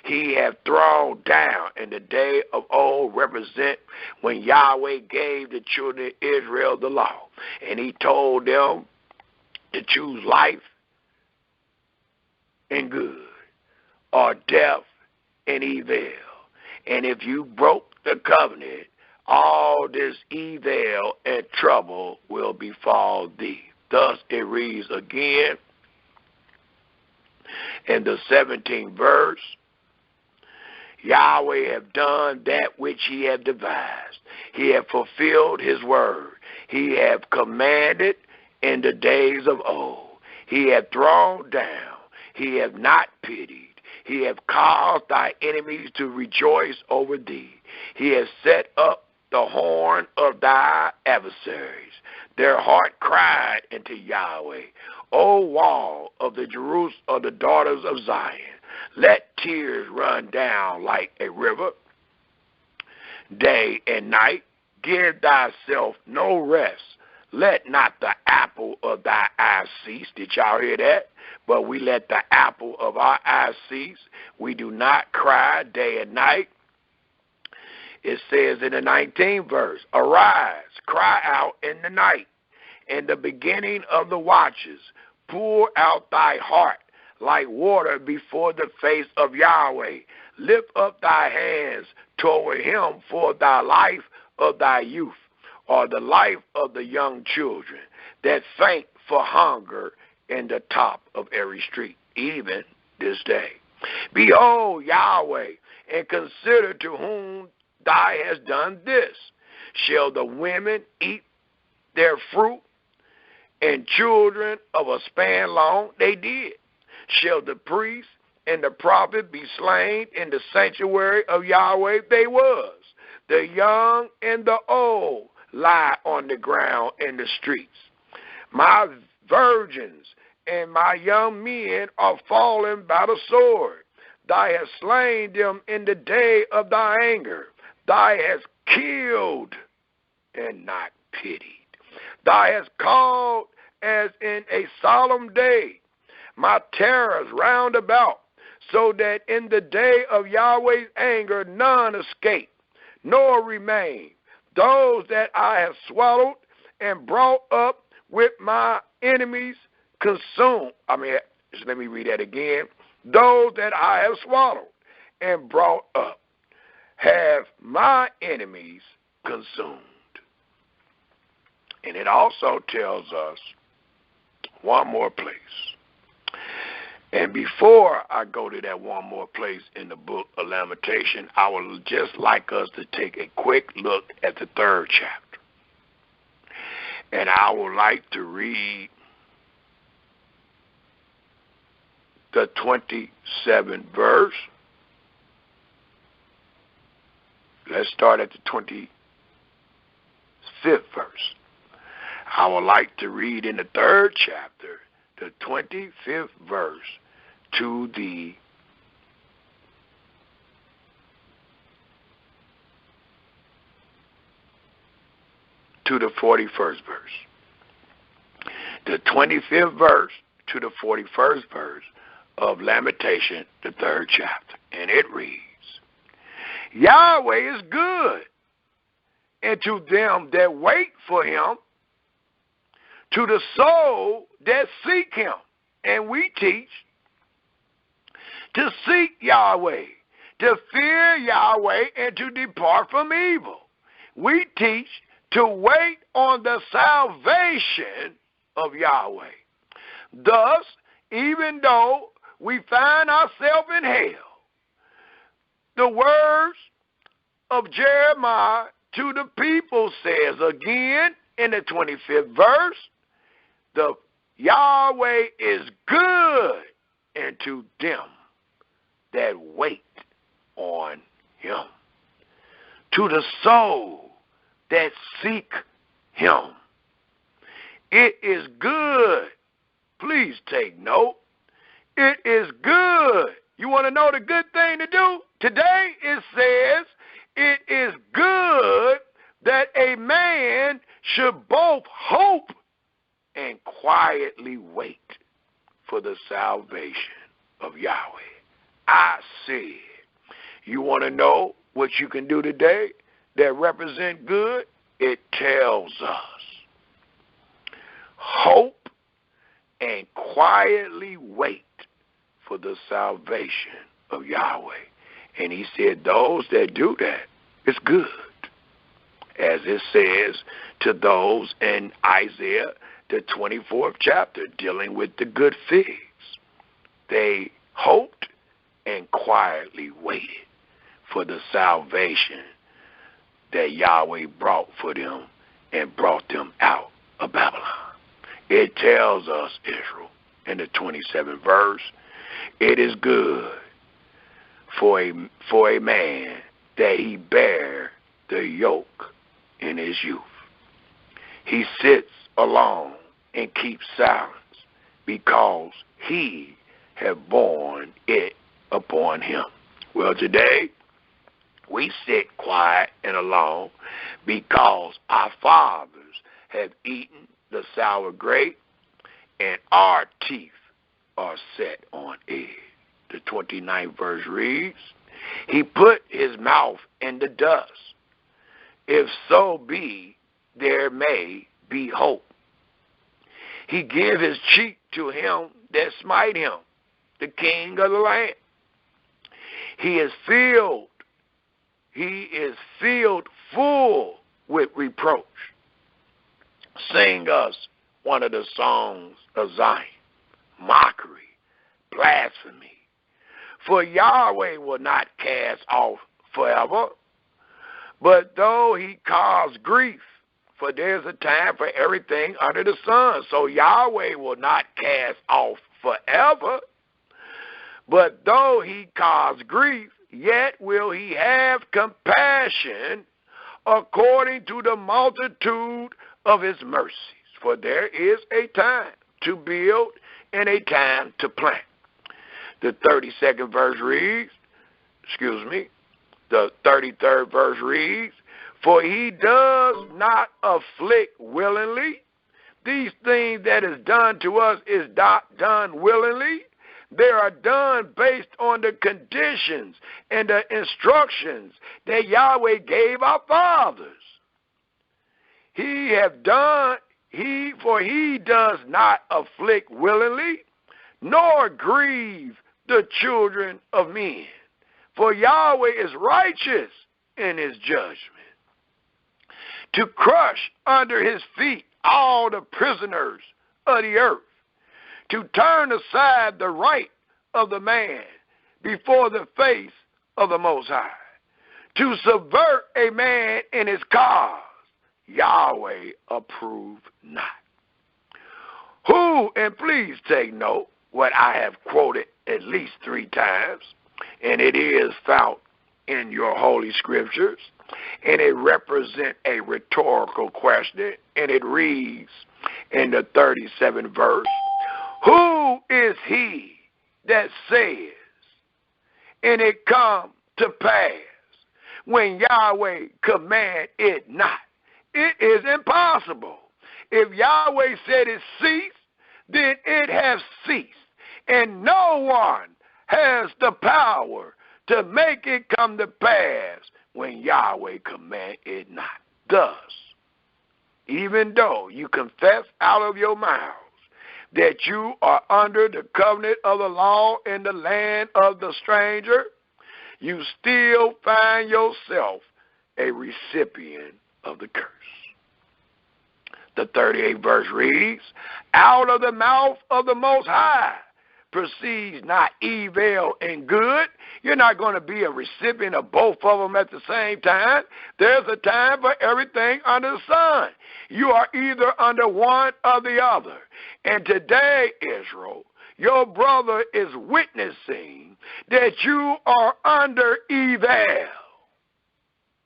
He have thrown down in the day of old, represent when Yahweh gave the children of Israel the law. And he told them to choose life and good, or death and evil. And if you broke the covenant, all this evil and trouble will befall thee. Thus it reads again in the 17th verse, Yahweh have done that which he have devised. He have fulfilled his word. He have commanded in the days of old. He have thrown down. He have not pitied. He have caused thy enemies to rejoice over thee. He has set up the horn of thy adversaries. Their heart cried unto Yahweh, O wall of the Jerusalem, of the daughters of Zion, let tears run down like a river, day and night. Give thyself no rest. Let not the apple of thy eye cease. Did y'all hear that? But we let the apple of our eye cease. We do not cry day and night. It says in the 19th verse, arise, cry out in the night, in the beginning of the watches. Pour out thy heart like water before the face of Yahweh. Lift up thy hands toward him for thy life of thy youth, or the life of the young children that faint for hunger in the top of every street, even this day. Behold, Yahweh, and consider to whom thou hast done this. Shall the women eat their fruit, and children of a span long? They did. Shall the priest and the prophet be slain in the sanctuary of Yahweh? They was. The young and the old lie on the ground in the streets. My virgins, and my young men are fallen by the sword. Thou hast slain them in the day of thy anger. Thou hast killed and not pitied. Thou hast called as in a solemn day my terrors round about, so that in the day of Yahweh's anger none escape, nor remain. Those that I have swallowed and brought up with my enemies consumed. Let me read that again. Those that I have swallowed and brought up have my enemies consumed. And it also tells us one more place. And before I go to that one more place in the book of Lamentation, I would just like us to take a quick look at the 3rd chapter. And I would like to read the 27th verse. Let's start at the 25th verse. I would like to read in the 3rd chapter, the 25th verse to the 41st verse. The 25th verse to the 41st verse of Lamentation, the 3rd chapter. And it reads, Yahweh is good, and to them that wait for him, to the soul that seek him. And we teach to seek Yahweh, to fear Yahweh, and to depart from evil. We teach to wait on the salvation of Yahweh. Thus, even though we find ourselves in hell, the words of Jeremiah to the people says again in the 25th verse, the Yahweh is good, and to them that wait on him, to the soul that seek him. It is good. Please take note. It is good. You want to know the good thing to do? Today it says it is good that a man should both hope and quietly wait for the salvation of Yahweh. I said, you want to know what you can do today that represent good? It tells us, hope and quietly wait for the salvation of Yahweh. And he said those that do that, it's good. As it says to those in Isaiah, the 24th chapter, dealing with the good figs. They hoped and quietly waited for the salvation that Yahweh brought for them and brought them out of Babylon. It tells us, Israel, in the 27th verse, it is good for a man that he bear the yoke in his youth. He sits alone and keeps silence because he have borne it upon him. Well, today we sit quiet and alone because our fathers have eaten the sour grape and our teeth are set on edge. The 29th verse reads, he put his mouth in the dust. If so be, there may be hope. He give his cheek to him that smite him, the king of the land. He is filled full with reproach. Sing us one of the songs of Zion, mockery, blasphemy. For Yahweh will not cast off forever, but though he cause grief, for there's a time for everything under the sun. So Yahweh will not cast off forever, but though he cause grief, yet will he have compassion according to the multitude of his mercies. For there is a time to build and a time to plant. The 32nd verse reads, the 33rd verse reads, for he does not afflict willingly. These things that is done to us is not done willingly. They are done based on the conditions and the instructions that Yahweh gave our fathers. For he does not afflict willingly, nor grieve the children of men. For Yahweh is righteous in his judgment, to crush under his feet all the prisoners of the earth, to turn aside the right of the man before the face of the Most High, to subvert a man in his cause, Yahweh approve not. Who, and please take note, what I have quoted at least 3 times, and it is found in your holy scriptures, and it represents a rhetorical question, and it reads in the 37th verse, who is he that says, and it come to pass, when Yahweh command it not? It is impossible. If Yahweh said it cease, then it has ceased, and no one has the power to make it come to pass when Yahweh command it not. Thus, even though you confess out of your mouths that you are under the covenant of the law in the land of the stranger, you still find yourself a recipient of the curse. The 38th verse reads, out of the mouth of the Most High proceeds not evil and good. You're not going to be a recipient of both of them at the same time. There's a time for everything under the sun. You are either under one or the other. And today, Israel, your brother is witnessing that you are under evil.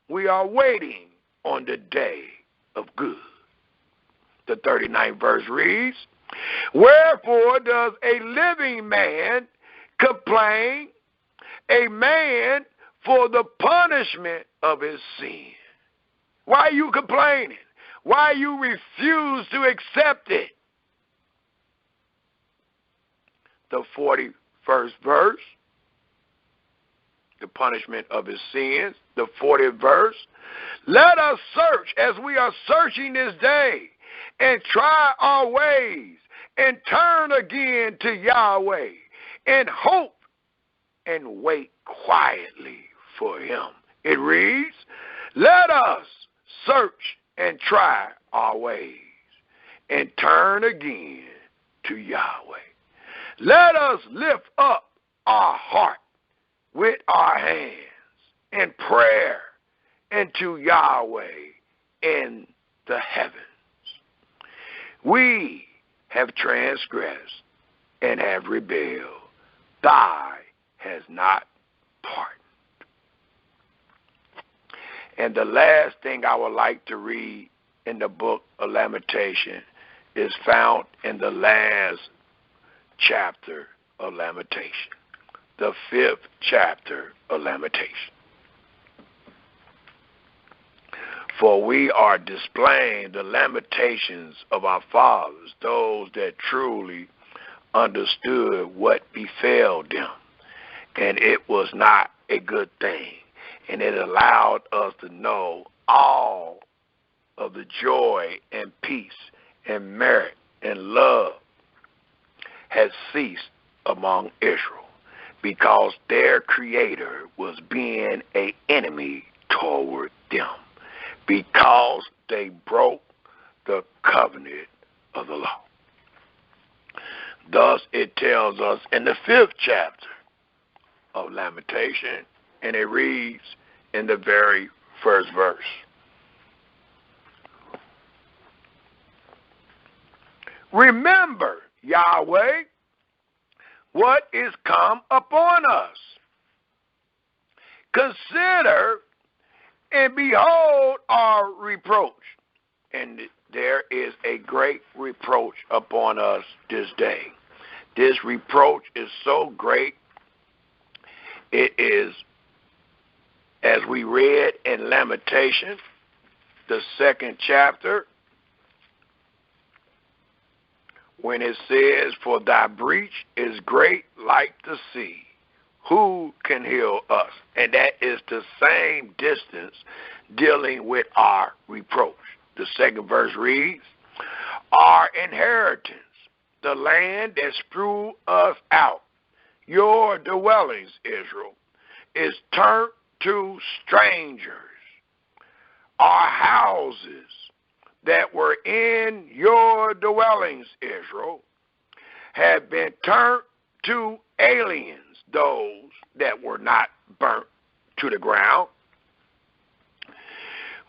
We are waiting on the day of good. The 39th verse reads, wherefore does a living man complain, a man for the punishment of his sin? Why are you complaining? Why you refuse to accept it? The 41st verse, the punishment of his sins. The 40th verse, let us search as we are searching this day, and try our ways, and turn again to Yahweh, and hope and wait quietly for him. It reads, let us search and try our ways, and turn again to Yahweh. Let us lift up our heart with our hands in prayer into Yahweh in the heavens. We have transgressed and have rebelled. Thy has not pardoned. And the last thing I would like to read in the book of Lamentation is found in the last chapter of Lamentation, the 5th chapter of Lamentation. For we are displaying the lamentations of our fathers, those that truly understood what befell them. And it was not a good thing. And it allowed us to know all of the joy and peace and merit and love has ceased among Israel, because their Creator was being an enemy toward them, because they broke the covenant of the law. Thus it tells us in the 5th chapter of Lamentation, and it reads in the very first verse, remember, Yahweh, what is come upon us. Consider and behold our reproach. And there is a great reproach upon us this day. This reproach is so great. It is, as we read in Lamentations, the 2nd chapter, when it says, "For thy breach is great like the sea. Who can heal us?" And that is the same distance dealing with our reproach. The 2nd verse reads, "Our inheritance, the land that spewed us out, your dwellings, Israel, is turned to strangers. Our houses that were in your dwellings, Israel, have been turned to aliens, those that were not burnt to the ground.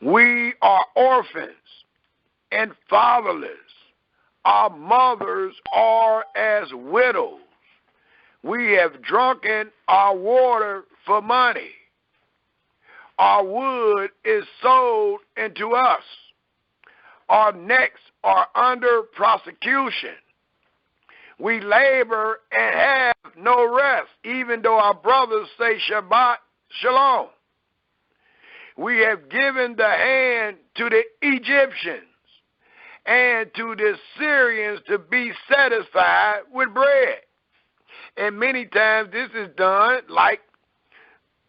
We are orphans and fatherless. Our mothers are as widows. We have drunken our water for money. Our wood is sold into us. Our necks are under prosecution. We labor and have no rest, even though our brothers say Shabbat Shalom. We have given the hand to the Egyptians and to the Syrians to be satisfied with bread." And many times this is done like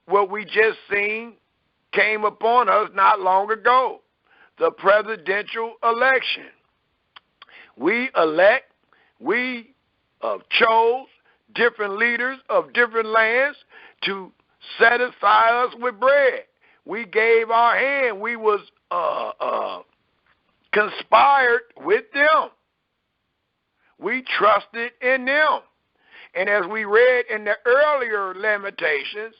what we just seen came upon us not long ago, the presidential election. We chose different leaders of different lands to satisfy us with bread. We gave our hand. We was conspired with them. We trusted in them. And as we read in the earlier Lamentations,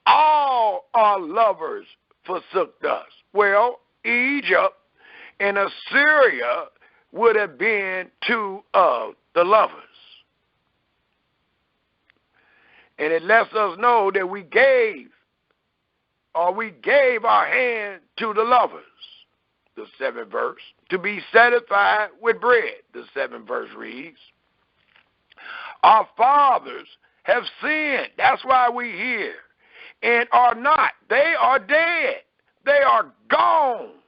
all our lovers forsook us. Well, Egypt and Assyria would have been two of the lovers. And it lets us know that we gave our hand to the lovers, the 7th verse, to be satisfied with bread, the 7th verse reads. Our fathers have sinned, that's why we here, and are not. They are dead. They are gone.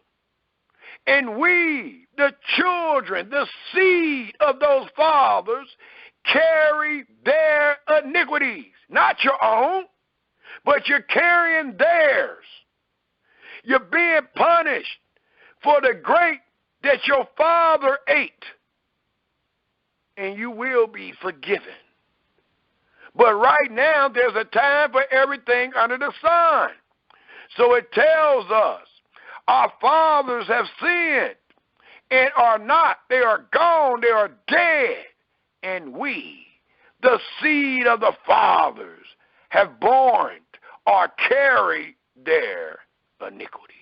And we, the children, the seed of those fathers, carry their iniquities. Not your own, but you're carrying theirs. You're being punished for the grape that your father ate. And you will be forgiven. But right now, there's a time for everything under the sun. So it tells us, our fathers have sinned and are not. They are gone. They are dead. And we, the seed of the fathers, have borne or carried their iniquity.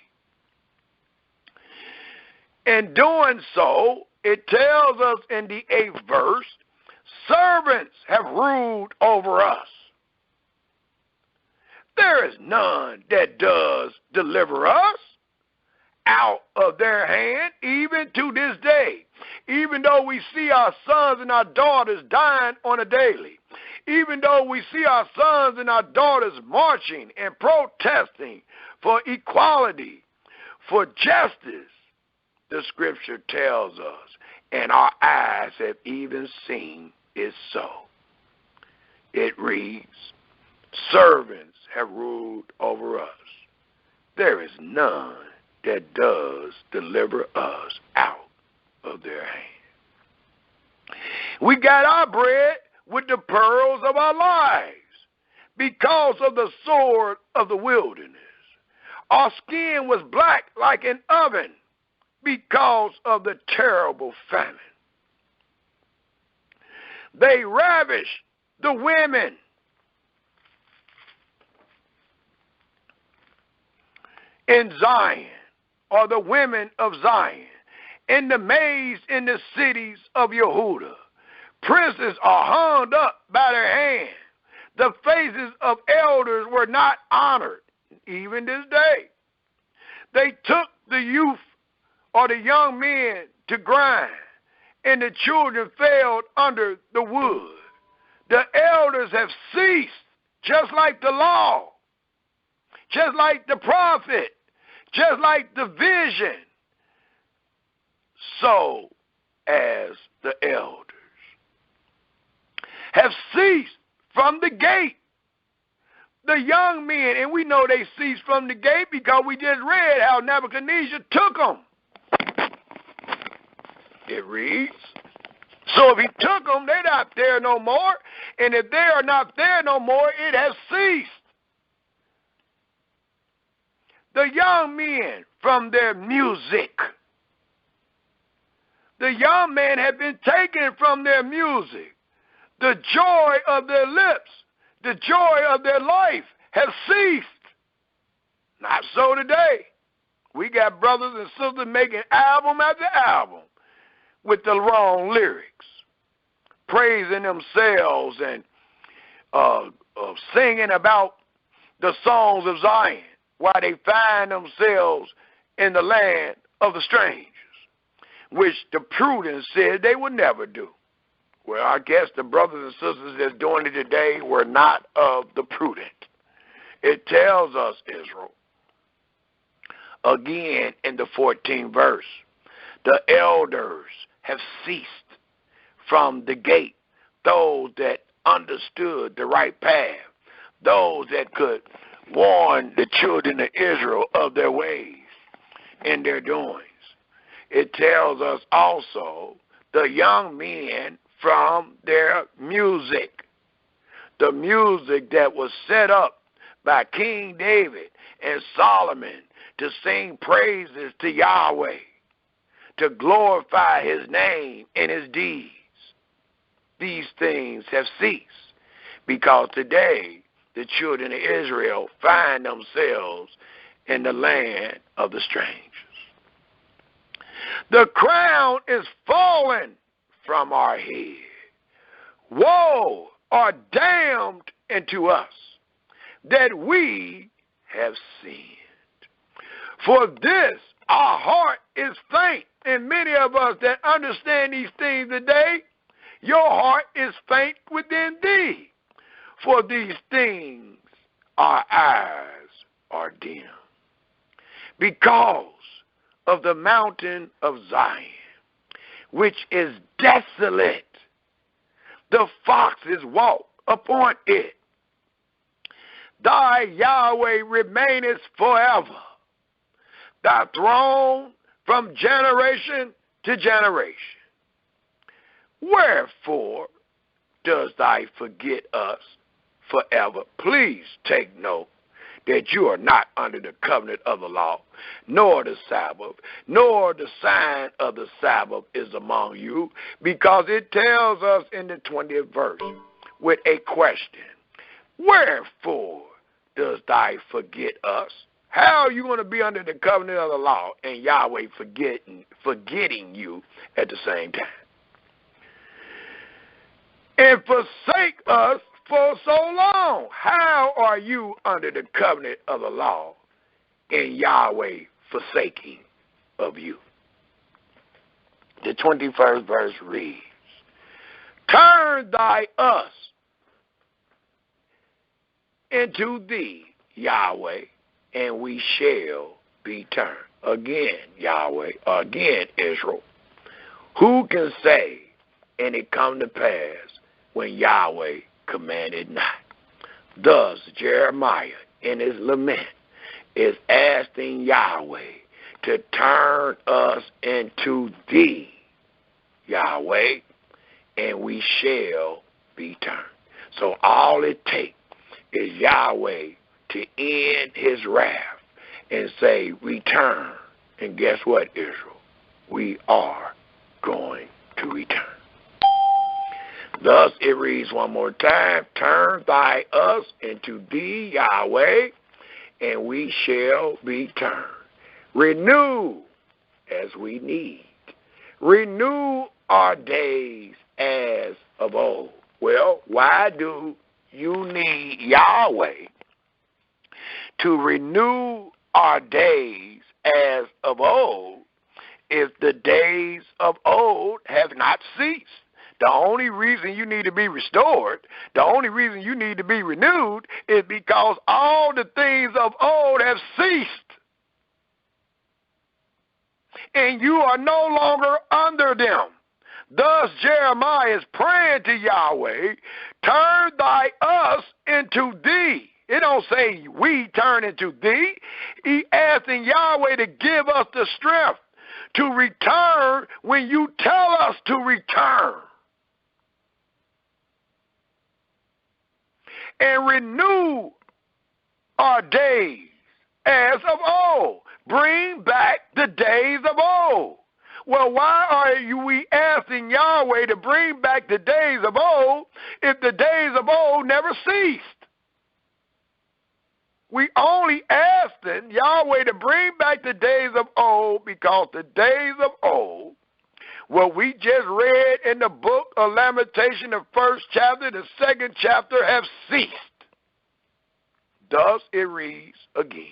In doing so, it tells us in the 8th verse, servants have ruled over us. There is none that does deliver us out of their hand, even to this day. Even though we see our sons and our daughters dying on a daily, even though we see our sons and our daughters marching and protesting for equality, for justice, the scripture tells us, and our eyes have even seen it so. It reads, servants have ruled over us. There is none that does deliver us out of their hand. We got our bread with the pearls of our lives because of the sword of the wilderness. Our skin was black like an oven because of the terrible famine. They ravished the women in Zion, or the women of Zion, and the maids in the cities of Yehudah. Princes are hung up by their hand. The faces of elders were not honored, even this day. They took the youth or the young men to grind, and the children fell under the wood. The elders have ceased, just like the law, just like the prophet, just like the vision, so as the elders have ceased from the gate. The young men, and we know they ceased from the gate because we just read how Nebuchadnezzar took them. It reads, so if he took them, they're not there no more. And if they are not there no more, it has ceased. The young men from their music. The young men have been taken from their music. The joy of their lips, the joy of their life has ceased. Not so today. We got brothers and sisters making album after album with the wrong lyrics, praising themselves and singing about the songs of Zion while they find themselves in the land of the strangers, which the prudent said they would never do. Well, I guess the brothers and sisters that's doing it today were not of the prudent. It tells us, Israel, again in the 14th verse, the elders have ceased from the gate, those that understood the right path, those that could warn the children of Israel of their ways and their doings. It tells us also the young men from their music, the music that was set up by King David and Solomon to sing praises to Yahweh, to glorify his name and his deeds. These things have ceased because today the children of Israel find themselves in the land of the strangers. The crown is fallen from our head. Woe are damned into us that we have sinned. For this our heart is faint. And many of us that understand these things today, your heart is faint within thee. For these things our eyes are dim. Because of the mountain of Zion, which is desolate, the foxes walk upon it. Thy Yahweh remaineth forever, thy throne from generation to generation. Wherefore does thy forget us forever? Please take note that you are not under the covenant of the law, nor the Sabbath, nor the sign of the Sabbath is among you, because it tells us in the 20th verse with a question. Wherefore does thy forget us? How are you going to be under the covenant of the law and Yahweh forgetting you at the same time? And forsake us for so long. How are you under the covenant of the law and Yahweh forsaking of you? The 21st verse reads, turn thy us into thee, Yahweh, and we shall be turned. Again, Yahweh, again, Israel. Who can say, and it come to pass, when Yahweh commanded not? Thus, Jeremiah, in his lament, is asking Yahweh to turn us into thee, Yahweh, and we shall be turned. So all it takes is Yahweh to end his wrath and say, return. And guess what, Israel? We are going to return. Thus it reads one more time, turn thy us into thee, Yahweh, and we shall be turned. Renew as we need. Renew our days as of old. Well, why do you need Yahweh to renew our days as of old if the days of old have not ceased. The only reason you need to be restored, the only reason you need to be renewed is because all the things of old have ceased. And you are no longer under them. Thus Jeremiah is praying to Yahweh, turn thy us into thee. It don't say we turn into thee. He asking Yahweh to give us the strength to return when you tell us to return. And renew our days as of old. Bring back the days of old. Well, why are we asking Yahweh to bring back the days of old if the days of old never ceased? We only asking Yahweh to bring back the days of old because the days of old, what we just read in the book of Lamentation, the first chapter, the second chapter, have ceased. Thus it reads again.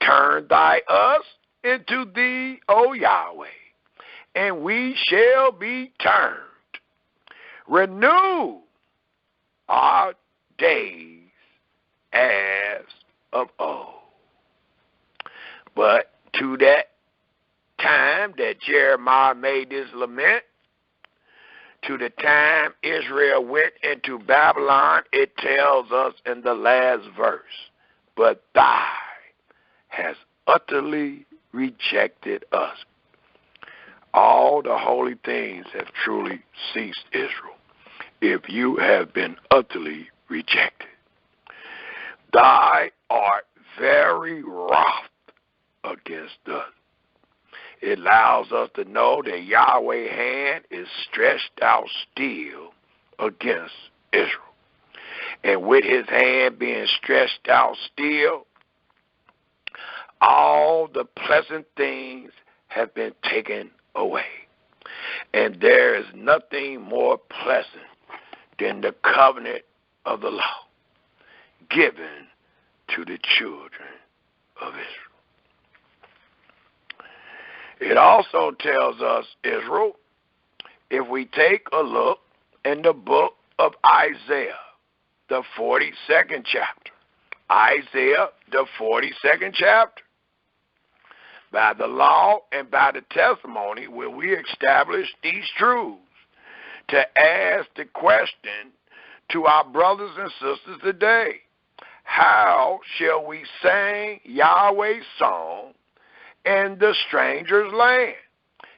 Turn thy us into thee, O Yahweh, and we shall be turned. Renew our days as of old. But to that time that Jeremiah made this lament, to the time Israel went into Babylon, it tells us in the last verse, but thou hast utterly rejected us. All the holy things have truly ceased, Israel, if you have been utterly rejected. Thou art very wroth against us. It allows us to know that Yahweh's hand is stretched out still against Israel. And with his hand being stretched out still, all the pleasant things have been taken away. And there is nothing more pleasant than the covenant of the law given to the children of Israel. It also tells us, Israel, if we take a look in the book of Isaiah, the 42nd chapter, Isaiah, the 42nd chapter, by the law and by the testimony will we establish these truths, to ask the question to our brothers and sisters today, how shall we sing Yahweh's song in the stranger's land?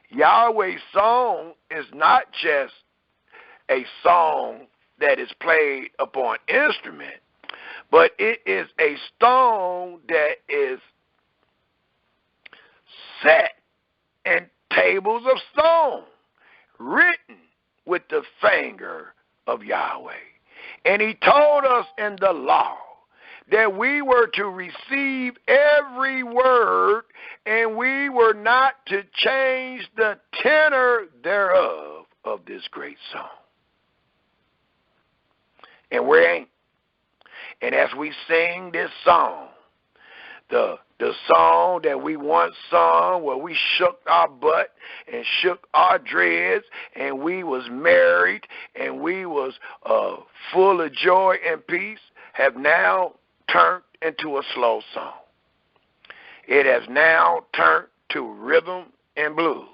Yahweh's song is not just a song that is played upon instrument, but it is a song that is set in tables of stone, written with the finger of Yahweh. And he told us in the law that we were to receive every word, and we were not to change the tenor thereof of this great song. And we ain't. And as we sing this song, the song that we once sung, where we shook our butt and shook our dreads, and we was married, and we was full of joy and peace, have now turned into a slow song. It has now turned to rhythm and blues.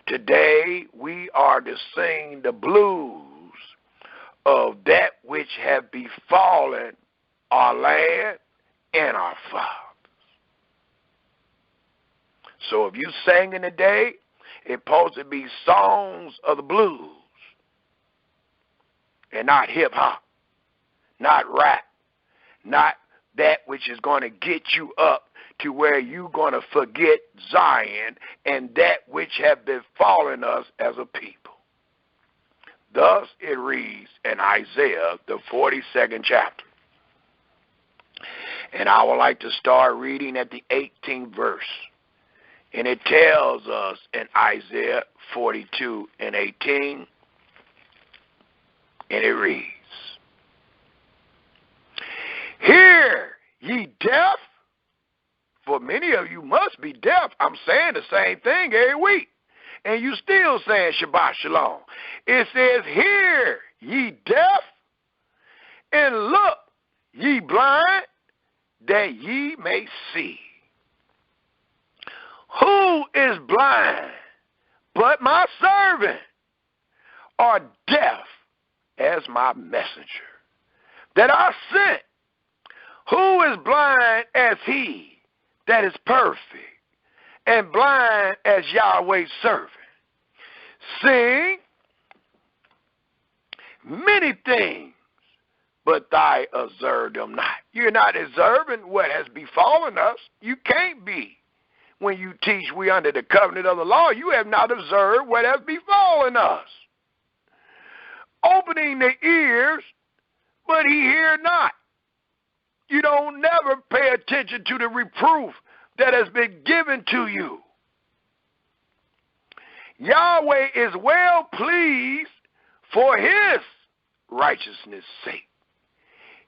Today we are to sing the blues of that which have befallen our land and our fathers. So if you singing today, it's supposed to be songs of the blues and not hip-hop, not rap, not that which is going to get you up to where you're going to forget Zion and that which have befallen us as a people. Thus it reads in Isaiah, the 42nd chapter. And I would like to start reading at the 18th verse. And it tells us in Isaiah 42 and 18, and it reads, Hear, ye deaf, for many of you must be deaf. I'm saying the same thing every week. And you still saying Shabbat Shalom. It says, hear ye deaf, and look ye blind, that ye may see. Who is blind but my servant, or deaf as my messenger that I sent? Who is blind as he that is perfect, and blind as Yahweh's servant? Sing many things, but thy observe them not. You're not observing what has befallen us. You can't be. When you teach we under the covenant of the law, you have not observed what has befallen us. Opening the ears, but he hear not. You don't never pay attention to the reproof that has been given to you. Yahweh is well pleased for his righteousness' sake.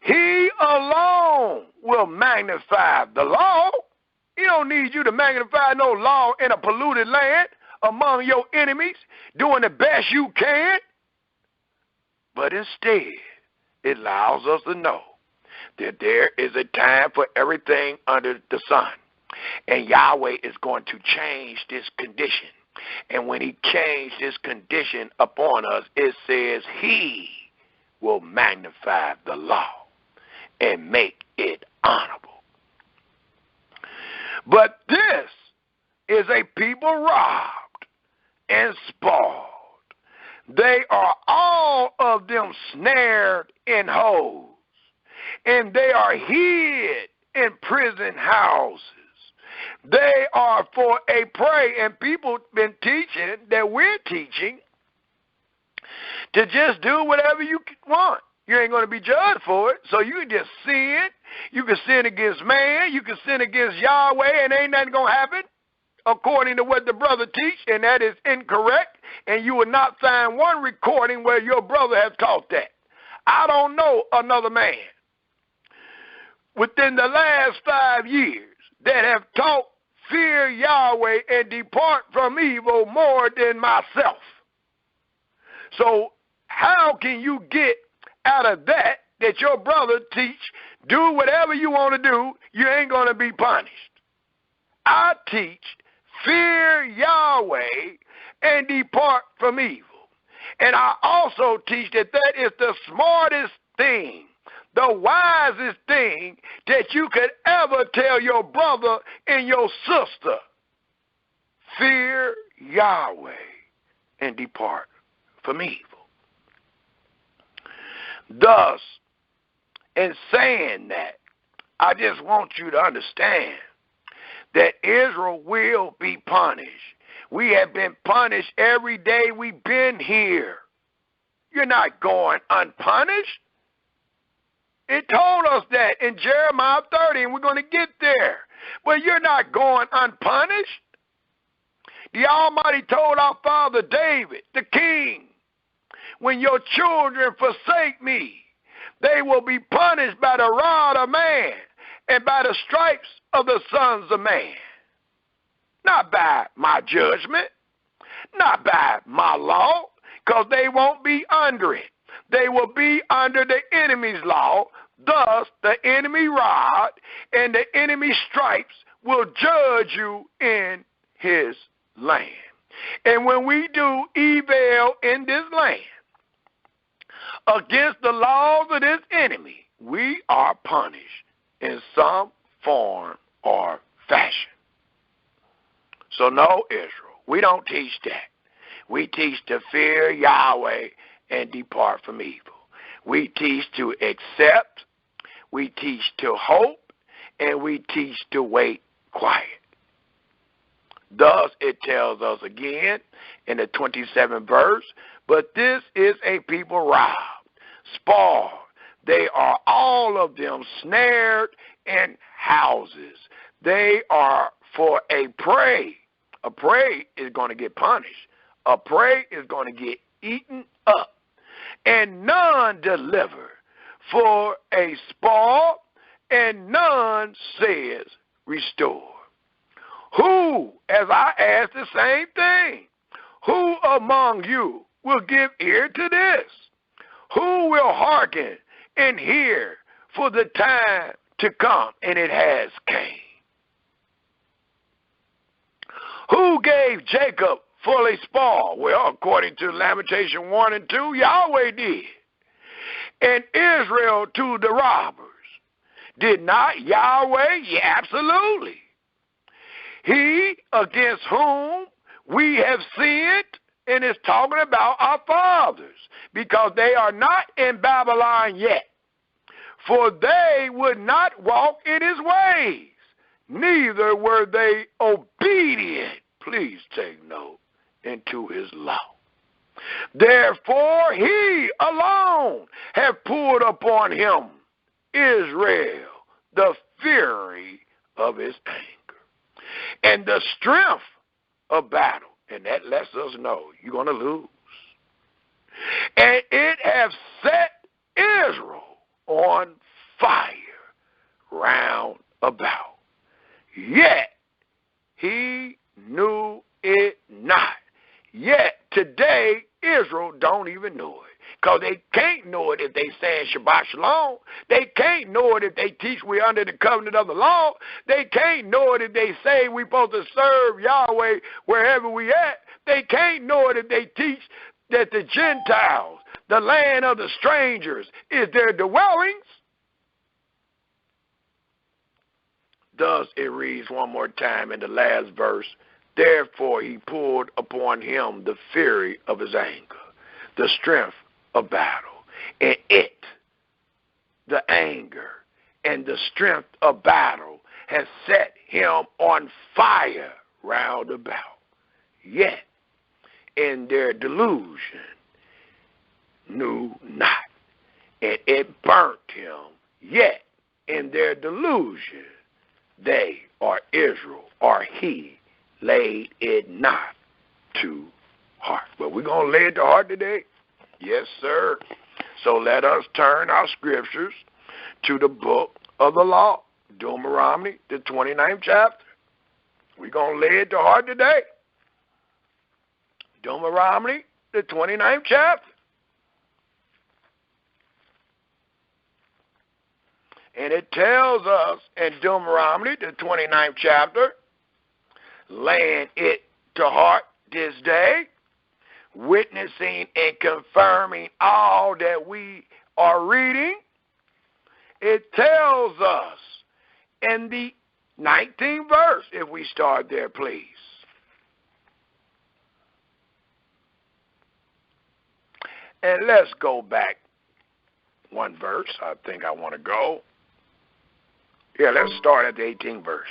He alone will magnify the law. He don't need you to magnify no law in a polluted land among your enemies, doing the best you can. But instead, it allows us to know that there is a time for everything under the sun. And Yahweh is going to change this condition. And when he changed this condition upon us, it says he will magnify the law and make it honorable. But this is a people robbed and spoiled. They are all of them snared in holes, and they are hid in prison houses. They are for a prey, and people been teaching that we're teaching to just do whatever you want. You ain't going to be judged for it, so you can just sin. You can sin against man. You can sin against Yahweh, and ain't nothing going to happen according to what the brother teach, and that is incorrect, and you will not find one recording where your brother has taught that. I don't know another man within the last 5 years that have taught fear Yahweh and depart from evil more than myself. So how can you get out of that your brother teach, do whatever you want to do, you ain't going to be punished? I teach fear Yahweh and depart from evil. And I also teach that that is the smartest thing, the wisest thing that you could ever tell your brother and your sister. Fear Yahweh and depart from evil. Thus, in saying that, I just want you to understand that Israel will be punished. We have been punished every day we've been here. You're not going unpunished. It told us that in Jeremiah 30, and we're going to get there. But you're not going unpunished. The Almighty told our father David, the king, when your children forsake me, they will be punished by the rod of man and by the stripes of the sons of man. Not by my judgment, not by my law, because they won't be under it. They will be under the enemy's law. Thus, the enemy rod and the enemy stripes will judge you in his land. And when we do evil in this land against the laws of this enemy, we are punished in some form or fashion. So no, Israel, we don't teach that. We teach to fear Yahweh and depart from evil. We teach to accept, we teach to hope, and we teach to wait quiet. Thus, it tells us again in the 27th verse, but this is a people robbed, spoiled. They are all of them snared in houses. They are for a prey. A prey is going to get punished. A prey is going to get eaten up. And none deliver for a spoil, and none says restore. Who, as I asked the same thing, who among you will give ear to this? Who will hearken and hear for the time to come? And it has came. Who gave Jacob fully spoil? Well, according to Lamentation 1 and 2, Yahweh did. And Israel to the robbers. Did not Yahweh? Yeah, absolutely. He against whom we have sinned, and is talking about our fathers, because they are not in Babylon yet. For they would not walk in his ways, neither were they obedient, please take note, into his law. Therefore he alone hath poured upon him, Israel, the fury of his anger, and the strength of battle. And that lets us know you're going to lose. And it hath set Israel on fire round about. Yet he knew it not. Yet today Israel don't even know it. Because they can't know it if they say Shabbat Shalom. They can't know it if they teach we're under the covenant of the law. They can't know it if they say we're supposed to serve Yahweh wherever we at. They can't know it if they teach that the Gentiles, the land of the strangers, is their dwellings. Thus it reads one more time in the last verse, therefore he poured upon him the fury of his anger, the strength of battle, and it, the anger and the strength of battle, has set him on fire round about. Yet in their delusion knew not, and it burnt him. Yet in their delusion they, or Israel, or he, laid it not to heart. But we're going to lay it to heart today. Yes, sir. So let us turn our scriptures to the book of the law, Deuteronomy, the 29th chapter. We're going to lay it to heart today. Deuteronomy, the 29th chapter. And it tells us in Deuteronomy, the 29th chapter, laying it to heart this day, witnessing and confirming all that we are reading. It tells us in the 19th verse, if we start there, please. And let's go back one verse. I think I want to go. Yeah, let's start at the 18th verse.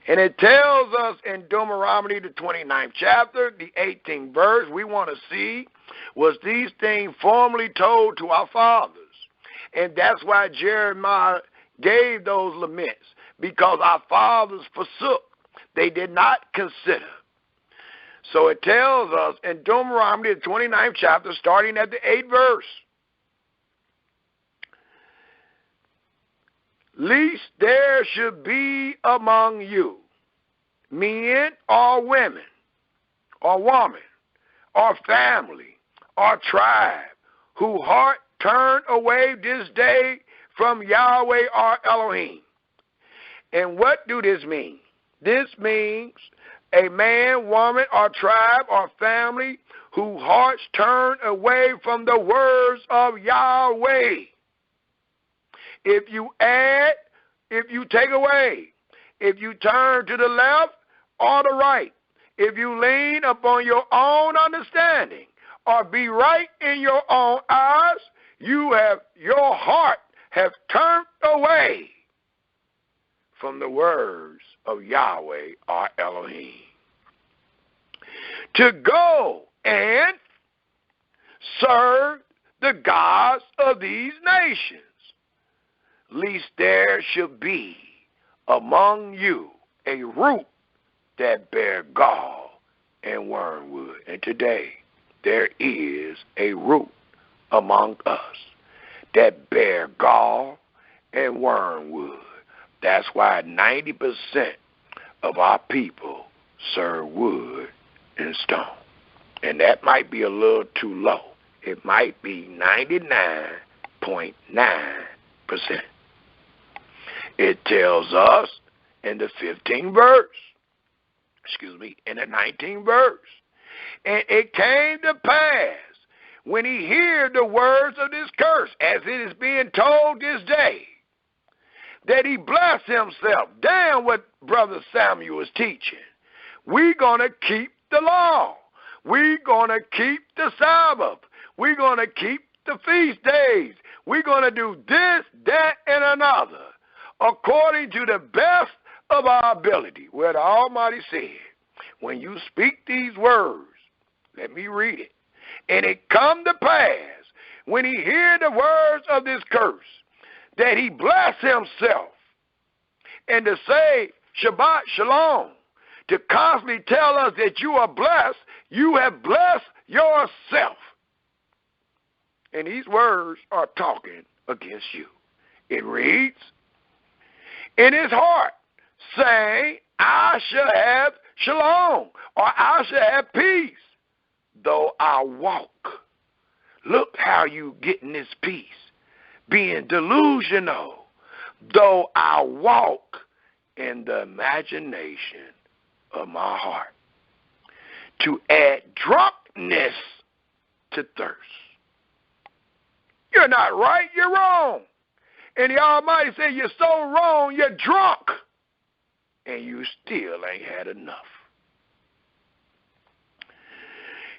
And it tells us in Deuteronomy, the 29th chapter, the 18th verse, we want to see, was these things formerly told to our fathers. And that's why Jeremiah gave those laments, because our fathers forsook. They did not consider. So it tells us in Deuteronomy, the 29th chapter, starting at the 8th verse, least there should be among you men or women or woman or family or tribe who heart turn away this day from Yahweh our Elohim. And what do this mean? This means a man, woman, or tribe or family whose hearts turn away from the words of Yahweh. If you add, if you take away, if you turn to the left or the right, if you lean upon your own understanding or be right in your own eyes, your heart have turned away from the words of Yahweh our Elohim, to go and serve the gods of these nations, lest there should be among you a root that bear gall and wormwood. And today there is a root among us that bear gall and wormwood. That's why 90% of our people serve wood and stone. And that might be a little too low. It might be 99.9%. It tells us in the 15th verse, in the 19th verse, and it came to pass when he heard the words of this curse, as it is being told this day, that he blessed himself. Damn what Brother Samuel was teaching. We're going to keep the law. We're going to keep the Sabbath. We're going to keep the feast days. We're going to do this, that, and another, according to the best of our ability. Where the Almighty said, when you speak these words, let me read it. And it come to pass, when he heard the words of this curse, that he bless himself, and to say Shabbat Shalom, to constantly tell us that you are blessed, you have blessed yourself. And these words are talking against you. It reads, in his heart, saying, I shall have shalom, or I shall have peace, though I walk. Look how you getting this peace. Being delusional, though I walk in the imagination of my heart, to add drunkenness to thirst. You're not right, you're wrong. And the Almighty said, you're so wrong, you're drunk, and you still ain't had enough.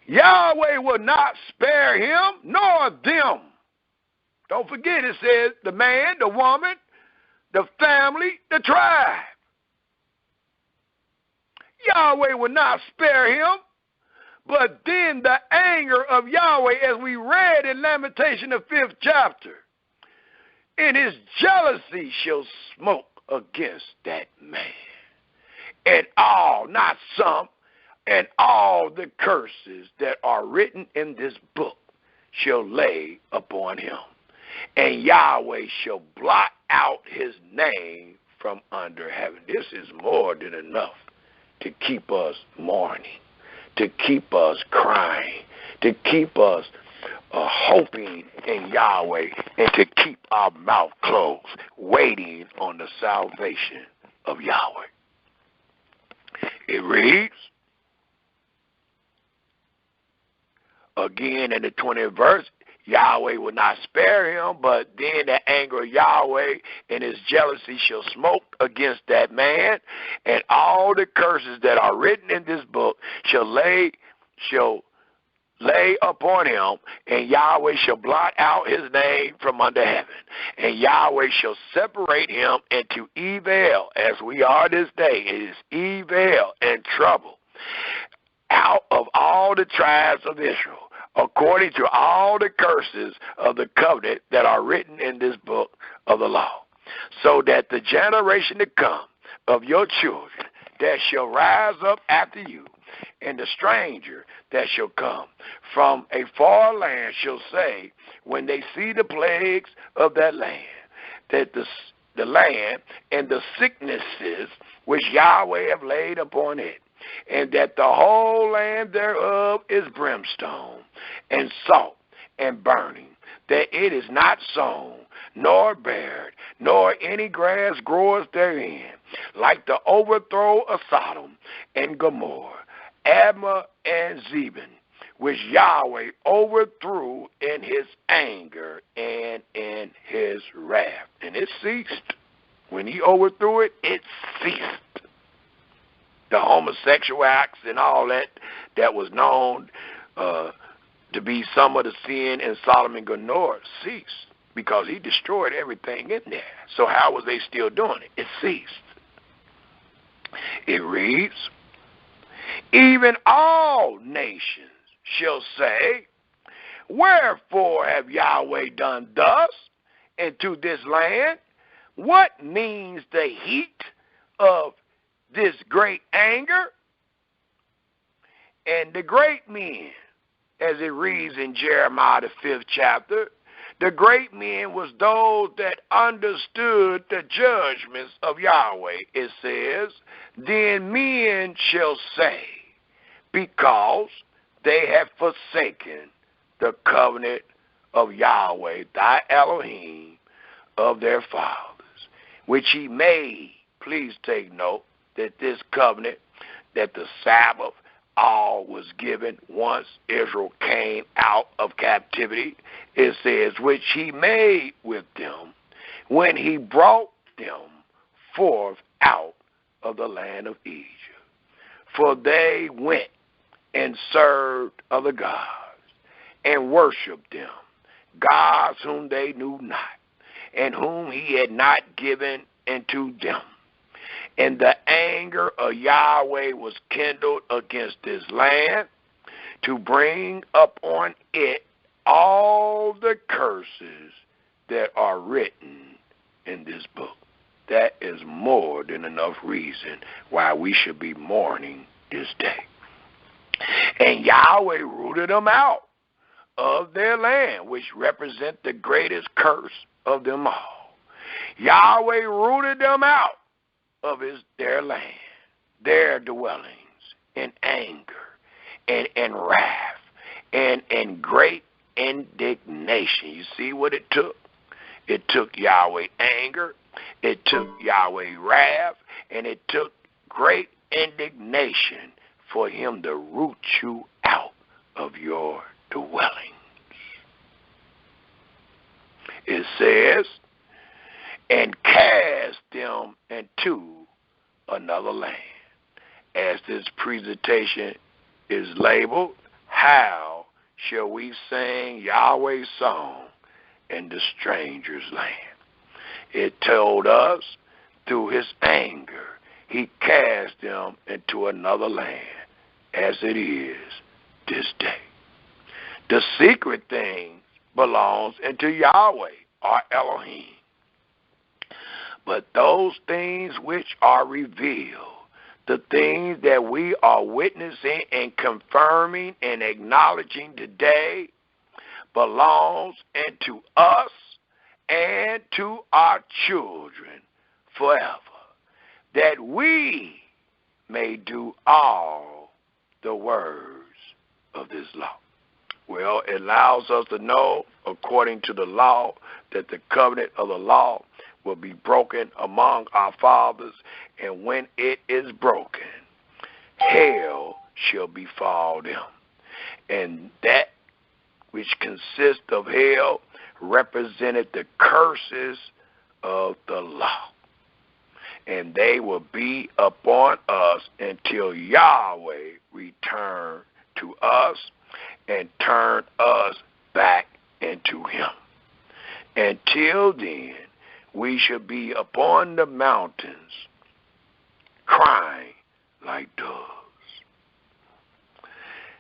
Yahweh will not spare him nor them. Don't forget, it says the man, the woman, the family, the tribe. Yahweh will not spare him, but then the anger of Yahweh, as we read in Lamentation, the 5th chapter, in his jealousy shall smoke against that man. And all, not some, and all the curses that are written in this book shall lay upon him. And Yahweh shall blot out his name from under heaven. This is more than enough to keep us mourning, to keep us crying, to keep us hoping in Yahweh, and to keep our mouth closed, waiting on the salvation of Yahweh. It reads, again in the 20th verse, Yahweh will not spare him, but then the anger of Yahweh and his jealousy shall smoke against that man, and all the curses that are written in this book shall lay upon him, and Yahweh shall blot out his name from under heaven, and Yahweh shall separate him into evil, as we are this day. It is evil and trouble out of all the tribes of Israel, according to all the curses of the covenant that are written in this book of the law, so that the generation to come of your children that shall rise up after you, and the stranger that shall come from a far land shall say, when they see the plagues of that land, that the land and the sicknesses which Yahweh have laid upon it, and that the whole land thereof is brimstone and salt and burning, that it is not sown, nor bared, nor any grass groweth therein, like the overthrow of Sodom and Gomorrah, Admah and Zebon, which Yahweh overthrew in his anger and in his wrath. And it ceased. When he overthrew it, it ceased. The homosexual acts and all that was known to be some of the sin in Sodom and Gomorrah ceased, because he destroyed everything in there. So how was they still doing it? It ceased. It reads, even all nations shall say, wherefore have Yahweh done thus into this land? What means the heat of this great anger? And the great men, as it reads in Jeremiah the 5th chapter, The great men was those that understood the judgments of Yahweh. It says, then men shall say, because they have forsaken the covenant of Yahweh, thy Elohim, of their fathers, which he made. Please take note that this covenant, that the Sabbath, all was given once Israel came out of captivity. It says, which he made with them when he brought them forth out of the land of Egypt. For they went and served other gods and worshipped them, gods whom they knew not, and whom he had not given unto them. And the anger of Yahweh was kindled against this land to bring upon it all the curses that are written in this book. That is more than enough reason why we should be mourning this day. And Yahweh rooted them out of their land, which represent the greatest curse of them all. Yahweh rooted them out of their land, their dwellings, in anger and in wrath and in great indignation. You see what it took? It took Yahweh anger, it took Yahweh wrath, and it took great indignation for him to root you out of your dwellings. It says, and cast them into another land. As this presentation is labeled, how shall we sing Yahweh's song in the stranger's land? It told us through his anger, he cast them into another land, as it is this day. The secret thing belongs into Yahweh, our Elohim. But those things which are revealed, the things that we are witnessing and confirming and acknowledging today, belongs into us and to our children forever, that we may do all the words of this law. Well, it allows us to know, according to the law, that the covenant of the law will be broken among our fathers, and when it is broken, hell shall befall them. And that which consists of hell represented the curses of the law. And they will be upon us until Yahweh return to us and turn us back into him. Until then, we shall be upon the mountains crying like doves.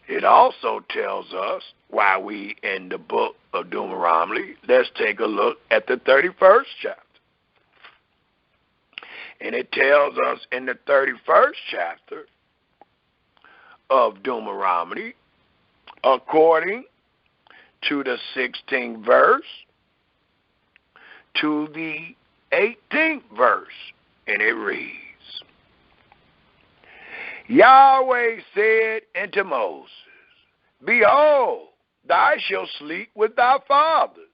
It also tells us, while we in the book of Deuteronomy, let's take a look at the 31st chapter. And it tells us in the 31st chapter of Deuteronomy, according to the 16th verse to the 18th verse, and it reads, Yahweh said unto Moses, behold, thou shalt sleep with thy fathers,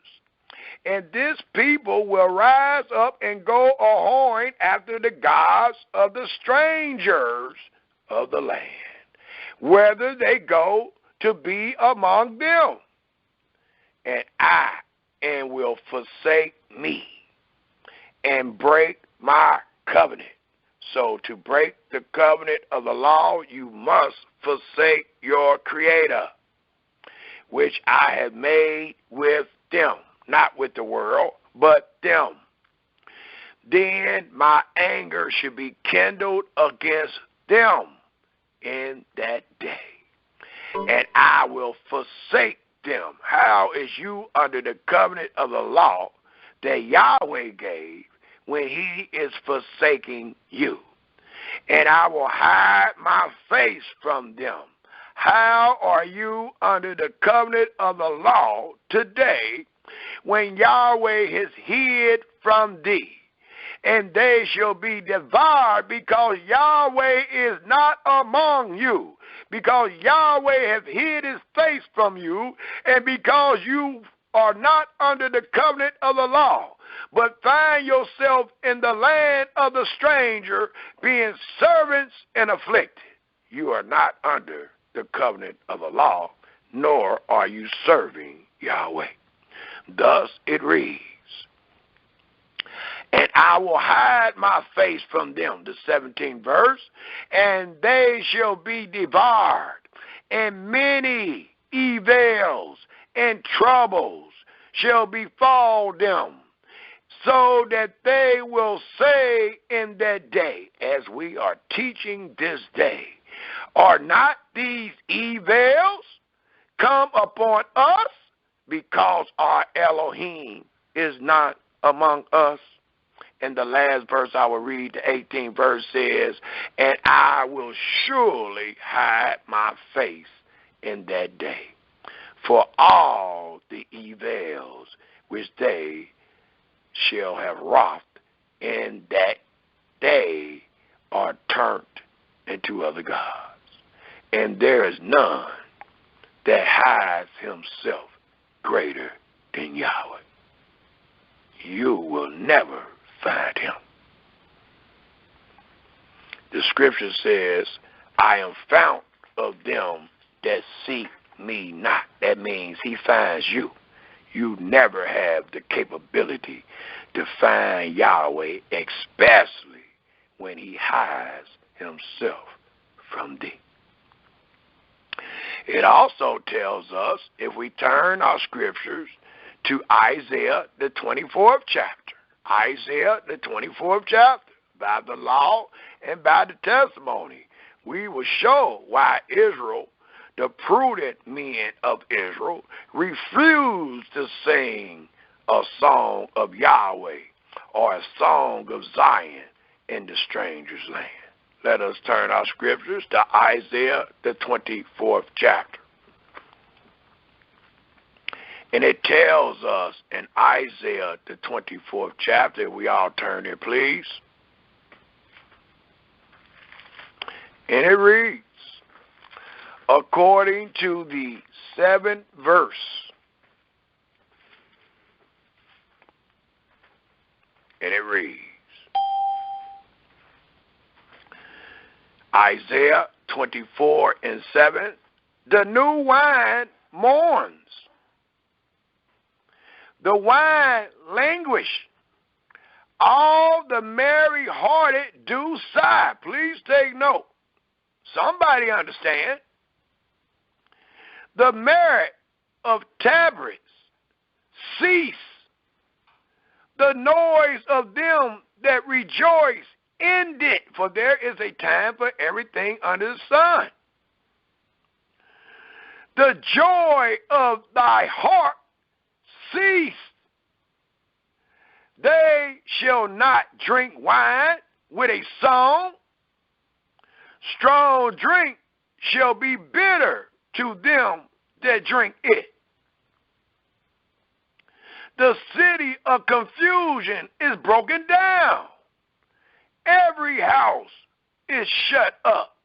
and this people will rise up and go a-whoring after the gods of the strangers of the land, whether they go to be among them. And I will forsake me and break my covenant. So to break the covenant of the law, you must forsake your Creator, which I have made with them, not with the world, but them. Then my anger should be kindled against them in that day, and I will forsake them. How is you under the covenant of the law that Yahweh gave when he is forsaking you? And I will hide my face from them. How are you under the covenant of the law today when Yahweh has hid from thee. And they shall be devoured, because Yahweh is not among you, because Yahweh hath hid his face from you, and because you are not under the covenant of the law, but find yourself in the land of the stranger, being servants and afflicted. You are not under the covenant of the law, nor are you serving Yahweh. Thus it reads, and I will hide my face from them, the 17th verse, and they shall be devoured, and many evils and troubles shall befall them, so that they will say in that day, as we are teaching this day, are not these evils come upon us, because our Elohim is not among us? And the last verse I will read, the 18th verse says, and I will surely hide my face in that day for all the evils which they shall have wrought, in that they are turned into other gods. And there is none that hides himself greater than Yahweh. You will never find him. The scripture says, I am found of them that seek me not. That means he finds you. You never have the capability to find Yahweh, especially when he hides himself from thee. It also tells us, if we turn our scriptures to Isaiah, the 24th chapter, Isaiah, the 24th chapter, by the law and by the testimony, we will show why Israel, the prudent men of Israel, refused to sing a song of Yahweh or a song of Zion in the stranger's land. Let us turn our scriptures to Isaiah, the 24th chapter. And it tells us in Isaiah, the 24th chapter, we all turn there, please. And it reads, according to the 7th verse, and it reads, Isaiah 24:7, the new wine mourns, the wine languish, all the merry-hearted do sigh. Please take note. Somebody understand. The merit of tabrets cease, the noise of them that rejoice ended, for there is a time for everything under the sun. The joy of thy heart ceased. They shall not drink wine with a song. Strong drink shall be bitter to them that drink it. The city of confusion is broken down. Every house is shut up,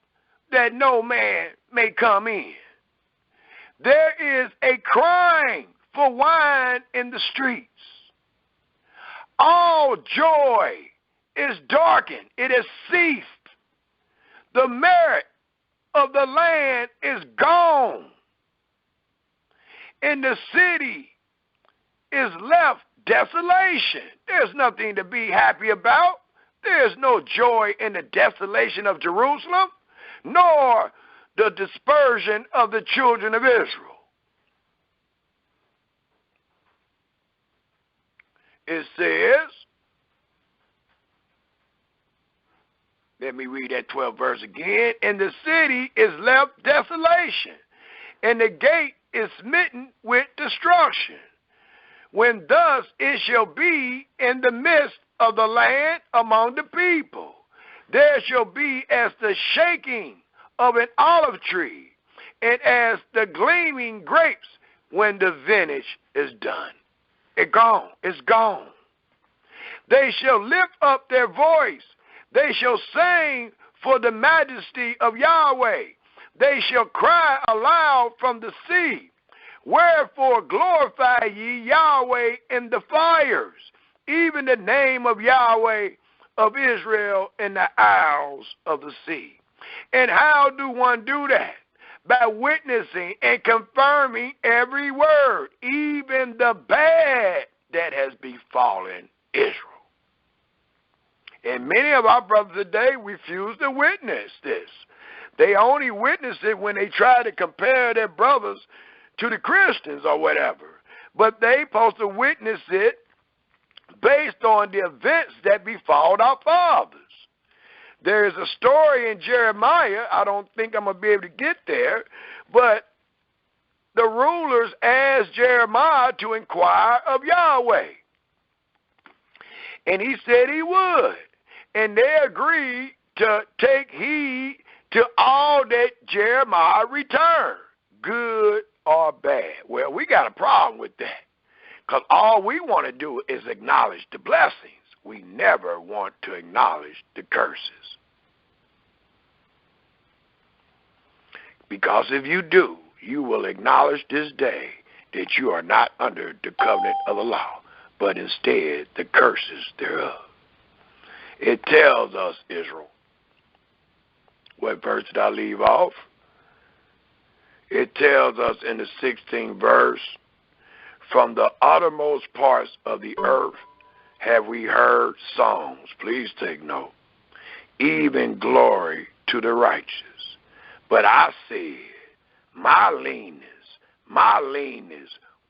that no man may come in. There is a crying for wine in the streets. All joy is darkened. It has ceased. The merit of the land is gone. In the city is left desolation. There's nothing to be happy about. There's no joy in the desolation of Jerusalem, nor the dispersion of the children of Israel. It says, let me read that 12th verse again. And the city is left desolation, and the gate is smitten with destruction. When thus it shall be in the midst of the land among the people, there shall be as the shaking of an olive tree, and as the gleaming grapes when the vintage is done. It's gone. It's gone. They shall lift up their voice. They shall sing for the majesty of Yahweh. They shall cry aloud from the sea. Wherefore glorify ye Yahweh in the fires, even the name of Yahweh of Israel in the isles of the sea. And how do one do that? By witnessing and confirming every word, even the bad that has befallen Israel. And many of our brothers today refuse to witness this. They only witness it when they try to compare their brothers to the Christians or whatever. But they supposed to witness it based on the events that befall our fathers. There is a story in Jeremiah, I don't think I'm going to be able to get there, but the rulers asked Jeremiah to inquire of Yahweh. And he said he would. And they agreed to take heed to all that Jeremiah returned, good or bad. Well, we got a problem with that, because all we want to do is acknowledge the blessings. We never want to acknowledge the curses. Because if you do, you will acknowledge this day that you are not under the covenant of the law, but instead the curses thereof. It tells us, Israel, what verse did I leave off? It tells us in the 16th verse, from the uttermost parts of the earth have we heard songs. Please take note. Even glory to the righteous. But I said, my leanness,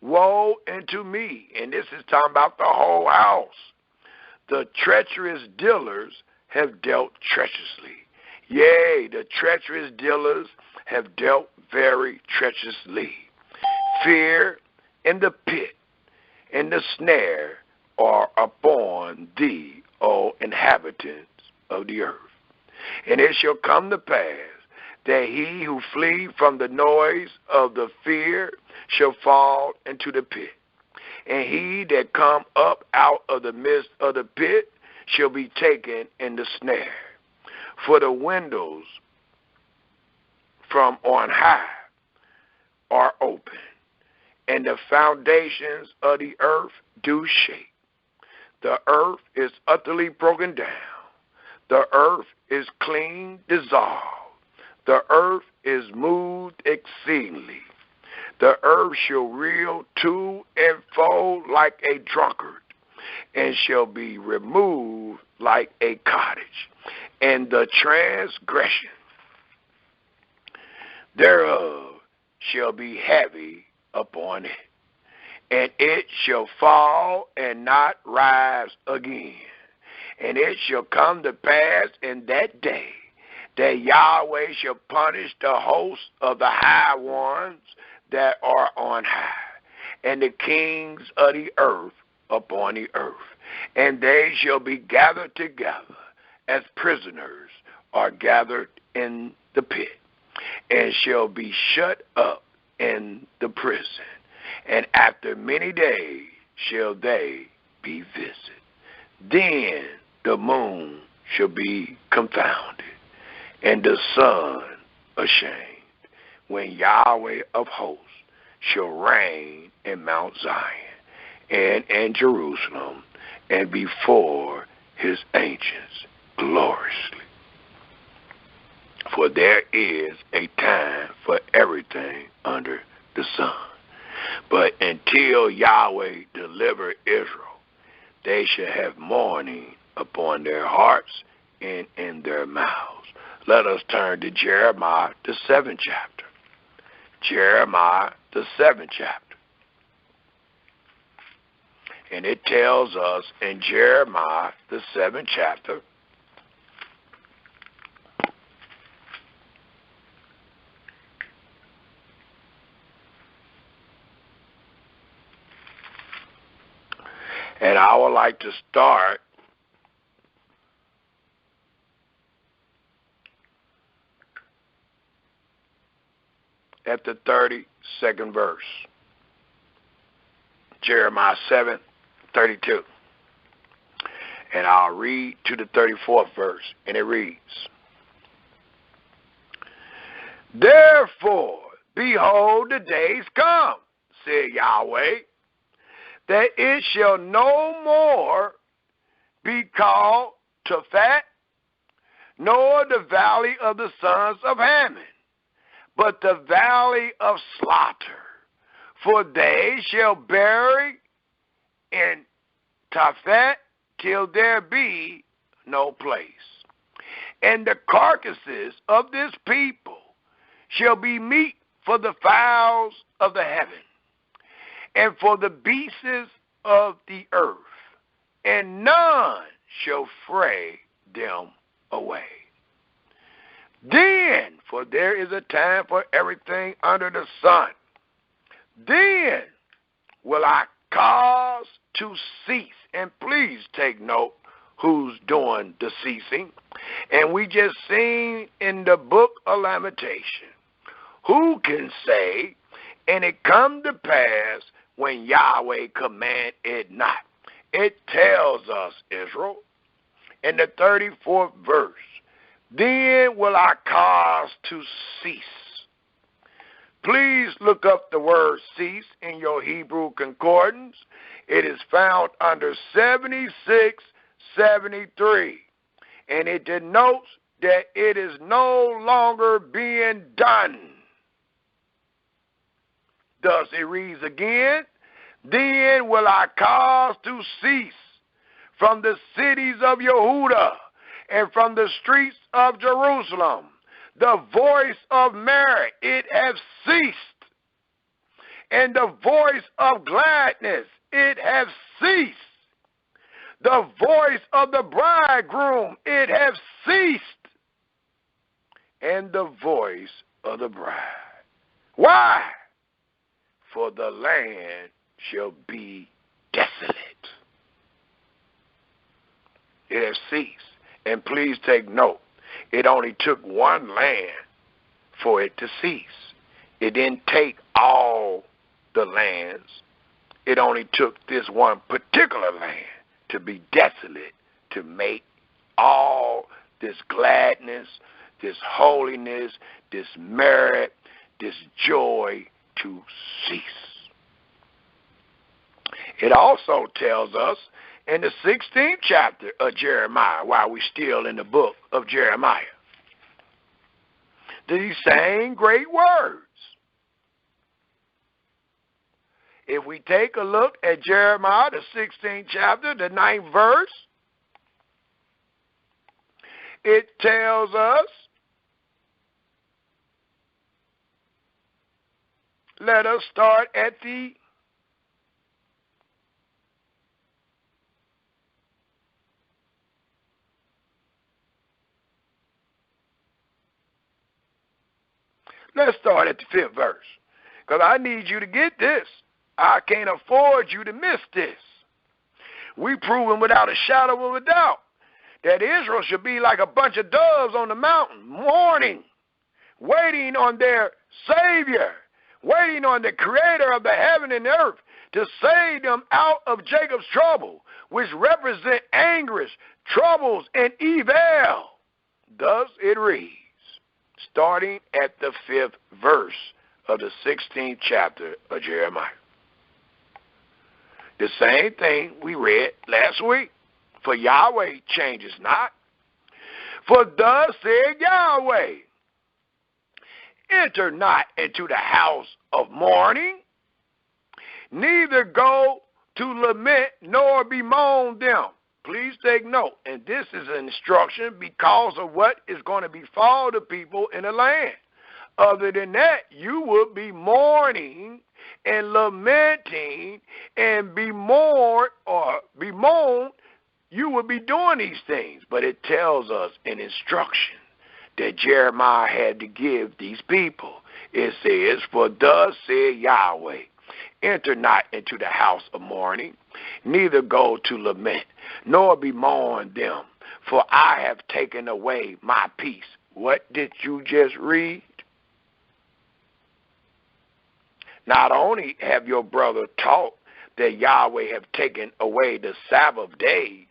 woe unto me. And this is talking about the whole house. The treacherous dealers have dealt treacherously. Yea, the treacherous dealers have dealt very treacherously. Fear and the pit and the snare are upon thee, O inhabitants of the earth. And it shall come to pass that he who flee from the noise of the fear shall fall into the pit. And he that come up out of the midst of the pit shall be taken in the snare. For the windows from on high are open, and the foundations of the earth do shake. The earth is utterly broken down. The earth is clean dissolved. The earth is moved exceedingly. The earth shall reel to and fro like a drunkard, and shall be removed like a cottage. And the transgression thereof shall be heavy upon it, and it shall fall and not rise again. And it shall come to pass in that day that Yahweh shall punish the host of the high ones that are on high, and the kings of the earth upon the earth. And they shall be gathered together as prisoners are gathered in the pit, and shall be shut up in the prison. And after many days shall they be visited. Then the moon shall be confounded, and the sun ashamed, when Yahweh of hosts shall reign in Mount Zion and in Jerusalem, and before his ancients gloriously. For there is a time for everything under the sun. But until Yahweh deliver Israel, they shall have mourning upon their hearts and in their mouths. Let us turn to Jeremiah, the 7th chapter. Jeremiah, the 7th chapter. And it tells us in Jeremiah, the 7th chapter, and I would like to start at the 32nd verse. Jeremiah 7:32. And I'll read to the 34th verse, and it reads, Therefore, behold, the days come, said Yahweh, that it shall no more be called Tophet, nor the valley of the sons of Hammon, but the valley of slaughter. For they shall bury in Tophet till there be no place. And the carcasses of this people shall be meat for the fowls of the heaven, and for the beasts of the earth, and none shall fray them away. Then, for there is a time for everything under the sun, then will I cause to cease. And please take note who's doing the ceasing. And we just seen in the book of Lamentation, who can say, and it come to pass when Yahweh command it not. It tells us, Israel, in the 34th verse, then will I cause to cease. Please look up the word cease in your Hebrew concordance. It is found under 7673, and it denotes that it is no longer being done. Thus it reads again, then will I cause to cease from the cities of Yehudah and from the streets of Jerusalem the voice of Mary, it hath ceased, and the voice of gladness, it hath ceased. The voice of the bridegroom, it hath ceased, and the voice of the bride. Why? For the land shall be desolate. It has ceased. And please take note, it only took one land for it to cease. It didn't take all the lands. It only took this one particular land to be desolate, to make all this gladness, this holiness, this merit, this joy to cease. It also tells us in the 16th chapter of Jeremiah, while we're still in the book of Jeremiah, these same great words. If we take a look at Jeremiah, the 16th chapter, the 9th verse, it tells us, let us start at the Let's start at the 5th verse, because I need you to get this. I can't afford you to miss this. We've proven without a shadow of a doubt that Israel should be like a bunch of doves on the mountain, mourning, waiting on their Savior, waiting on the Creator of the heaven and earth to save them out of Jacob's trouble, which represent anguish, troubles, and evil. Thus it reads, starting at the 5th verse of the 16th chapter of Jeremiah. The same thing we read last week. For Yahweh changes not. For thus said Yahweh, enter not into the house of mourning, neither go to lament nor bemoan them. Please take note, and this is an instruction because of what is going to befall the people in the land. Other than that, you would be mourning and lamenting and bemoaned. You would be doing these things. But it tells us an instruction that Jeremiah had to give these people. It says, for thus said Yahweh, enter not into the house of mourning, neither go to lament, nor bemoan them, for I have taken away my peace. What did you just read? Not only have your brother taught that Yahweh have taken away the Sabbath days,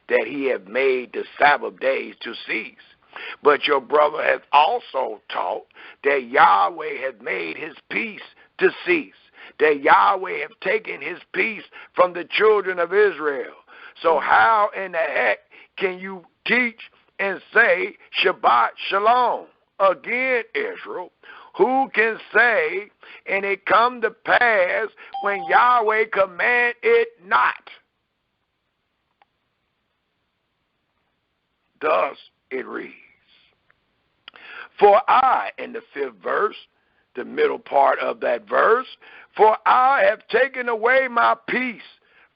that he have made the Sabbath days to cease. But your brother has also taught that Yahweh has made his peace to cease, that Yahweh have taken his peace from the children of Israel. So how in the heck can you teach and say Shabbat Shalom? Again, Israel, who can say, and it come to pass when Yahweh command it not? Thus it reads, for I, in the 5th verse, the middle part of that verse, for I have taken away my peace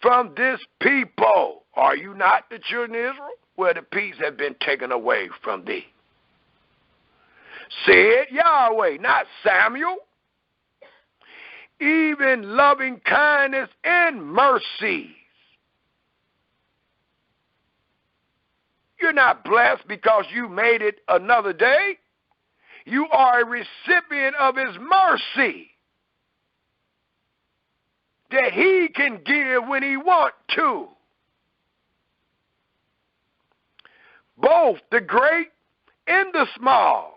from this people. Are you not the children of Israel? Well, the peace has been taken away from thee. Said Yahweh, not Samuel. Even loving kindness and mercy. You're not blessed because you made it another day. You are a recipient of his mercy that he can give when he wants to. Both the great and the small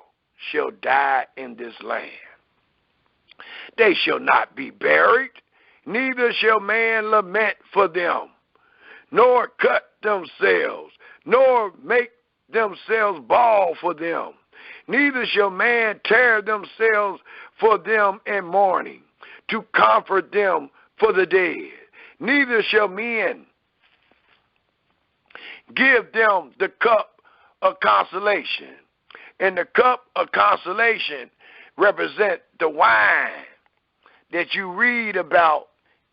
shall die in this land. They shall not be buried, neither shall man lament for them, nor cut themselves, nor make themselves bald for them. Neither shall man tear themselves for them in mourning, to comfort them for the dead. Neither shall men give them the cup of consolation. And the cup of consolation represent the wine that you read about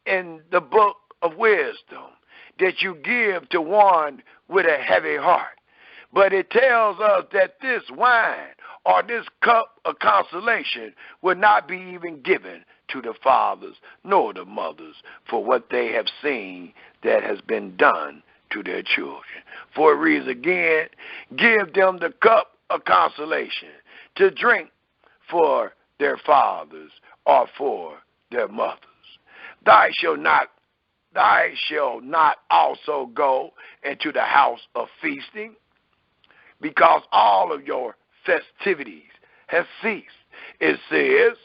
in the book of wisdom, that you give to one with a heavy heart. But it tells us that this wine or this cup of consolation will not be even given to the fathers nor the mothers for what they have seen that has been done to their children. For a reason, again, give them the cup of consolation to drink for their fathers or for their mothers. Thou shalt not also go into the house of feasting, because all of your festivities have ceased. It says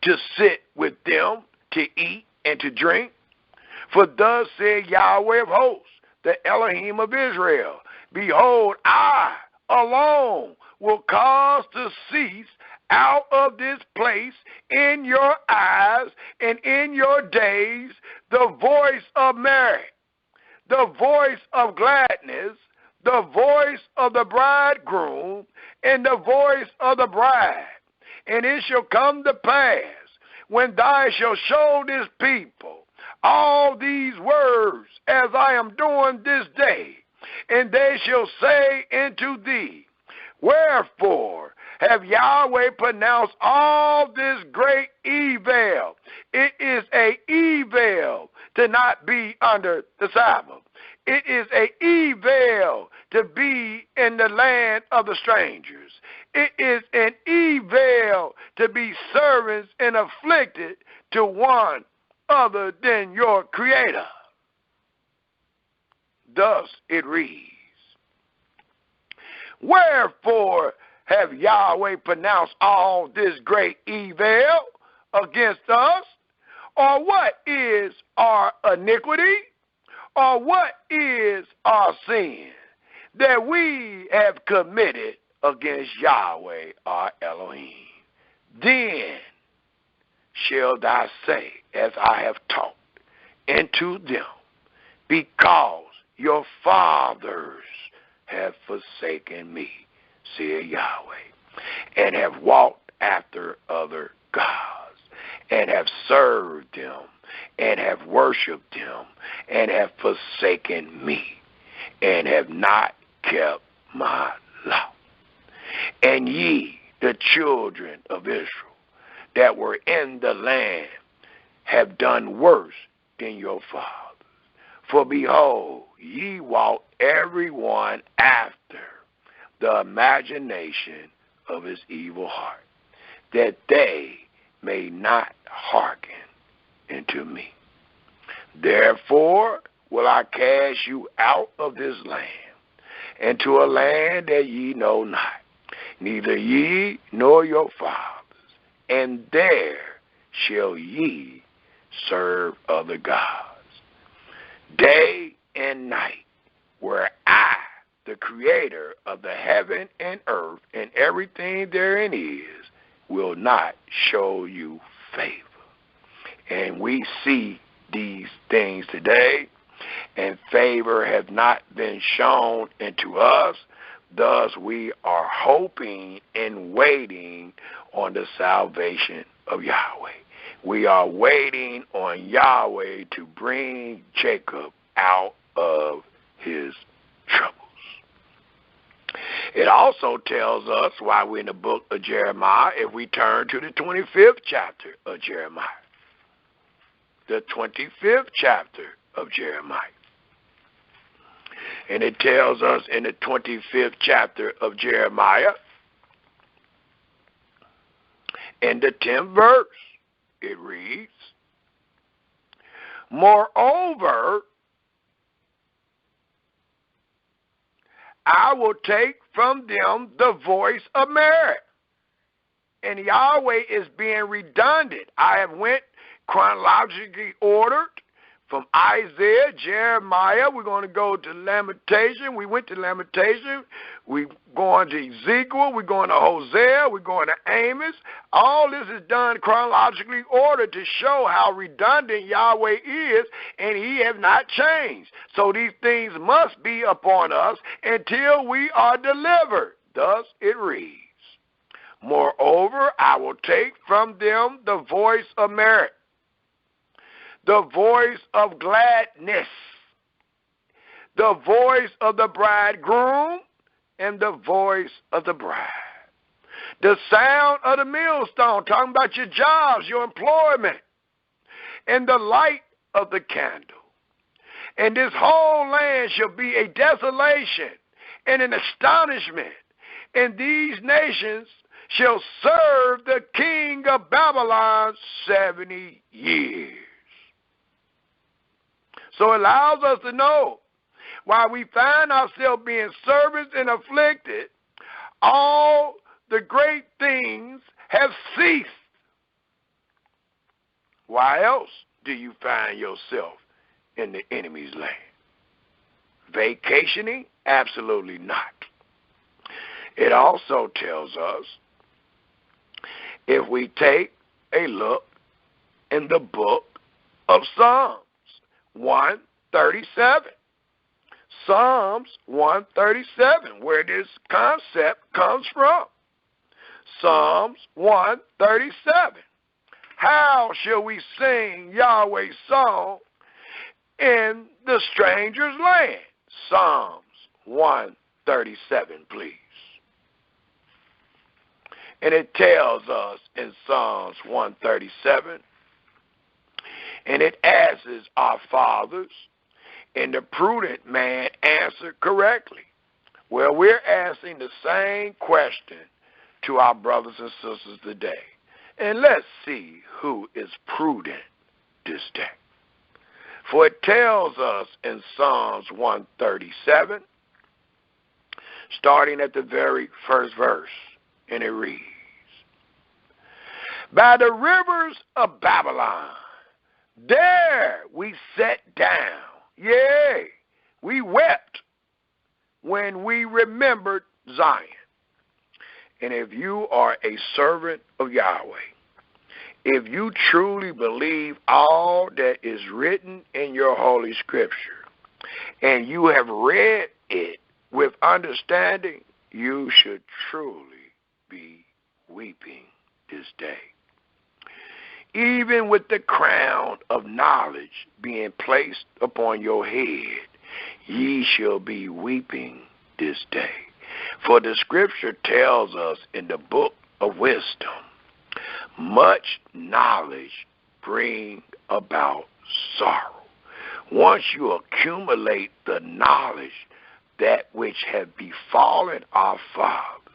to sit with them, to eat and to drink. For thus said Yahweh of hosts, the Elohim of Israel, behold, I alone will cause to cease out of this place in your eyes and in your days the voice of Mary, the voice of gladness, the voice of the bridegroom, and the voice of the bride. And it shall come to pass, when thou shalt show this people all these words as I am doing this day, and they shall say unto thee, wherefore have Yahweh pronounced all this great evil? It is a evil to not be under the Sabbath. It is a evil to be in the land of the strangers. It is an evil to be servants and afflicted to one other than your Creator. Thus it reads, wherefore have Yahweh pronounced all this great evil against us? Or what is our iniquity? Or what is our sin that we have committed against Yahweh our Elohim? Then shall thou say, as I have taught, unto them, because your fathers have forsaken me, said Yahweh, and have walked after other gods, and have served them, and have worshipped them, and have forsaken me, and have not kept my law. And ye, the children of Israel, that were in the land, have done worse than your fathers. For behold, ye walk every one after the imagination of his evil heart, that they may not hearken unto me. Therefore will I cast you out of this land, into a land that ye know not, neither ye nor your fathers, and there shall ye serve other gods. Day and night, where I, the creator of the heaven and earth and everything therein is, will not show you favor. And we see these things today, and favor has not been shown unto us. Thus we are hoping and waiting on the salvation of Yahweh. We are waiting on Yahweh to bring Jacob out of his troubles. It also tells us, while we're in the book of Jeremiah, if we turn to the 25th chapter of Jeremiah, the 25th chapter of Jeremiah, and it tells us in the 25th chapter of Jeremiah, in the 10th verse, it reads, moreover, I will take from them the voice of merit. And Yahweh is being redundant. I have went chronologically ordered from Isaiah, Jeremiah. We're going to go to Lamentation. We went to Lamentation. We're going to Ezekiel. We're going to Hosea. We're going to Amos. All this is done chronologically ordered to show how redundant Yahweh is, and he has not changed. So these things must be upon us until we are delivered. Thus it reads, moreover, I will take from them the voice of merit, the voice of gladness, the voice of the bridegroom, and the voice of the bride. The sound of the millstone, talking about your jobs, your employment, and the light of the candle. And this whole land shall be a desolation and an astonishment, and these nations shall serve the king of Babylon 70 years. So it allows us to know, while we find ourselves being servants and afflicted, all the great things have ceased. Why else do you find yourself in the enemy's land? Vacationing? Absolutely not. It also tells us, if we take a look in the book of Psalms 137, Psalms 137, where this concept comes from. Psalms 137. How shall we sing Yahweh's song in the stranger's land? Psalms 137, please. And it tells us in Psalms 137, and it asks our fathers, and the prudent man answered correctly. Well, we're asking the same question to our brothers and sisters today. And let's see who is prudent this day. For it tells us in Psalms 137, starting at the very first verse, and it reads, by the rivers of Babylon, there we sat down. Yea, we wept when we remembered Zion. And if you are a servant of Yahweh, if you truly believe all that is written in your holy scripture, and you have read it with understanding, you should truly be weeping this day. Even with the crown of knowledge being placed upon your head, ye shall be weeping this day. For the scripture tells us in the book of wisdom, much knowledge brings about sorrow. Once you accumulate the knowledge, that which have befallen our fathers,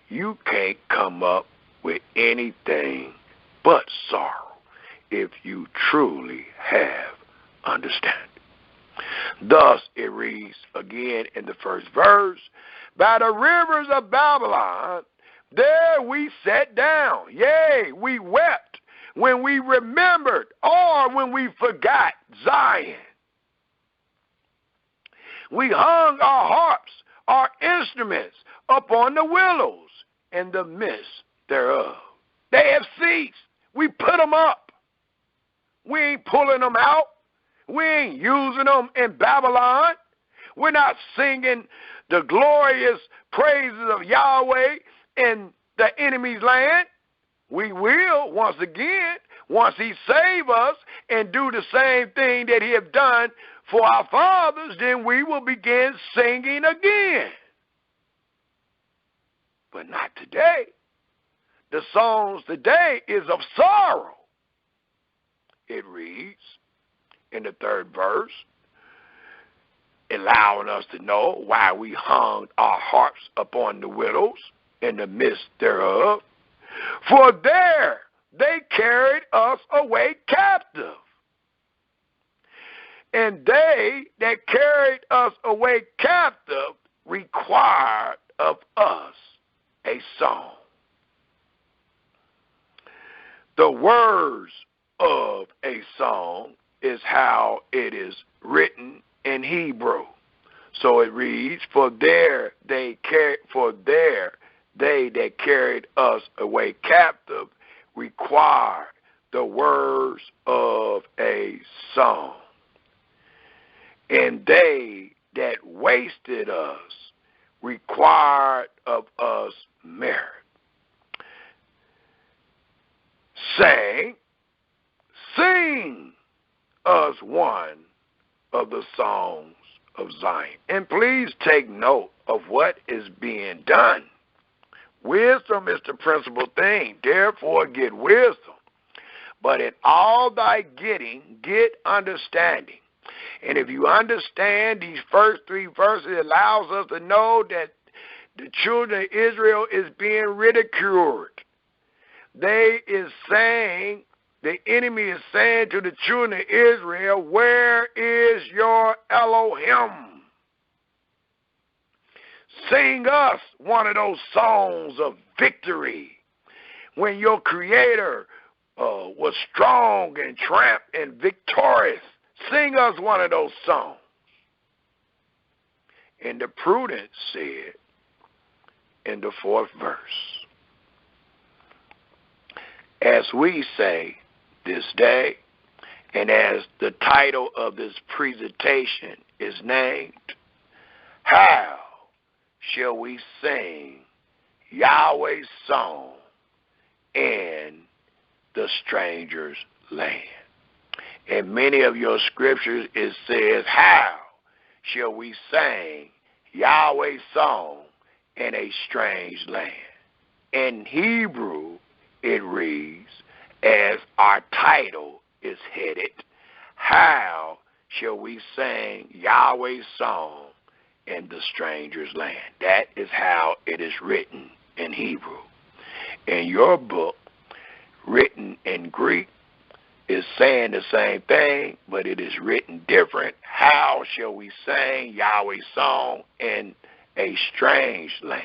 you can't come up with anything but sorrow if you truly have understanding. Thus, it reads again in the first verse, by the rivers of Babylon, there we sat down. Yea, we wept when we remembered or when we forgot Zion. We hung our harps, our instruments, upon the willows in the midst thereof. They have ceased. We put them up. We ain't pulling them out. We ain't using them in Babylon. We're not singing the glorious praises of Yahweh in the enemy's land. We will, once again, once he save us and do the same thing that he have done for our fathers, then we will begin singing again. But not today. The songs today is of sorrow. It reads in the third verse, allowing us to know why we hung our harps upon the willows in the midst thereof. For there they carried us away captive. And they that carried us away captive required of us a song. The words of a song is how it is written in Hebrew. So it reads, for there they that carried us away captive required the words of a song. And they that wasted us required of us merit. Saying, sing us one of the songs of Zion. And please take note of what is being done. Wisdom is the principal thing. Therefore, get wisdom. But in all thy getting, get understanding. And if you understand these first three verses, it allows us to know that the children of Israel is being ridiculed. They is saying, the enemy is saying to the children of Israel, where is your Elohim? Sing us one of those songs of victory when your Creator was strong and triumphant and victorious. Sing us one of those songs. And the prudent said in the fourth verse, as we say this day, and as the title of this presentation is named, how shall we sing Yahweh's song in the stranger's land? In many of your scriptures it says, how shall we sing Yahweh's song in a strange land? In Hebrew it reads, as our title is headed, how shall we sing Yahweh's song in the stranger's land? That is how it is written in Hebrew. In your book, written in Greek, is saying the same thing, but it is written different. How shall we sing Yahweh's song in a strange land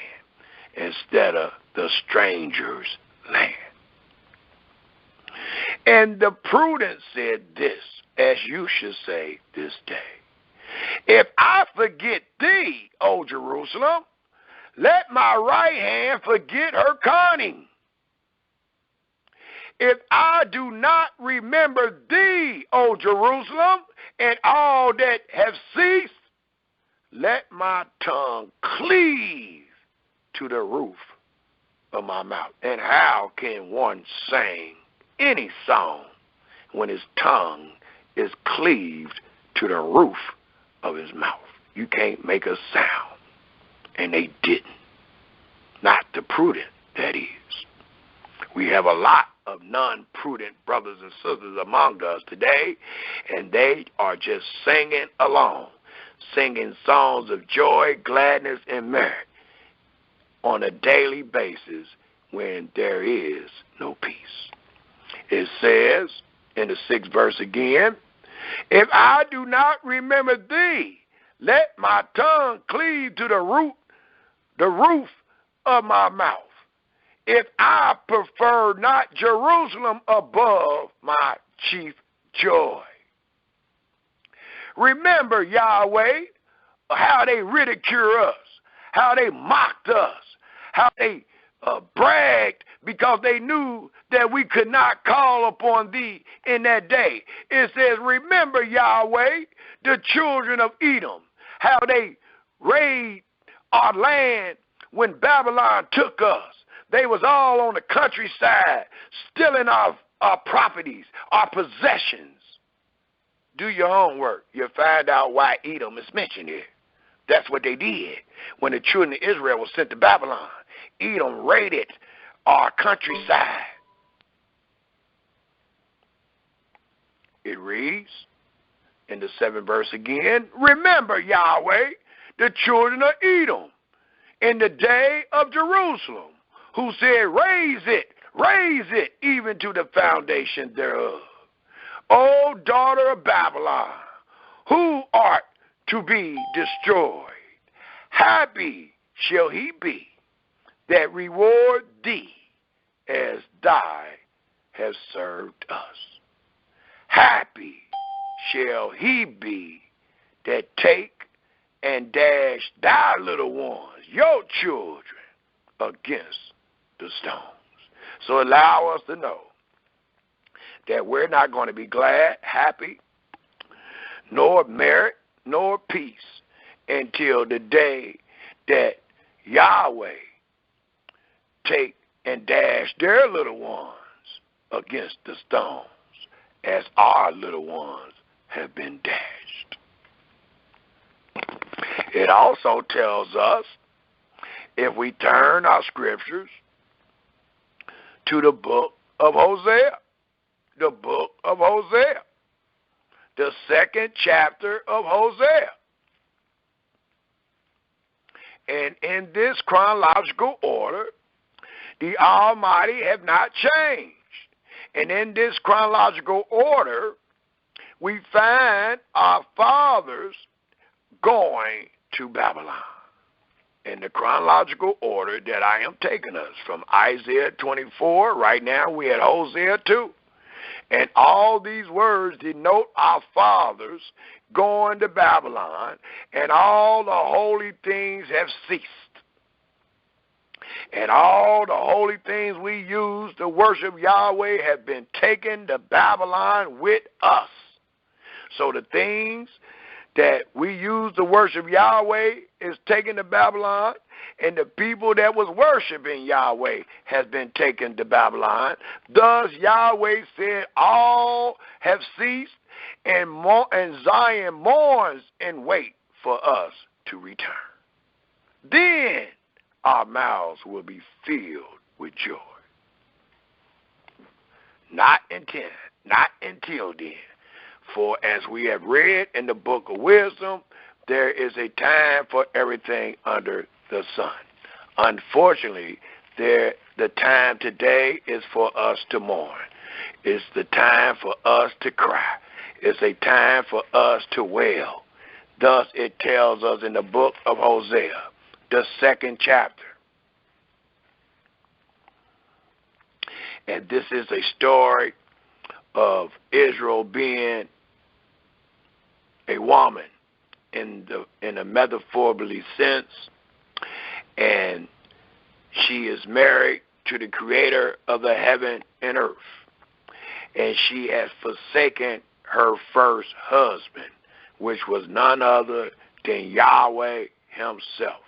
instead of the stranger's land? And the prudent said this, as you should say this day, if I forget thee, O Jerusalem, let my right hand forget her cunning. If I do not remember thee, O Jerusalem, and all that have ceased, let my tongue cleave to the roof of my mouth. And how can one sing any song when his tongue is cleaved to the roof of his mouth? You can't make a sound. And they didn't. Not the prudent, that is. We have a lot of non-prudent brothers and sisters among us today, and they are just singing along, singing songs of joy, gladness, and merit on a daily basis when there is no peace. It says in the 6th verse again, If I do not remember thee, let my tongue cleave to the roof of my mouth. If I prefer not Jerusalem above my chief joy. Remember, Yahweh, how they ridiculed us, how they mocked us, how they bragged because they knew that we could not call upon thee in that day. It says, remember, Yahweh, the children of Edom, how they raided our land when Babylon took us. They was all on the countryside, stealing our properties, our possessions. Do your homework. You'll find out why Edom is mentioned here. That's what they did when the children of Israel were sent to Babylon. Edom raided our countryside. It reads in the 7th verse again, remember, Yahweh, the children of Edom, in the day of Jerusalem, who said, raise it, even to the foundation thereof. O daughter of Babylon, who art to be destroyed, happy shall he be that reward thee as thou hast served us. Happy shall he be that take and dash thy little ones, your children, against the stones. So allow us to know that we're not going to be glad, happy, nor merit, nor peace until the day that Yahweh take and dash their little ones against the stones as our little ones have been dashed. It also tells us, if we turn our scriptures to the book of Hosea, the book of Hosea, the 2nd chapter of Hosea. And in this chronological order, the Almighty have not changed. And in this chronological order, we find our fathers going to Babylon. In the chronological order that I am taking us from Isaiah 24, right now we're at Hosea 2. And all these words denote our fathers going to Babylon, and all the holy things have ceased. And all the holy things we use to worship Yahweh have been taken to Babylon with us. So the things that we use to worship Yahweh is taken to Babylon, and the people that was worshiping Yahweh has been taken to Babylon. Thus Yahweh said, all have ceased, and Zion mourns and wait for us to return. Then our mouths will be filled with joy. Not until then. For as we have read in the book of wisdom, there is a time for everything under the sun. Unfortunately, the time today is for us to mourn. It's the time for us to cry. It's a time for us to wail. Thus it tells us in the book of Hosea, the 2nd chapter. And this is a story of Israel being a woman in a metaphorically sense, and she is married to the creator of the heaven and earth, and she has forsaken her first husband, which was none other than Yahweh himself.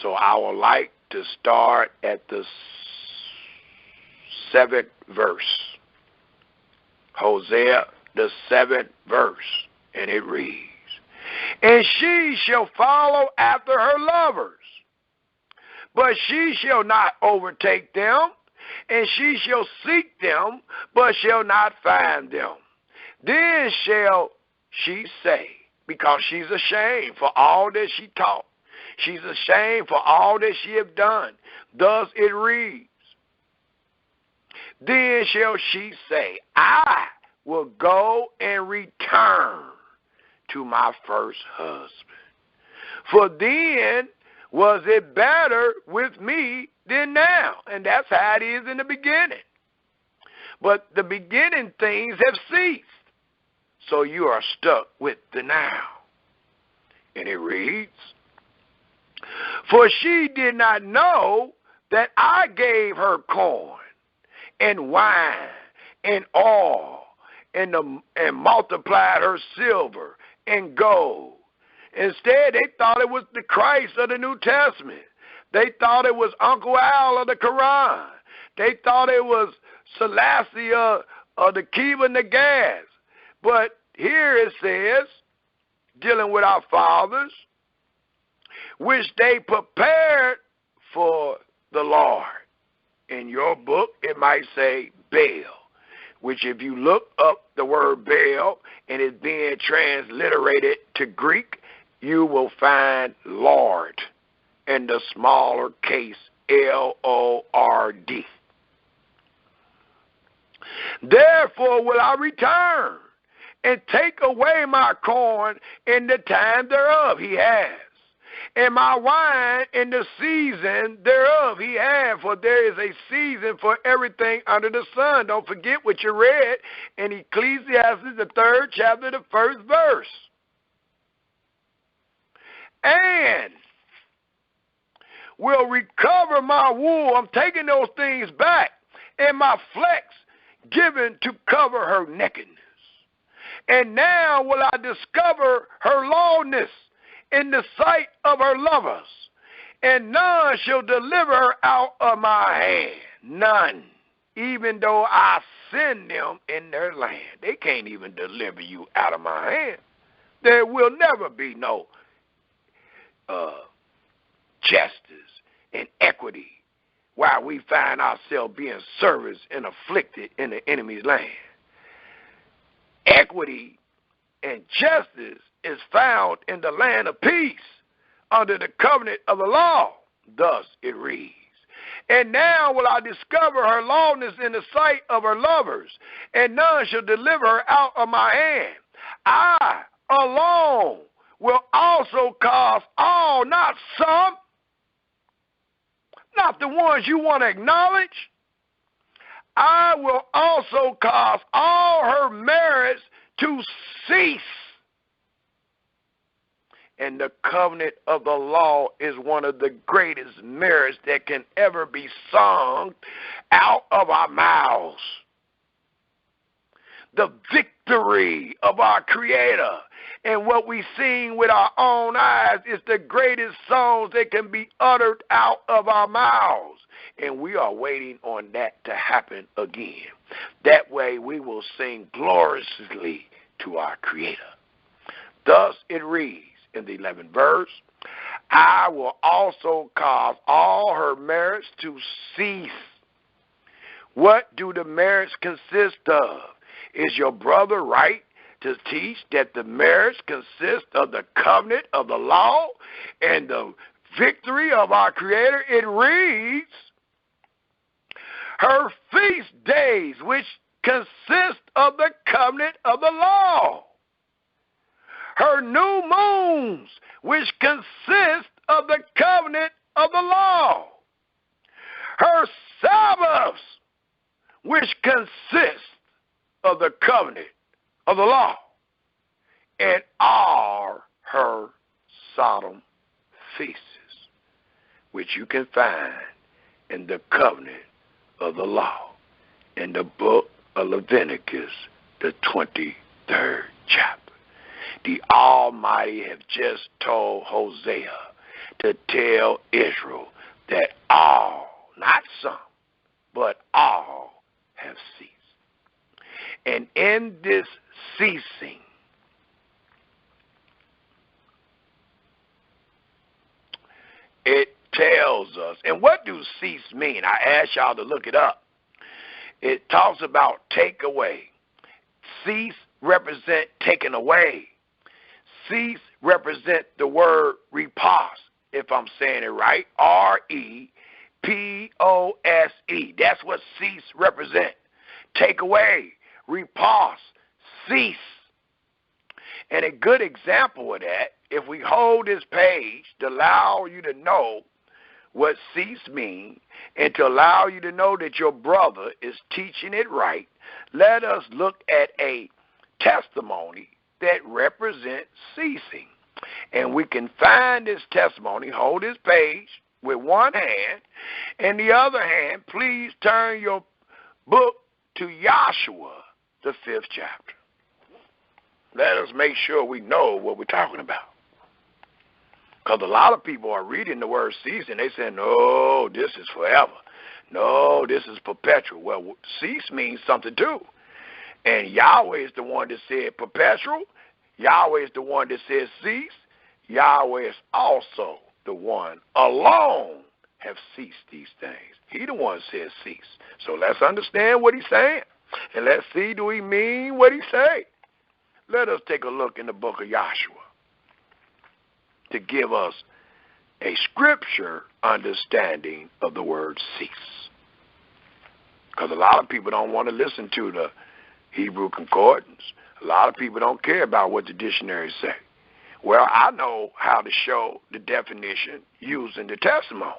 So I would like to start at the 7th verse. Hosea, the 7th verse, and it reads, and she shall follow after her lovers, but she shall not overtake them, and she shall seek them, but shall not find them. Then shall she say, because she's ashamed for all that she taught, she's ashamed for all that she have done. Thus it reads, then shall she say, I will go and return to my first husband. For then was it better with me than now. And that's how it is in the beginning. But the beginning things have ceased. So you are stuck with the now. And it reads, for she did not know that I gave her corn and wine and oil and multiplied her silver and gold. Instead, they thought it was the Christ of the New Testament. They thought it was Uncle Al of the Quran. They thought it was Selassie of the Kiva Nagaz. But here it says, dealing with our fathers, which they prepared for the Lord. In your book, it might say Baal, which if you look up the word Baal and it's being transliterated to Greek, you will find Lord in the smaller case, Lord. Therefore will I return and take away my corn in the time thereof he has, and my wine in the season thereof he has, for there is a season for everything under the sun. Don't forget what you read in Ecclesiastes, the 3rd chapter, the 1st verse. And will recover my wool. I'm taking those things back. And my flex given to cover her nakedness. And now will I discover her lowness in the sight of her lovers. And none shall deliver her out of my hand. None. Even though I send them in their land. They can't even deliver you out of my hand. There will never be no justice and equity while we find ourselves being serviced and afflicted in the enemy's land. Equity and justice is found in the land of peace under the covenant of the law. Thus it reads, and now will I discover her lowness in the sight of her lovers, and none shall deliver her out of my hand. I alone will also cause all, not some, not the ones you want to acknowledge. I will also cause all her merits to cease. And the covenant of the law is one of the greatest merits that can ever be sung out of our mouths. The victory of our Creator and what we sing with our own eyes is the greatest songs that can be uttered out of our mouths. And we are waiting on that to happen again. That way we will sing gloriously to our Creator. Thus it reads in the 11th verse, I will also cause all her merits to cease. What do the merits consist of? Is your brother right to teach that the marriage consists of the covenant of the law and the victory of our Creator? It reads, her feast days, which consist of the covenant of the law. Her new moons, which consist of the covenant of the law. Her Sabbaths, which consist of the covenant of the law, and all her solemn feasts, which you can find in the covenant of the law, in the book of Leviticus, the 23rd chapter. The Almighty have just told Hosea to tell Israel that all, not some, but all have ceased. And in this ceasing, it tells us, and what do cease mean? I asked y'all to look it up. It talks about take away. Cease represent taken away. Cease represent the word repose, if I'm saying it right, R-E-P-O-S-E. That's what cease represent. Take away, repose, cease. And a good example of that, if we hold this page to allow you to know what cease means and to allow you to know that your brother is teaching it right, let us look at a testimony that represents ceasing. And we can find this testimony, hold this page with one hand, and the other hand, please turn your book to Joshua, the 5th chapter. Let us make sure we know what we're talking about. Because a lot of people are reading the word cease and they say, no, this is forever. No, this is perpetual. Well, cease means something too. And Yahweh is the one that said perpetual. Yahweh is the one that says cease. Yahweh is also the one alone have ceased these things. He the one says cease. So let's understand what he's saying. And let's see, do he mean what he say? Let us take a look in the book of Joshua to give us a scripture understanding of the word cease. Because a lot of people don't want to listen to the Hebrew concordance. A lot of people don't care about what the dictionaries say. Well, I know how to show the definition using the testimony.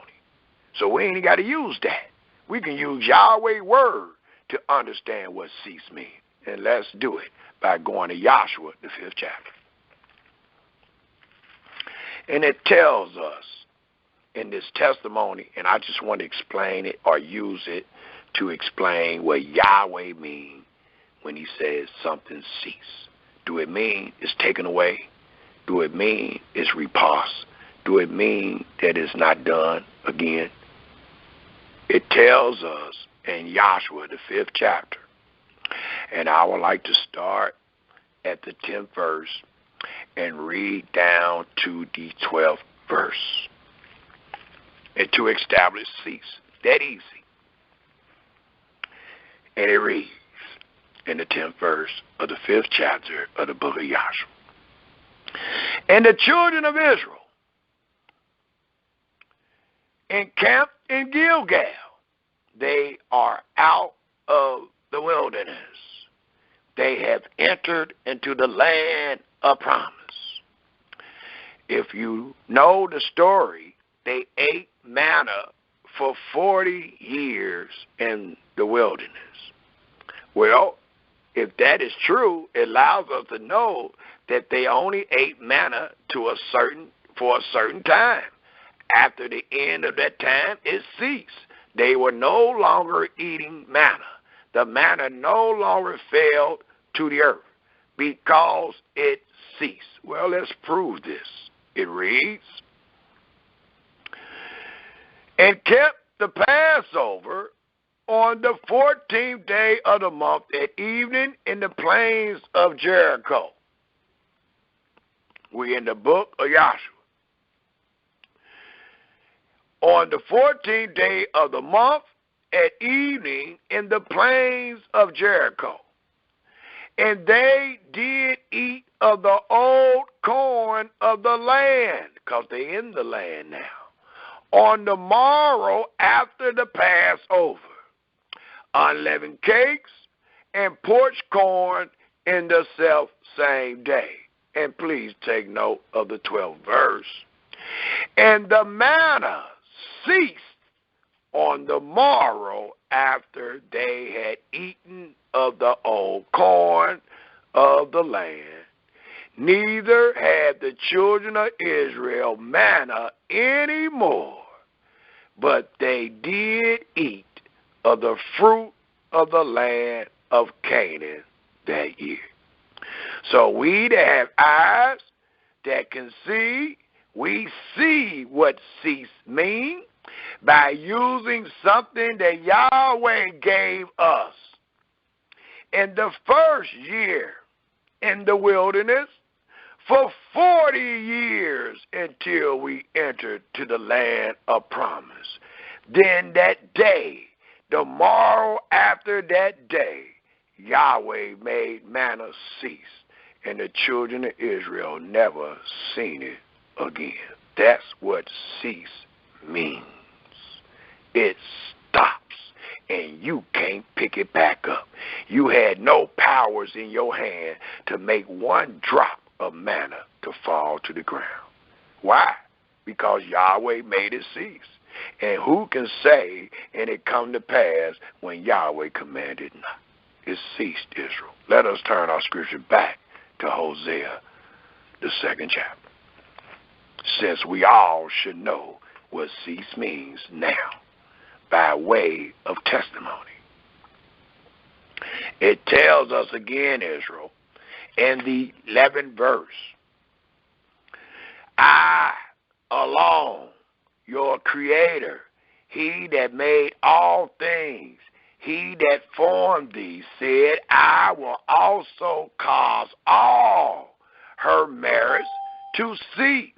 So we ain't got to use that. We can use Yahweh's word to understand what cease means. And let's do it by going to Joshua, the 5th chapter. And it tells us in this testimony, and I just want to explain it or use it to explain what Yahweh means when he says something cease. Do it mean it's taken away? Do it mean it's repulsed? Do it mean that it's not done again? It tells us in Joshua, the 5th chapter, and I would like to start at the 10th verse and read down to the 12th verse. And to establish cease, that easy. And it reads in the 10th verse of the 5th chapter of the book of Joshua. And the children of Israel encamped in Gilgal. They are out of the wilderness. They have entered into the land of promise. If you know the story, they ate manna for 40 years in the wilderness. Well, if that is true, it allows us to know that they only ate manna for a certain time. After the end of that time, it ceased. They were no longer eating manna. The manna no longer fell to the earth because it ceased. Well, let's prove this. It reads, and kept the Passover on the 14th day of the month at evening in the plains of Jericho. We're in the book of Joshua. On the 14th day of the month at evening in the plains of Jericho. And they did eat of the old corn of the land, because they're in the land now, on the morrow after the Passover, unleavened cakes and parched corn in the self-same day. And please take note of the 12th verse. And the manna ceased on the morrow after they had eaten of the old corn of the land. Neither had the children of Israel manna any more, but they did eat of the fruit of the land of Canaan that year. So we that have eyes that can see, we see what cease means by using something that Yahweh gave us. In the first year in the wilderness, for 40 years until we entered to the land of promise. Then that day, the morrow after that day, Yahweh made manna cease, and the children of Israel never seen it again. That's what cease means. It stops. and you can't pick it back up. You had no powers in your hand to make one drop of manna to fall to the ground. Why? Because Yahweh made it cease. And who can say, and it come to pass when Yahweh commanded not? It ceased, Israel. Let us turn our scripture back to Hosea, the 2nd chapter, since we all should know what cease means now by way of testimony. It tells us again, Israel, in the 11th verse, I alone, your creator, he that made all things, he that formed thee, said, I will also cause all her merits to cease,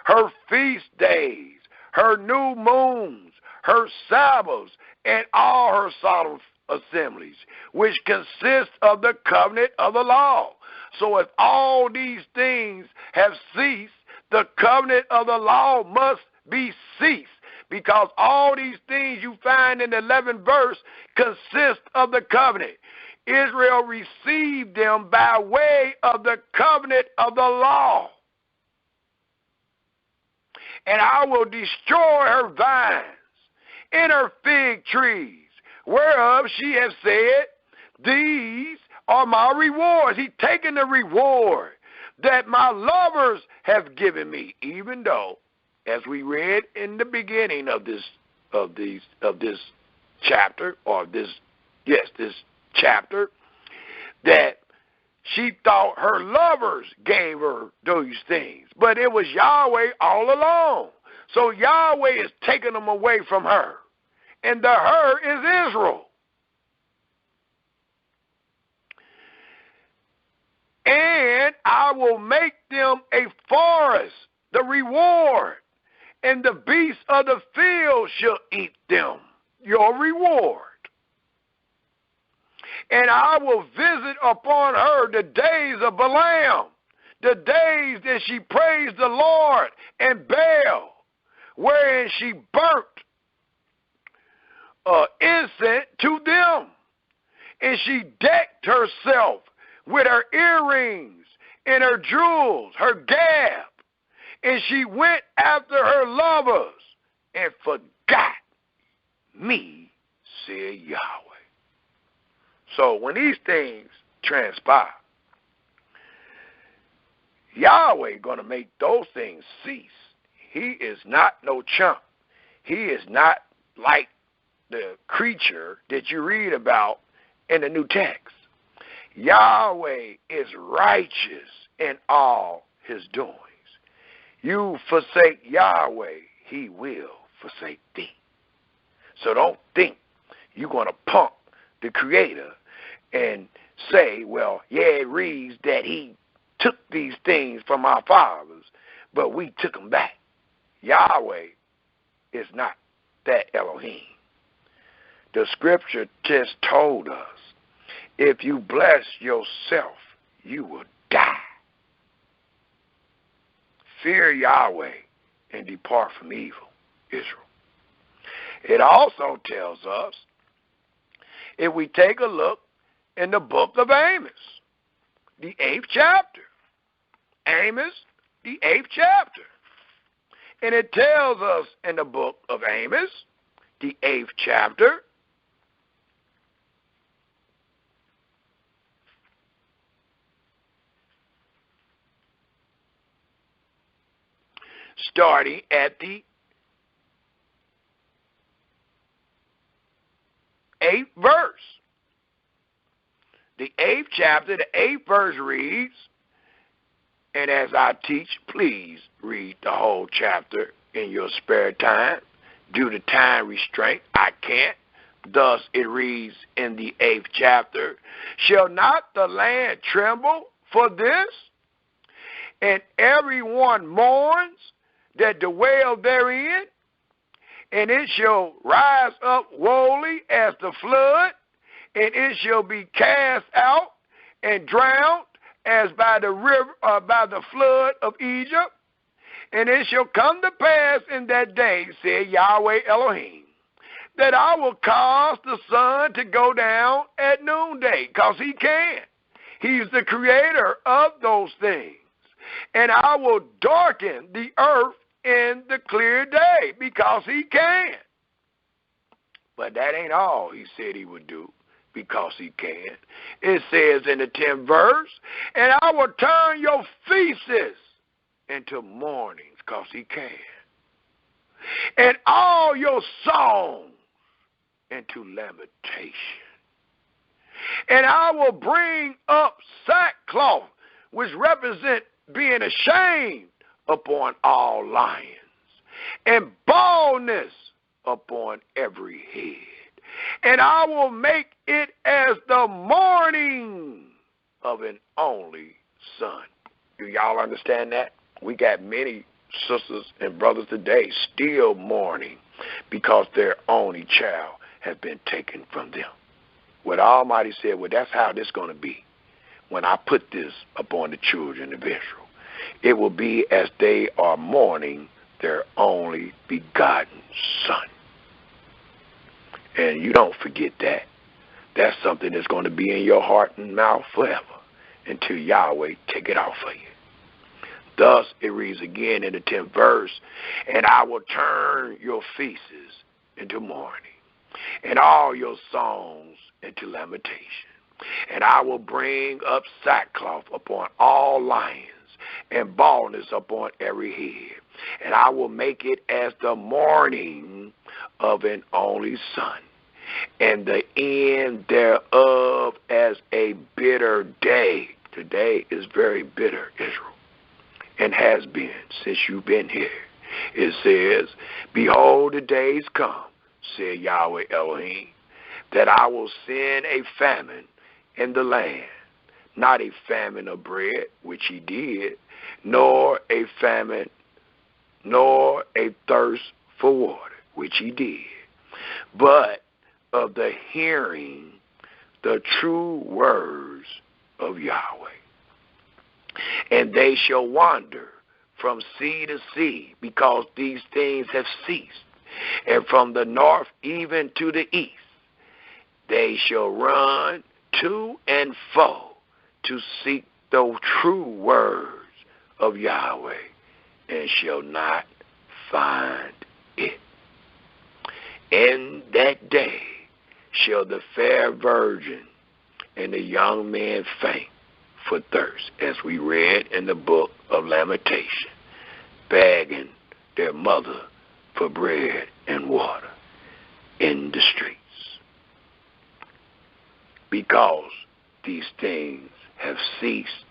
her feast days, her new moons, her Sabbaths, and all her solemn assemblies, which consist of the covenant of the law. So if all these things have ceased, the covenant of the law must be ceased, because all these things you find in the 11th verse consist of the covenant. Israel received them by way of the covenant of the law. And I will destroy her vines and her fig trees, whereof she has said, these are my rewards. He's taking the reward that my lovers have given me, even though, as we read in the beginning of this chapter, this chapter, that she thought her lovers gave her those things, but it was Yahweh all along. So Yahweh is taking them away from her, and the her is Israel. And I will make them a forest, the reward, and the beasts of the field shall eat them, your reward. And I will visit upon her the days of Balaam, the days that she praised the Lord and Baal, wherein she burnt incense to them. And she decked herself with her earrings and her jewels, her gab. And she went after her lovers and forgot me, said Yahweh. So when these things transpire, Yahweh going to make those things cease. He is not no chump. He is not like the creature that you read about in the New Text. Yahweh is righteous in all his doings. You forsake Yahweh, he will forsake thee. So don't think you're going to punk the Creator and say, well, yeah, it reads that he took these things from our fathers, but we took them back. Yahweh is not that Elohim. The scripture just told us, if you bless yourself, you will die. Fear Yahweh and depart from evil, Israel. It also tells us, if we take a look in the book of Amos, the 8th chapter. Amos, the 8th chapter. And it tells us in the book of Amos, the 8th chapter, starting at the 8th verse. The 8th chapter, the 8th verse reads, and as I teach, please read the whole chapter in your spare time. Due to time restraint, I can't. Thus it reads in the 8th chapter, shall not the land tremble for this? And everyone mourns that dwell therein, and it shall rise up wholly as the flood, and it shall be cast out and drowned as by the river, by the flood of Egypt. And it shall come to pass in that day, said Yahweh Elohim, that I will cause the sun to go down at noonday, because he can. He's the creator of those things. And I will darken the earth in the clear day, because he can. But that ain't all he said he would do, because he can. It says in the 10th verse, and I will turn your feasts into mournings, because he can. And all your songs into lamentation. And I will bring up sackcloth, which represent being ashamed, upon all lions, and baldness upon every head. And I will make it as the mourning of an only son. Do y'all understand that? We got many sisters and brothers today still mourning because their only child has been taken from them. What Almighty said, well, that's how this is going to be when I put this upon the children of Israel. It will be as they are mourning their only begotten son. And you don't forget that. That's something that's going to be in your heart and mouth forever until Yahweh take it off of you. Thus, it reads again in the 10th verse, and I will turn your feasts into mourning, and all your songs into lamentation. And I will bring up sackcloth upon all lions, and baldness upon every head. And I will make it as the mourning of an only son, and the end thereof as a bitter day. Today is very bitter, Israel, and has been since you've been here. It says, behold, the days come, said Yahweh Elohim, that I will send a famine in the land, not a famine of bread, which he did, nor a famine, nor a thirst for water, which he did, but of the hearing the true words of Yahweh. And they shall wander from sea to sea, because these things have ceased, and from the north even to the east. They shall run to and fro to seek the true words of Yahweh, and shall not find it. In that day shall the fair virgin and the young man faint for thirst, as we read in the book of Lamentation, begging their mother for bread and water in the streets. Because these things have ceased,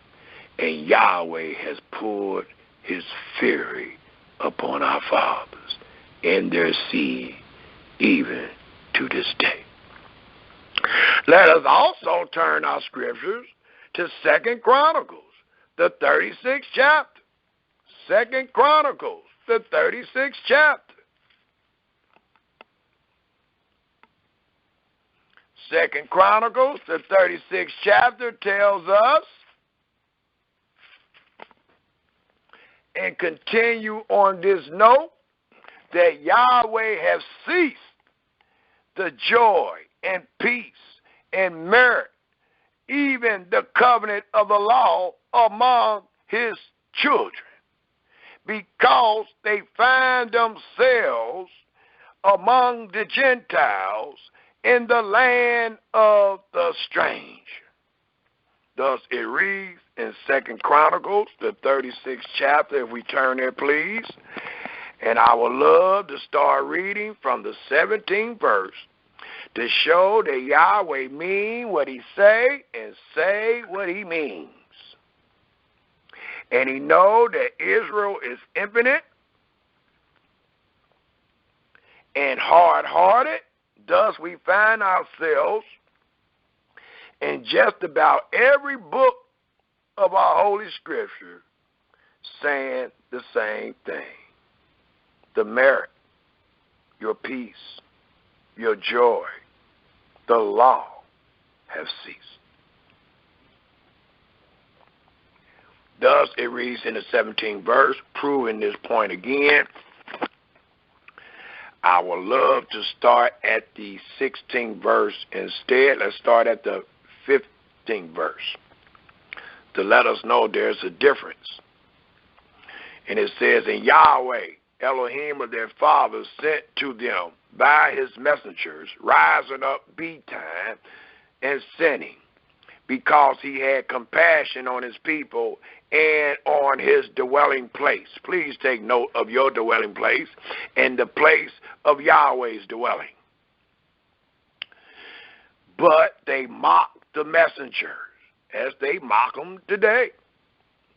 and Yahweh has poured his fury upon our fathers and their seed even to this day. Let us also turn our scriptures to 2 Chronicles, the 36th chapter. 2 Chronicles, the 36th chapter. 2 Chronicles, the 36th chapter, tells us, and continue on this note, that Yahweh has ceased the joy and peace and merit, even the covenant of the law among his children, because they find themselves among the Gentiles in the land of the stranger. Thus it reads in 2 Chronicles, the 36th chapter, if we turn there, please. And I would love to start reading from the 17th verse to show that Yahweh mean what he say and say what he means. And he know that Israel is impotent and hard-hearted. Thus we find ourselves in just about every book of our Holy Scripture saying the same thing. The merit, your peace, your joy, the law have ceased. Thus it reads in the 17th verse, proving this point again, I would love to start at the 16th verse instead. Let's start at the 15th verse to let us know there's a difference. And it says, and Yahweh, Elohim of their fathers, sent to them by his messengers, rising up bedtime and sinning, because he had compassion on his people and on his dwelling place. Please take note of your dwelling place and the place of Yahweh's dwelling. But they mocked the messengers, as they mock them today.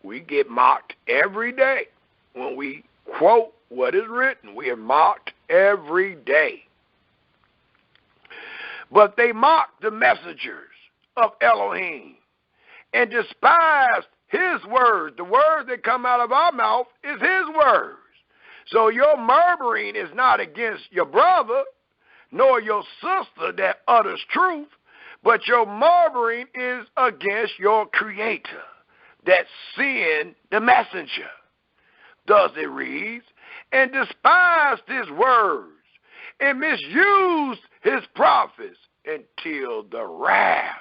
We get mocked every day when we quote what is written. We are mocked every day. But they mocked the messengers of Elohim and despised his words. The words that come out of our mouth is his words. So your murmuring is not against your brother nor your sister that utters truth, but your murmuring is against your creator that sent the messenger. Thus it reads, and despised his words and misused his prophets until the wrath,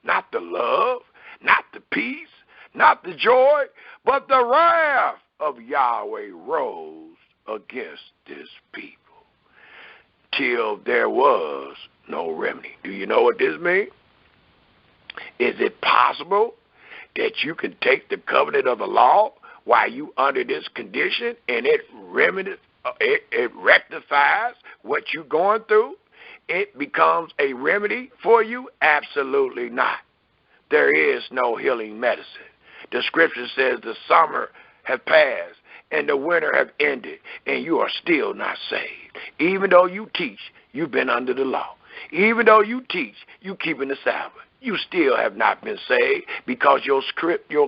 not the love, not the peace, not the joy, but the wrath of Yahweh rose against this people, till there was no remedy. Do you know what this means? Is it possible that you can take the covenant of the law while you under this condition and it rectifies what you're going through? It becomes a remedy for you? Absolutely not. There is no healing medicine. The scripture says the summer have passed and the winter have ended, and you are still not saved. Even though you teach, you've been under the law. Even though you teach, you keeping the Sabbath. You still have not been saved because your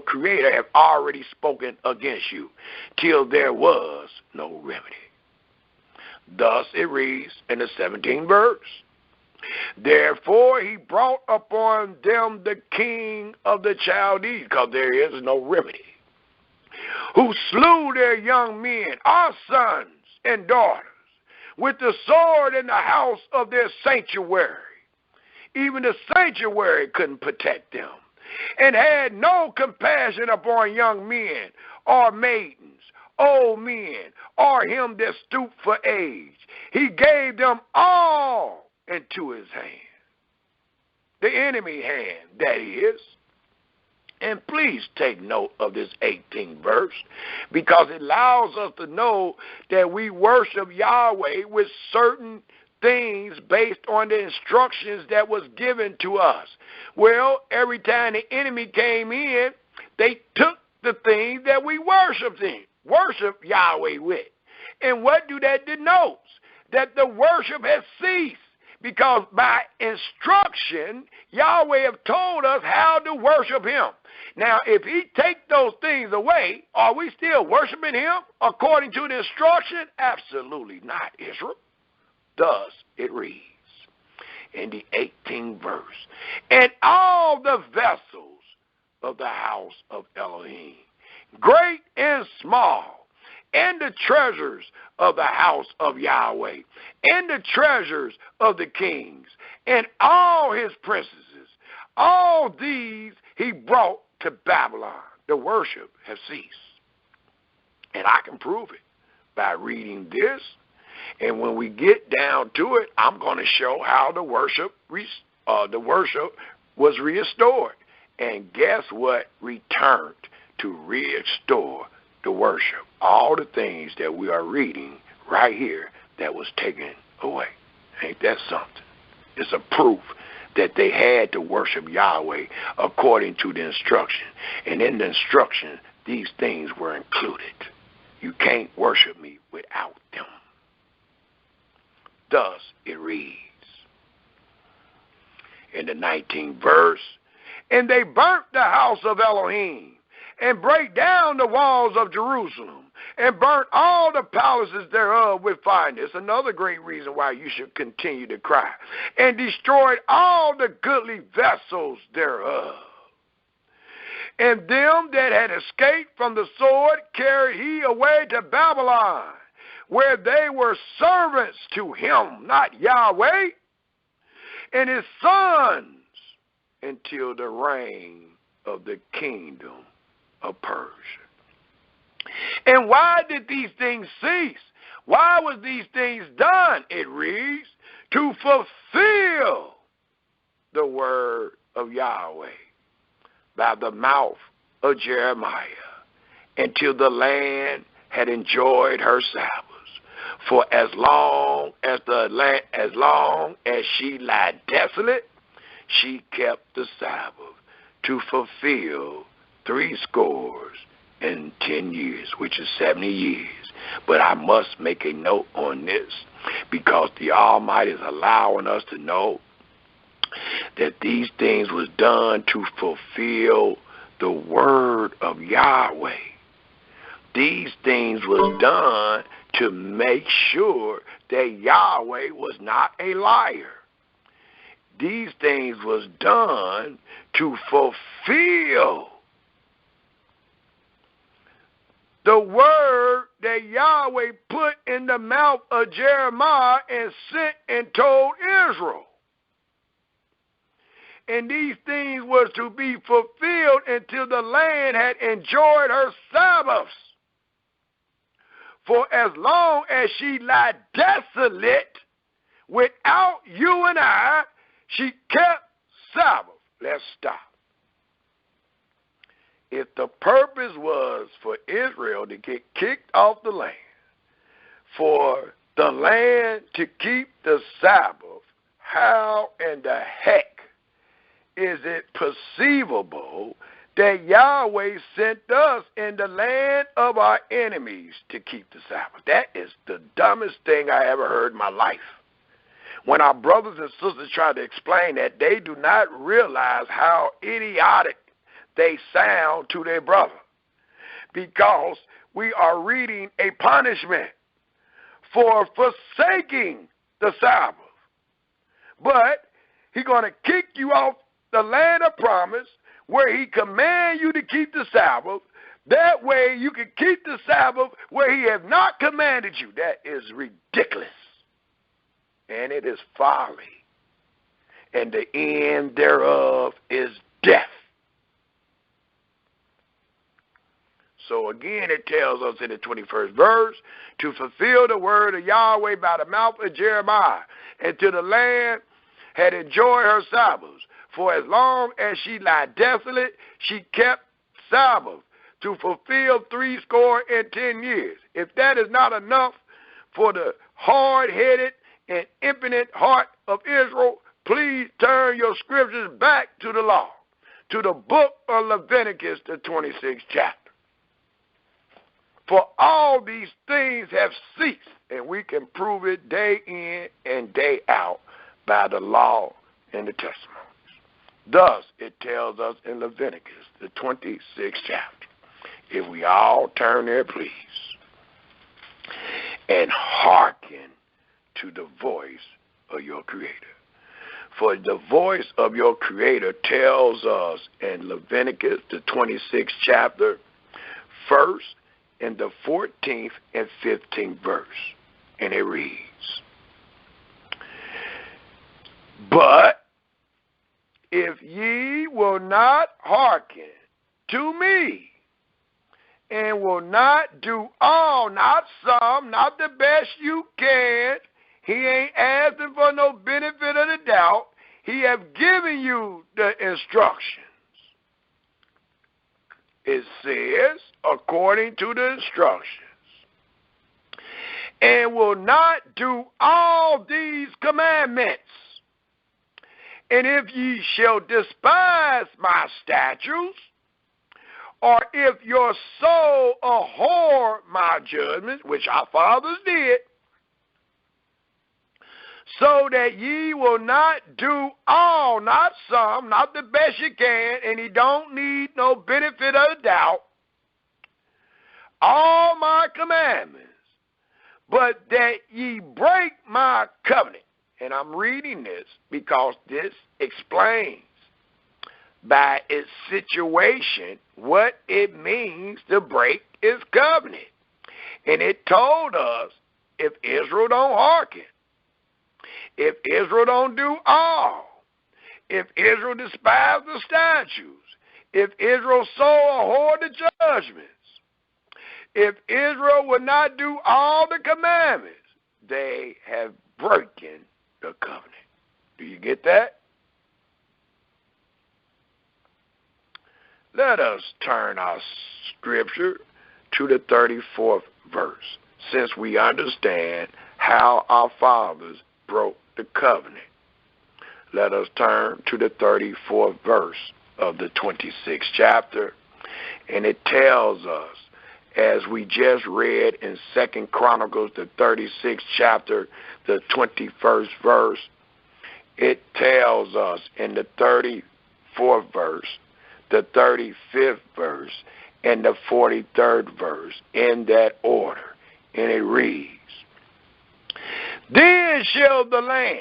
creator have already spoken against you till there was no remedy. Thus it reads in the 17th verse, therefore he brought upon them the king of the Chaldees, because there is no remedy, who slew their young men, our sons and daughters, with the sword in the house of their sanctuary. Even the sanctuary couldn't protect them, and had no compassion upon young men or maidens, old men, or him that stooped for age. He gave them all into his hand, the enemy hand, that is. And please take note of this 18th verse, because it allows us to know that we worship Yahweh with certain things based on the instructions that was given to us. Well, every time the enemy came in, they took the things that we worship Yahweh with. And what do that denote? That the worship has ceased, because by instruction, Yahweh have told us how to worship him. Now, if he take those things away, are we still worshiping him according to the instruction? Absolutely not, Israel. Thus it reads in the 18th verse, and all the vessels of the house of Elohim, great and small, and the treasures of the house of Yahweh, and the treasures of the kings, and all his princesses, all these he brought to Babylon. The worship has ceased. And I can prove it by reading this. And when we get down to it, I'm going to show how the worship was restored. And guess what? Returned to restore the worship. All the things that we are reading right here that was taken away. Ain't that something? It's a proof that they had to worship Yahweh according to the instruction. And in the instruction, these things were included. You can't worship me without them. Thus it reads in the 19th verse, and they burnt the house of Elohim, and brake down the walls of Jerusalem, and burnt all the palaces thereof with fire. It's another great reason why you should continue to cry. And destroyed all the goodly vessels thereof. And them that had escaped from the sword carried he away to Babylon, where they were servants to him, not Yahweh, and his sons until the reign of the kingdom of Persia. And why did these things cease? Why was these things done? It reads, to fulfill the word of Yahweh by the mouth of Jeremiah, until the land had enjoyed her Sabbaths. For as long as she lay desolate, she kept the Sabbath to fulfill 70 years, which is 70 years. But I must make a note on this, because the Almighty is allowing us to know that these things was done to fulfill the word of Yahweh. These things was done to make sure that Yahweh was not a liar. These things was done to fulfill the word that Yahweh put in the mouth of Jeremiah and sent and told Israel. And these things was to be fulfilled until the land had enjoyed her Sabbaths. For as long as she lay desolate without you and I, she kept Sabbath. Let's stop. If the purpose was for Israel to get kicked off the land, for the land to keep the Sabbath, how in the heck is it perceivable that Yahweh sent us in the land of our enemies to keep the Sabbath? That is the dumbest thing I ever heard in my life. When our brothers and sisters try to explain that, they do not realize how idiotic they sound to their brother, because we are reading a punishment for forsaking the Sabbath. But he's going to kick you off the land of promise where he commands you to keep the Sabbath. That way you can keep the Sabbath where he has not commanded you. That is ridiculous. And it is folly. And the end thereof is death. So again, it tells us in the 21st verse, to fulfill the word of Yahweh by the mouth of Jeremiah, until the land had enjoyed her Sabbaths. For as long as she lay desolate, she kept Sabbath to fulfill 70 years. If that is not enough for the hard-headed and impotent heart of Israel, please turn your scriptures back to the law, to the book of Leviticus, the 26th chapter. For all these things have ceased, and we can prove it day in and day out by the law and the testimonies. Thus, it tells us in Leviticus, the 26th chapter, if we all turn there, please, and hearken to the voice of your Creator. For the voice of your Creator tells us in Leviticus, the 26th chapter, first, in the 14th and 15th verse, and it reads, but if ye will not hearken to me, and will not do all, not some, not the best you can, he ain't asking for no benefit of the doubt, he have given you the instructions. It says, according to the instructions, and will not do all these commandments. And if ye shall despise my statutes, or if your soul abhor my judgments, which our fathers did, so that ye will not do all, not some, not the best you can, and he don't need no benefit of the doubt, all my commandments, but that ye break my covenant. And I'm reading this because this explains by its situation what it means to break his covenant. And it told us if Israel don't hearken, if Israel don't do all, if Israel despise the statutes, if Israel sow or hoard the judgments, if Israel will not do all the commandments, they have broken the covenant. Do you get that? Let us turn our scripture to the 34th verse, since we understand how our fathers broke the covenant. Let us turn to the 34th verse of the 26th chapter, and it tells us, as we just read in 2 Chronicles, the 36th chapter, the 21st verse, it tells us in the 34th verse, the 35th verse, and the 43rd verse, in that order. And it reads, then shall the land,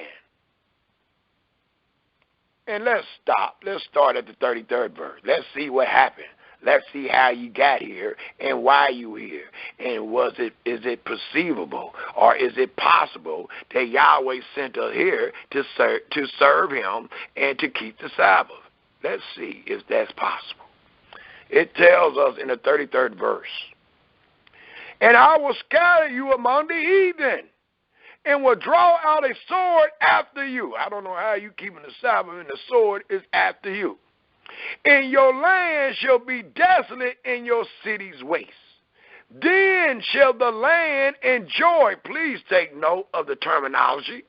and let's stop. Let's start at the 33rd verse. Let's see what happened. Let's see how you got here and why you here. And is it perceivable, or is it possible that Yahweh sent us here to serve him and to keep the Sabbath? Let's see if that's possible. It tells us in the 33rd verse, and I will scatter you among the heathen, and will draw out a sword after you. I don't know how you keeping the Sabbath, and the sword is after you. And your land shall be desolate, and your cities waste. Then shall the land enjoy. Please take note of the terminology.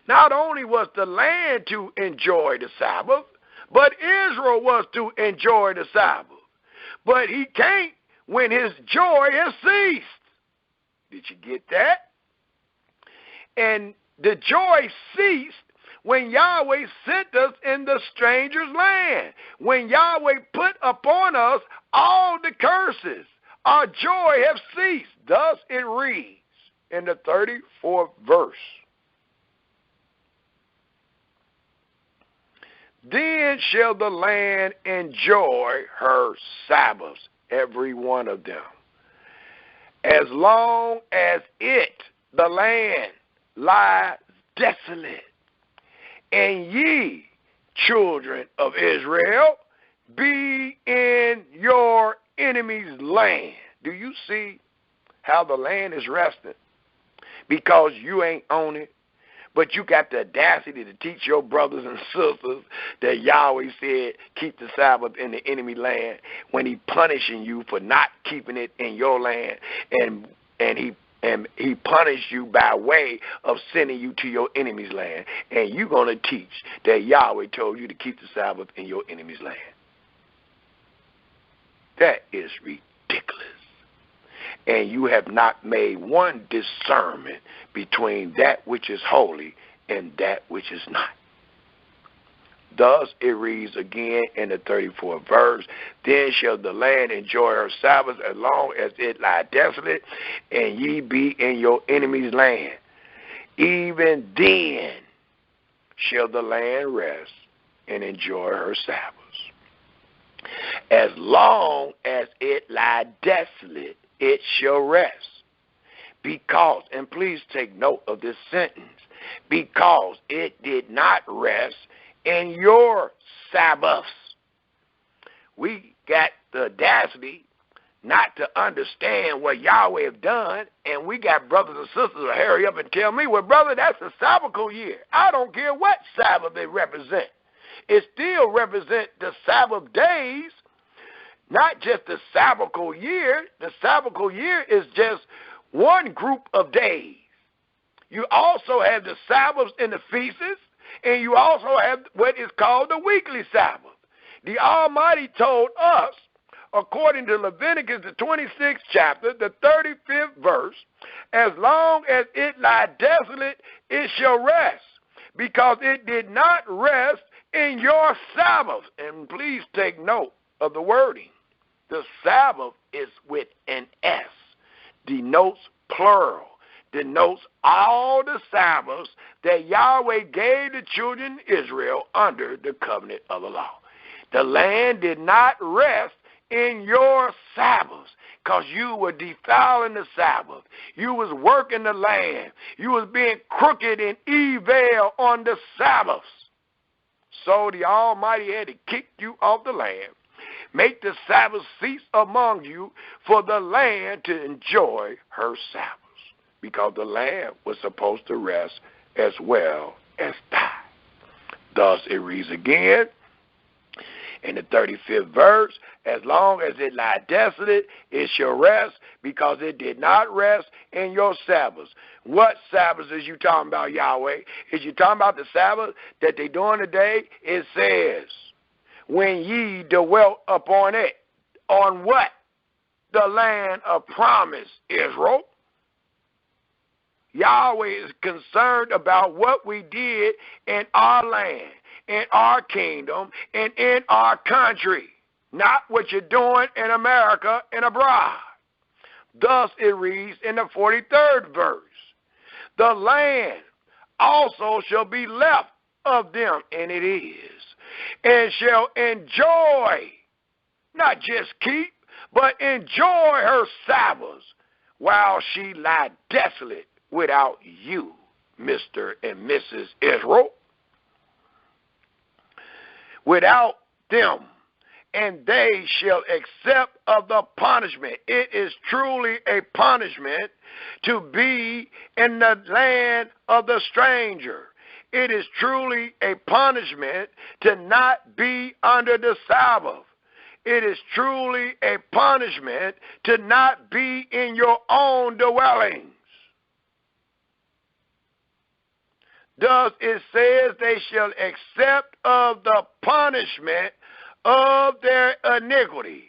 Not only was the land to enjoy the Sabbath, but Israel was to enjoy the Sabbath. But he can't when his joy has ceased. Did you get that? And the joy ceased when Yahweh sent us in the stranger's land. When Yahweh put upon us all the curses, our joy has ceased. Thus it reads in the 34th verse. Then shall the land enjoy her Sabbaths, every one of them, as long as it, the land, lies desolate. And ye, children of Israel, be in your enemy's land. Do you see how the land is resting? Because you ain't on it. But you got the audacity to teach your brothers and sisters that Yahweh said keep the Sabbath in the enemy land when he punishing you for not keeping it in your land, and he punished you by way of sending you to your enemy's land. And you're going to teach that Yahweh told you to keep the Sabbath in your enemy's land. That is ridiculous. And you have not made one discernment between that which is holy and that which is not. Thus it reads again in the 34th verse, then shall the land enjoy her Sabbath as long as it lie desolate, and ye be in your enemy's land. Even then shall the land rest and enjoy her Sabbaths. As long as it lie desolate, it shall rest. Because, and please take note of this sentence, because it did not rest in your Sabbaths. We got the audacity not to understand what Yahweh have done, and we got brothers and sisters who hurry up and tell me, well, brother, that's a Sabbathal year. I don't care what Sabbath they represent. It still represents the Sabbath days, not just the Sabbathal year. The Sabbathal year is just one group of days. You also have the Sabbaths and the feasts, and you also have what is called the weekly Sabbath. The Almighty told us, according to Leviticus, the 26th chapter, the 35th verse, as long as it lie desolate, it shall rest, because it did not rest in your Sabbath. And please take note of the wording. The Sabbath is with an S, denotes plural, denotes all the Sabbaths that Yahweh gave the children of Israel under the covenant of the law. The land did not rest in your Sabbaths. because you were defiling the Sabbath. You was working the land. You was being crooked and evil on the Sabbaths. So the Almighty had to kick you off the land, make the Sabbath cease among you, for the land to enjoy her Sabbaths, because the land was supposed to rest as well as die. Thus it reads again in the 35th verse, as long as it lie desolate, it shall rest, because it did not rest in your Sabbaths. What Sabbaths is you talking about, Yahweh? Is you talking about the Sabbath that they doing today? It says, when ye dwelt upon it. On what? The land of promise, Israel. Yahweh is concerned about what we did in our land, in our kingdom, and in our country, not what you're doing in America and abroad. Thus it reads in the 43rd verse, the land also shall be left of them, and it is, and shall enjoy, not just keep, but enjoy her Sabbaths, while she lie desolate without you, Mr. and Mrs. Israel. Without them, and they shall accept of the punishment. It is truly a punishment to be in the land of the stranger. It is truly a punishment to not be under the Sabbath. It is truly a punishment to not be in your own dwellings. Thus it says they shall accept of the punishment of their iniquity,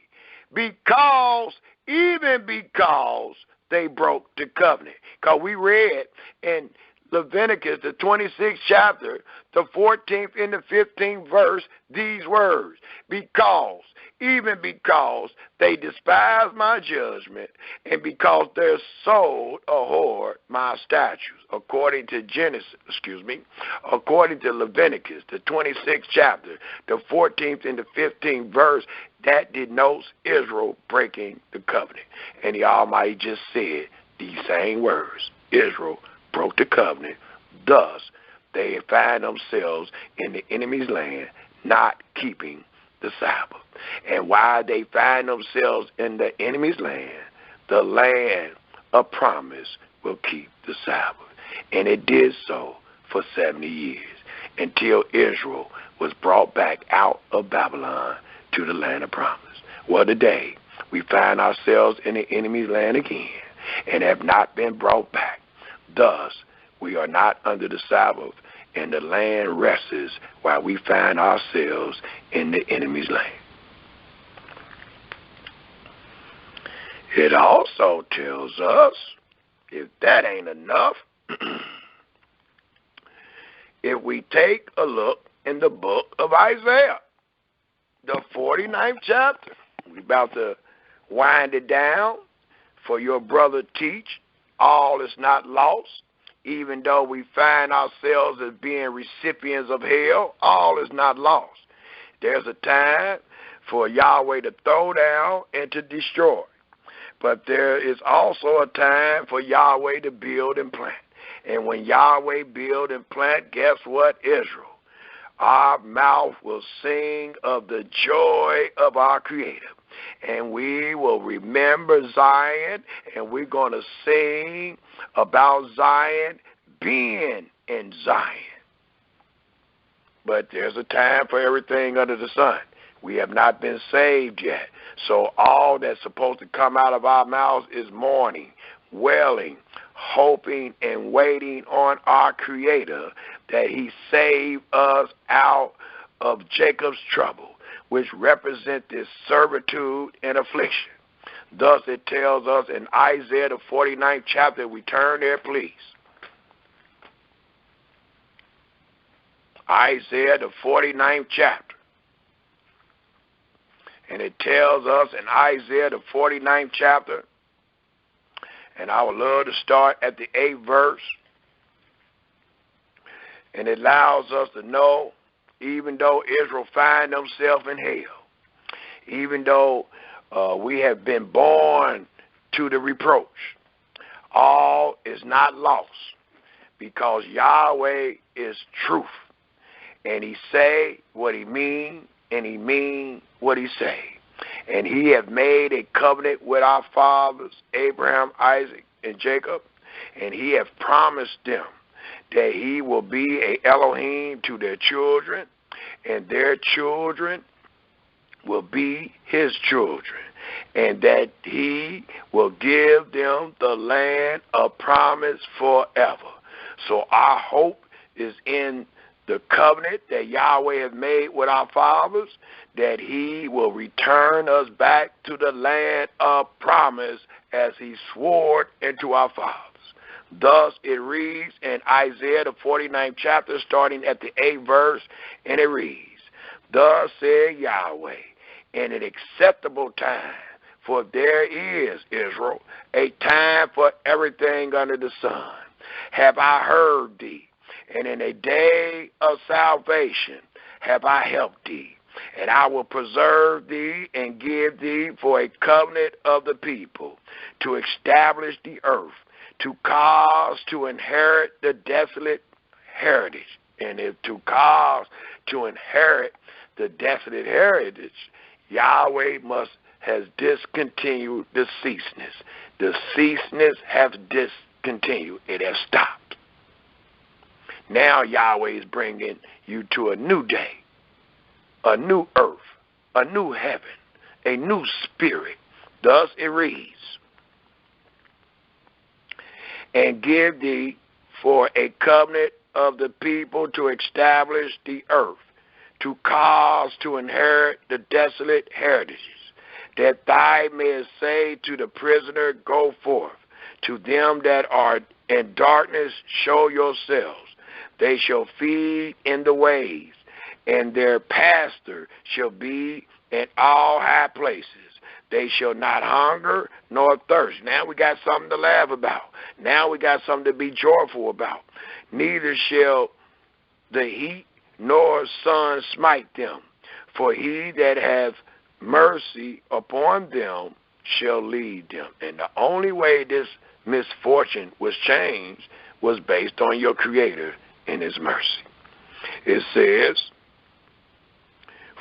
even because they broke the covenant. Because we read in Leviticus, the 26th chapter, the 14th and the 15th verse, these words, even because they despise my judgment, and because their soul abhorred my statutes, according to Leviticus, the 26th chapter, the 14th and the 15th verse, that denotes Israel breaking the covenant. And the Almighty just said these same words, Israel broke the covenant, thus they find themselves in the enemy's land, not keeping the Sabbath. And while they find themselves in the enemy's land, the land of promise will keep the Sabbath. And it did so for 70 years, until Israel was brought back out of Babylon to the land of promise. Well, today we find ourselves in the enemy's land again, and have not been brought back. Thus, we are not under the Sabbath, and the land rests while we find ourselves in the enemy's land. It also tells us, if that ain't enough, if we take a look in the book of Isaiah, the 49th chapter, we're about to wind it down. For your brother teach, all is not lost. Even though we find ourselves as being recipients of hell, all is not lost. There's a time for Yahweh to throw down and to destroy. But there is also a time for Yahweh to build and plant. And when Yahweh build and plant, guess what, Israel? Our mouth will sing of the joy of our Creator. And we will remember Zion, and we're going to sing about Zion being in Zion. But there's a time for everything under the sun. We have not been saved yet. So all that's supposed to come out of our mouths is mourning, wailing, hoping, and waiting on our Creator that He save us out of Jacob's trouble, which represent this servitude and affliction. Thus it tells us in Isaiah the 49th chapter, we turn there, please. Isaiah the 49th chapter. And it tells us in Isaiah the 49th chapter, and I would love to start at the 8th verse, and it allows us to know, even though Israel find themselves in hell, even though We have been born to the reproach. All is not lost, because Yahweh is truth, and he say what he mean, and he mean what he say. And he have made a covenant with our fathers, Abraham, Isaac, and Jacob, and he have promised them that he will be a Elohim to their children, and their children will be his children, and that he will give them the land of promise forever. So our hope is in the covenant that Yahweh has made with our fathers, that he will return us back to the land of promise as he swore into our fathers. Thus it reads in Isaiah, the 49th chapter, starting at the 8th verse, and it reads, "Thus said Yahweh, in an acceptable time, for there is, Israel, a time for everything under the sun, have I heard thee, and in a day of salvation have I helped thee. And I will preserve thee and give thee for a covenant of the people, to establish the earth, to cause to inherit the desolate heritage." And if to cause to inherit the desolate heritage, Yahweh has discontinued the ceaseness. The ceaseness has discontinued. It has stopped. Now Yahweh is bringing you to a new day, a new earth, a new heaven, a new spirit. Thus it reads, "And give thee for a covenant of the people to establish the earth, to cause to inherit the desolate heritages, that thou mayest say to the prisoner, Go forth. To them that are in darkness, show yourselves. They shall feed in the ways, and their pastor shall be in all high places. They shall not hunger nor thirst." Now we got something to laugh about. Now we got something to be joyful about. "Neither shall the heat nor sun smite them. For he that hath mercy upon them shall lead them." And the only way this misfortune was changed was based on your Creator and his mercy. It says,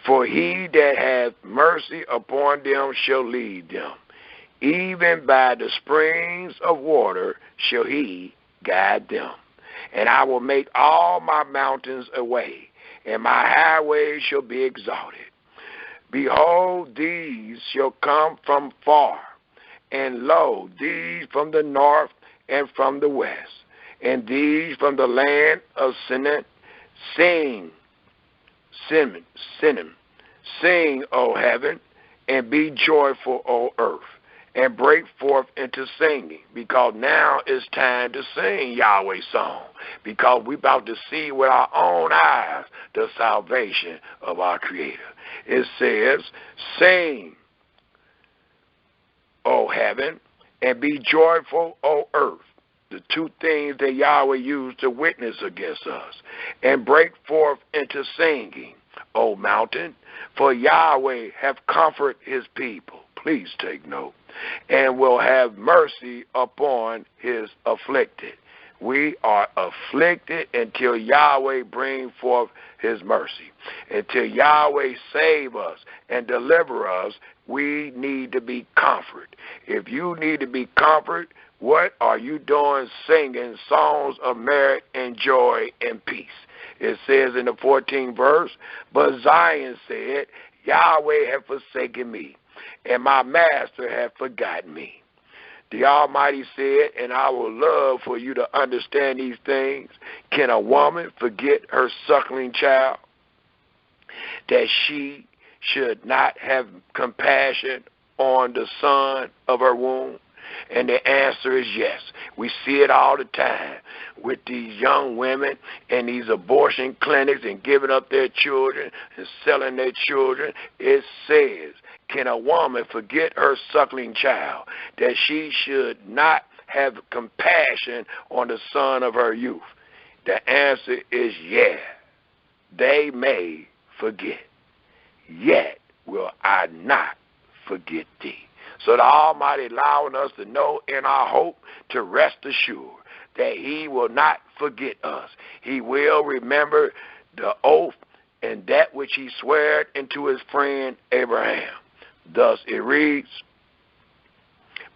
"For he that hath mercy upon them shall lead them. Even by the springs of water shall he guide them. And I will make all my mountains a way, and my highways shall be exalted. Behold, these shall come from far, and lo, these from the north and from the west, and these from the land of Sinim. Sing, O heaven, and be joyful, O earth, and break forth into singing," because now it's time to sing Yahweh's song, because we're about to see with our own eyes the salvation of our Creator. It says, "Sing, O heaven, and be joyful, O earth," the two things that Yahweh used to witness against us, "and break forth into singing, O mountain, for Yahweh hath comforted his people." Please take note. "And will have mercy upon his afflicted." We are afflicted until Yahweh bring forth his mercy. Until Yahweh save us and deliver us, we need to be comforted. If you need to be comforted, what are you doing singing songs of merit and joy and peace? It says in the 14th verse, "But Zion said, Yahweh hath forsaken me, and my master hath forgotten me." The Almighty said, and I would love for you to understand these things, can a woman forget her suckling child, that she should not have compassion on the son of her womb? And the answer is yes. We see it all the time with these young women and these abortion clinics and giving up their children and selling their children. It says, can a woman forget her suckling child, that she should not have compassion on the son of her youth? The answer is yeah. They may forget, yet will I not forget thee. So the Almighty allowing us to know in our hope to rest assured that he will not forget us. He will remember the oath and that which he swore unto his friend Abraham. Thus it reads,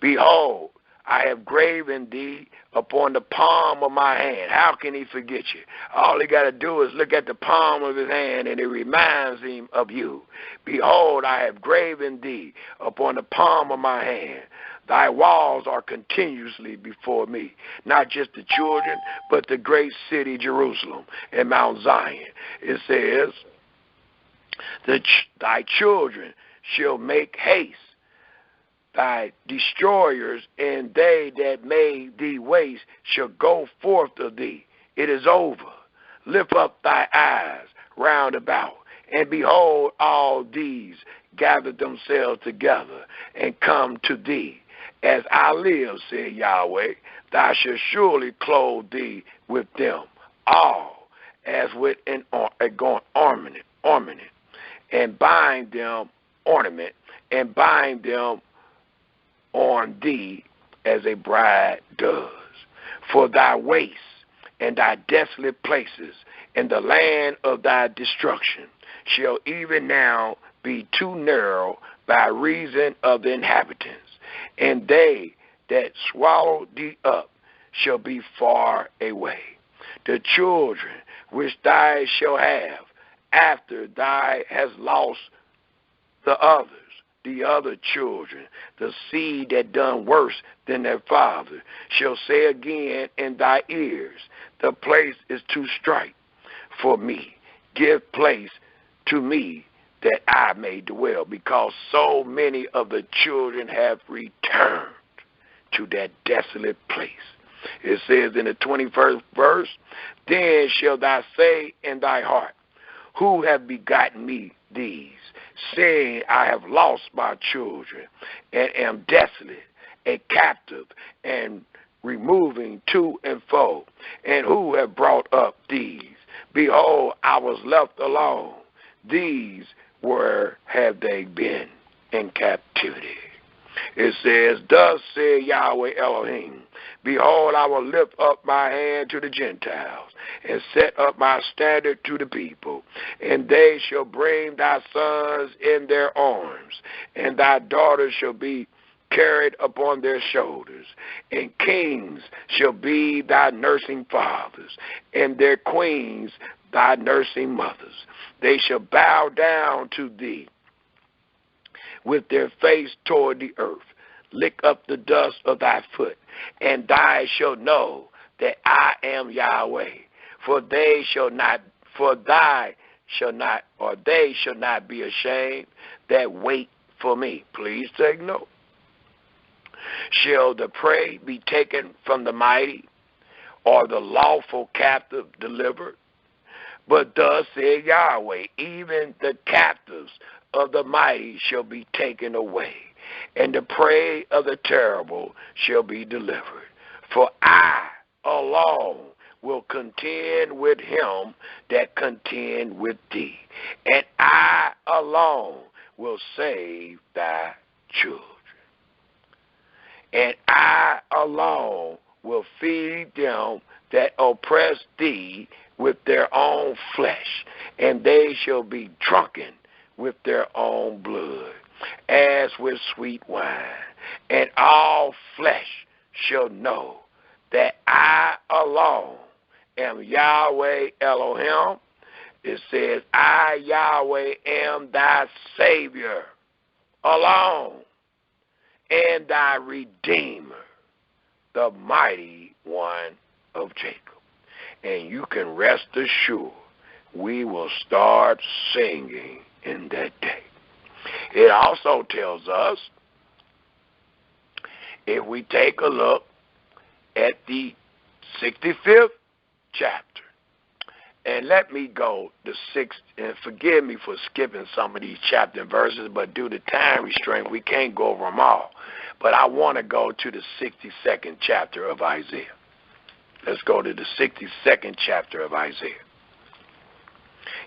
behold, I have graven thee upon the palm of my hand. How can he forget you? All he got to do is look at the palm of his hand, and it reminds him of you. Behold, I have graven thee upon the palm of my hand. Thy walls are continuously before me, not just the children, but the great city Jerusalem and Mount Zion. It says, thy children shall make haste, thy destroyers and they that made thee waste shall go forth of thee. It is over. Lift up thy eyes round about, and behold, all these gather themselves together and come to thee. As I live, said Yahweh, thou shalt surely clothe thee with them all, as with an ornament, and bind them on thee as a bride does. For thy wastes and thy desolate places in the land of thy destruction shall even now be too narrow by reason of the inhabitants, and they that swallow thee up shall be far away. The children which thou shalt have after thou hast lost the other children, the seed that done worse than their father, shall say again in thy ears, the place is too strait for me. Give place to me that I may dwell, because so many of the children have returned to that desolate place. It says in the 21st verse, then shall thou say in thy heart, who have begotten me these, saying, I have lost my children, and am desolate, a captive, and removing to and fro, and who have brought up these? Behold, I was left alone. These where have they been in captivity? It says, thus said Yahweh Elohim, behold, I will lift up my hand to the Gentiles, and set up my standard to the people, and they shall bring thy sons in their arms, and thy daughters shall be carried upon their shoulders, and kings shall be thy nursing fathers, and their queens thy nursing mothers. They shall bow down to thee with their face toward the earth. Lick up the dust of thy foot, and thou shalt know that I am Yahweh. For they shall not be ashamed that wait for me. Please take note. Shall the prey be taken from the mighty, or the lawful captive delivered? But thus said Yahweh, even the captives of the mighty shall be taken away, and the prey of the terrible shall be delivered. For I alone will contend with him that contend with thee, and I alone will save thy children. And I alone will feed them that oppress thee with their own flesh, and they shall be drunken with their own blood, as with sweet wine. And all flesh shall know that I alone am Yahweh Elohim. It says, I, Yahweh, am thy Savior alone, and thy Redeemer, the mighty one of Jacob. And you can rest assured we will start singing in that day. It also tells us, if we take a look at the 65th chapter, and let me go to 6, and forgive me for skipping some of these chapter and verses, but due to time restraint, we can't go over them all. But I want to go to the 62nd chapter of Isaiah. Let's go to the 62nd chapter of Isaiah.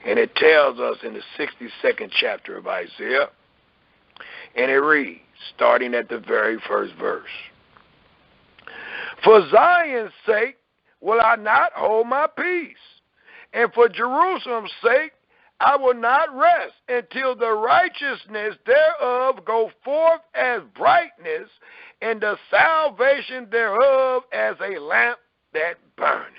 And it tells us in the 62nd chapter of Isaiah, And it reads, starting at the very first verse. For Zion's sake will I not hold my peace, and for Jerusalem's sake I will not rest until the righteousness thereof go forth as brightness, and the salvation thereof as a lamp that burneth.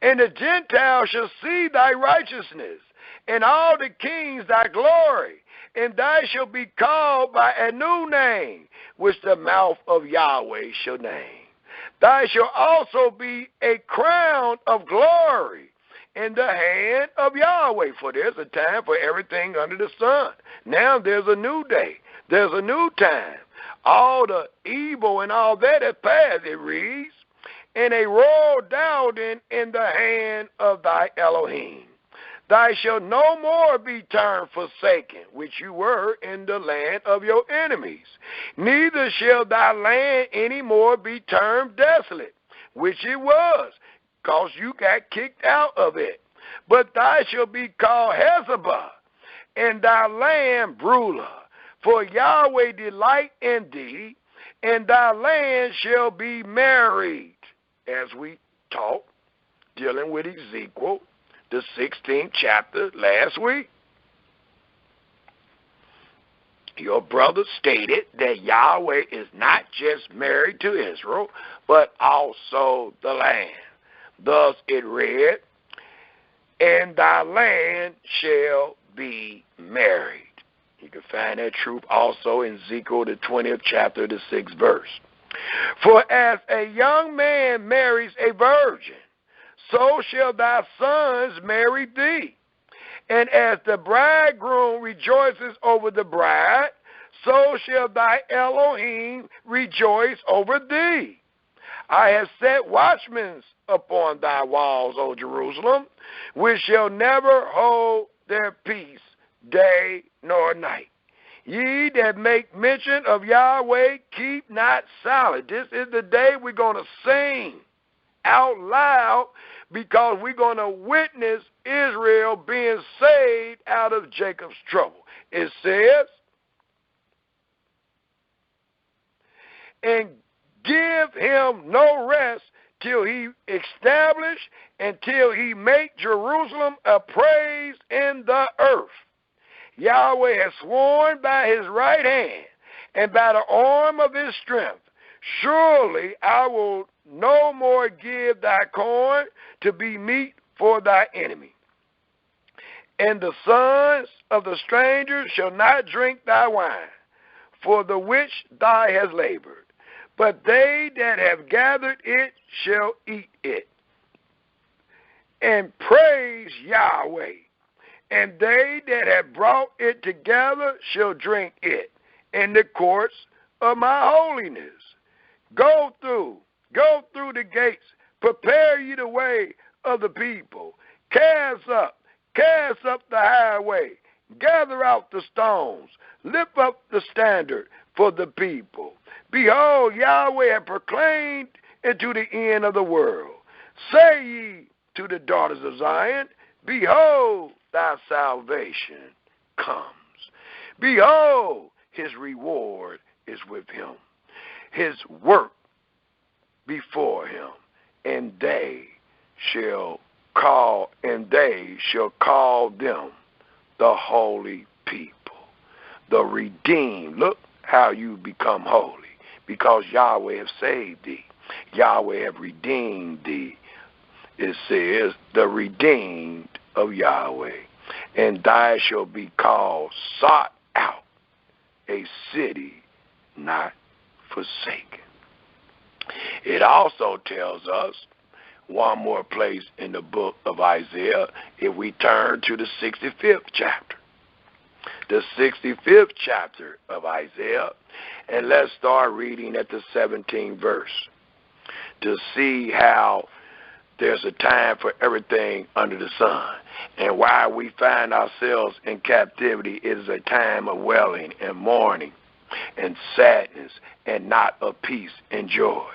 And the Gentiles shall see thy righteousness, and all the kings thy glory, and thou shalt be called by a new name, which the mouth of Yahweh shall name. Thou shalt also be a crown of glory in the hand of Yahweh. For there's a time for everything under the sun. Now there's a new day. There's a new time. All the evil and all that has passed, it reads, and a royal diadem in the hand of thy Elohim. Thou shalt no more be termed forsaken, which you were in the land of your enemies. Neither shall thy land any more be termed desolate, which it was, because you got kicked out of it. But thou shalt be called Hezabah, and thy land ruler. For Yahweh delight in thee, and thy land shall be married. As we talked, dealing with Ezekiel, the 16th chapter last week. Your brother stated that Yahweh is not just married to Israel, but also the land. Thus it read, and thy land shall be married. You can find that truth also in Ezekiel, the 20th chapter, the 6th verse. For as a young man marries a virgin, so shall thy sons marry thee. And as the bridegroom rejoices over the bride, so shall thy Elohim rejoice over thee. I have set watchmen upon thy walls, O Jerusalem, which shall never hold their peace day nor night. Ye that make mention of Yahweh, keep not silent. This is the day we're going to sing out loud, because we're going to witness Israel being saved out of Jacob's trouble. It says, and give him no rest till he establish, until he make Jerusalem a praise in the earth. Yahweh has sworn by his right hand and by the arm of his strength, surely I will no more give thy corn to be meat for thy enemy. And the sons of the strangers shall not drink thy wine, for the which thou hast labored, but they that have gathered it shall eat it, and praise Yahweh. And they that have brought it together shall drink it in the courts of my holiness. Go through the gates, prepare ye the way of the people. Cast up the highway, gather out the stones, lift up the standard for the people. Behold, Yahweh hath proclaimed into the end of the world. Say ye to the daughters of Zion, behold, thy salvation comes. Behold, his reward is with him, his work before him, and they shall call them the holy people, the redeemed. Look how you become holy, because Yahweh have saved thee. Yahweh have redeemed thee. It says, the redeemed of Yahweh, and thou shalt be called sought out, a city not forsaken. It also tells us one more place in the book of Isaiah, if we turn to the 65th chapter. The 65th chapter of Isaiah, and let's start reading at the 17th verse to see how there's a time for everything under the sun. And while we find ourselves in captivity, it is a time of wailing and mourning and sadness, and not of peace and joy.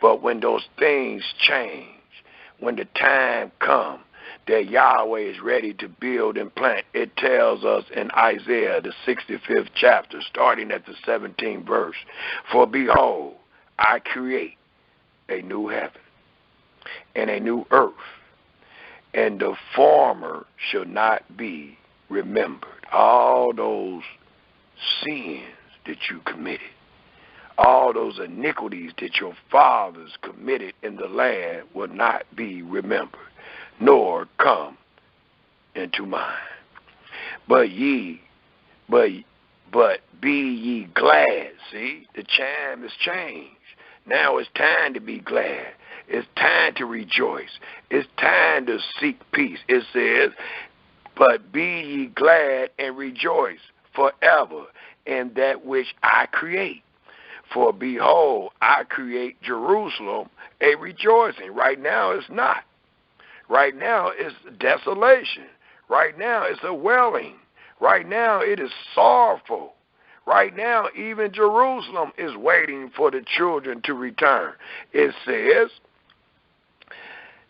But when those things change, when the time comes, that Yahweh is ready to build and plant. It tells us in Isaiah, the 65th chapter, starting at the 17th verse, for behold, I create a new heaven and a new earth, and the former shall not be remembered. All those sins that you committed, all those iniquities that your fathers committed in the land will not be remembered, nor come into mind. But be ye glad. See, the chime has changed. Now it's time to be glad. It's time to rejoice. It's time to seek peace. It says, but be ye glad and rejoice forever in that which I create. For behold, I create Jerusalem a rejoicing. Right now it's not. Right now it's desolation. Right now it's a wailing. Right now it is sorrowful. Right now even Jerusalem is waiting for the children to return. It says,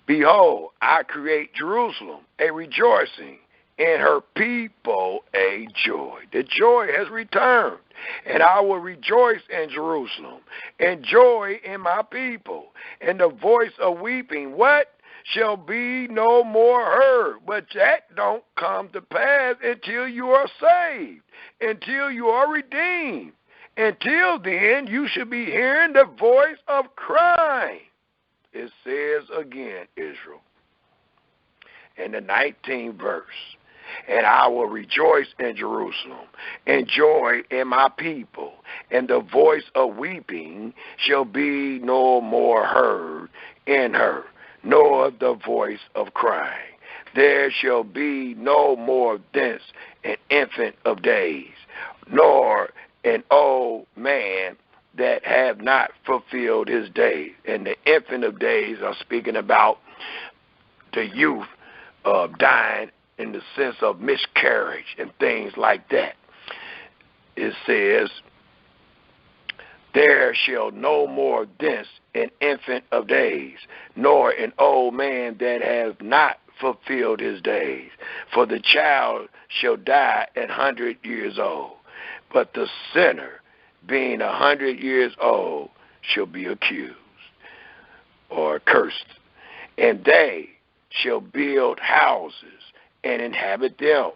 behold, I create Jerusalem a rejoicing, and her people a joy. The joy has returned, and I will rejoice in Jerusalem, and joy in my people, and the voice of weeping, what? Shall be no more heard. But that don't come to pass until you are saved, until you are redeemed. Until then, you should be hearing the voice of crying. It says again, Israel, in the 19th verse, and I will rejoice in Jerusalem, and joy in my people, and the voice of weeping shall be no more heard in her, nor the voice of crying. There shall be no more thence an infant of days, nor an old man that have not fulfilled his days. And the infant of days are speaking about the youth dying in the sense of miscarriage and things like that. It says, there shall no more thence an infant of days, nor an old man that has not fulfilled his days. For the child shall die 100 years old, but the sinner, being 100 years old, shall be accused or cursed. And they shall build houses and inhabit them,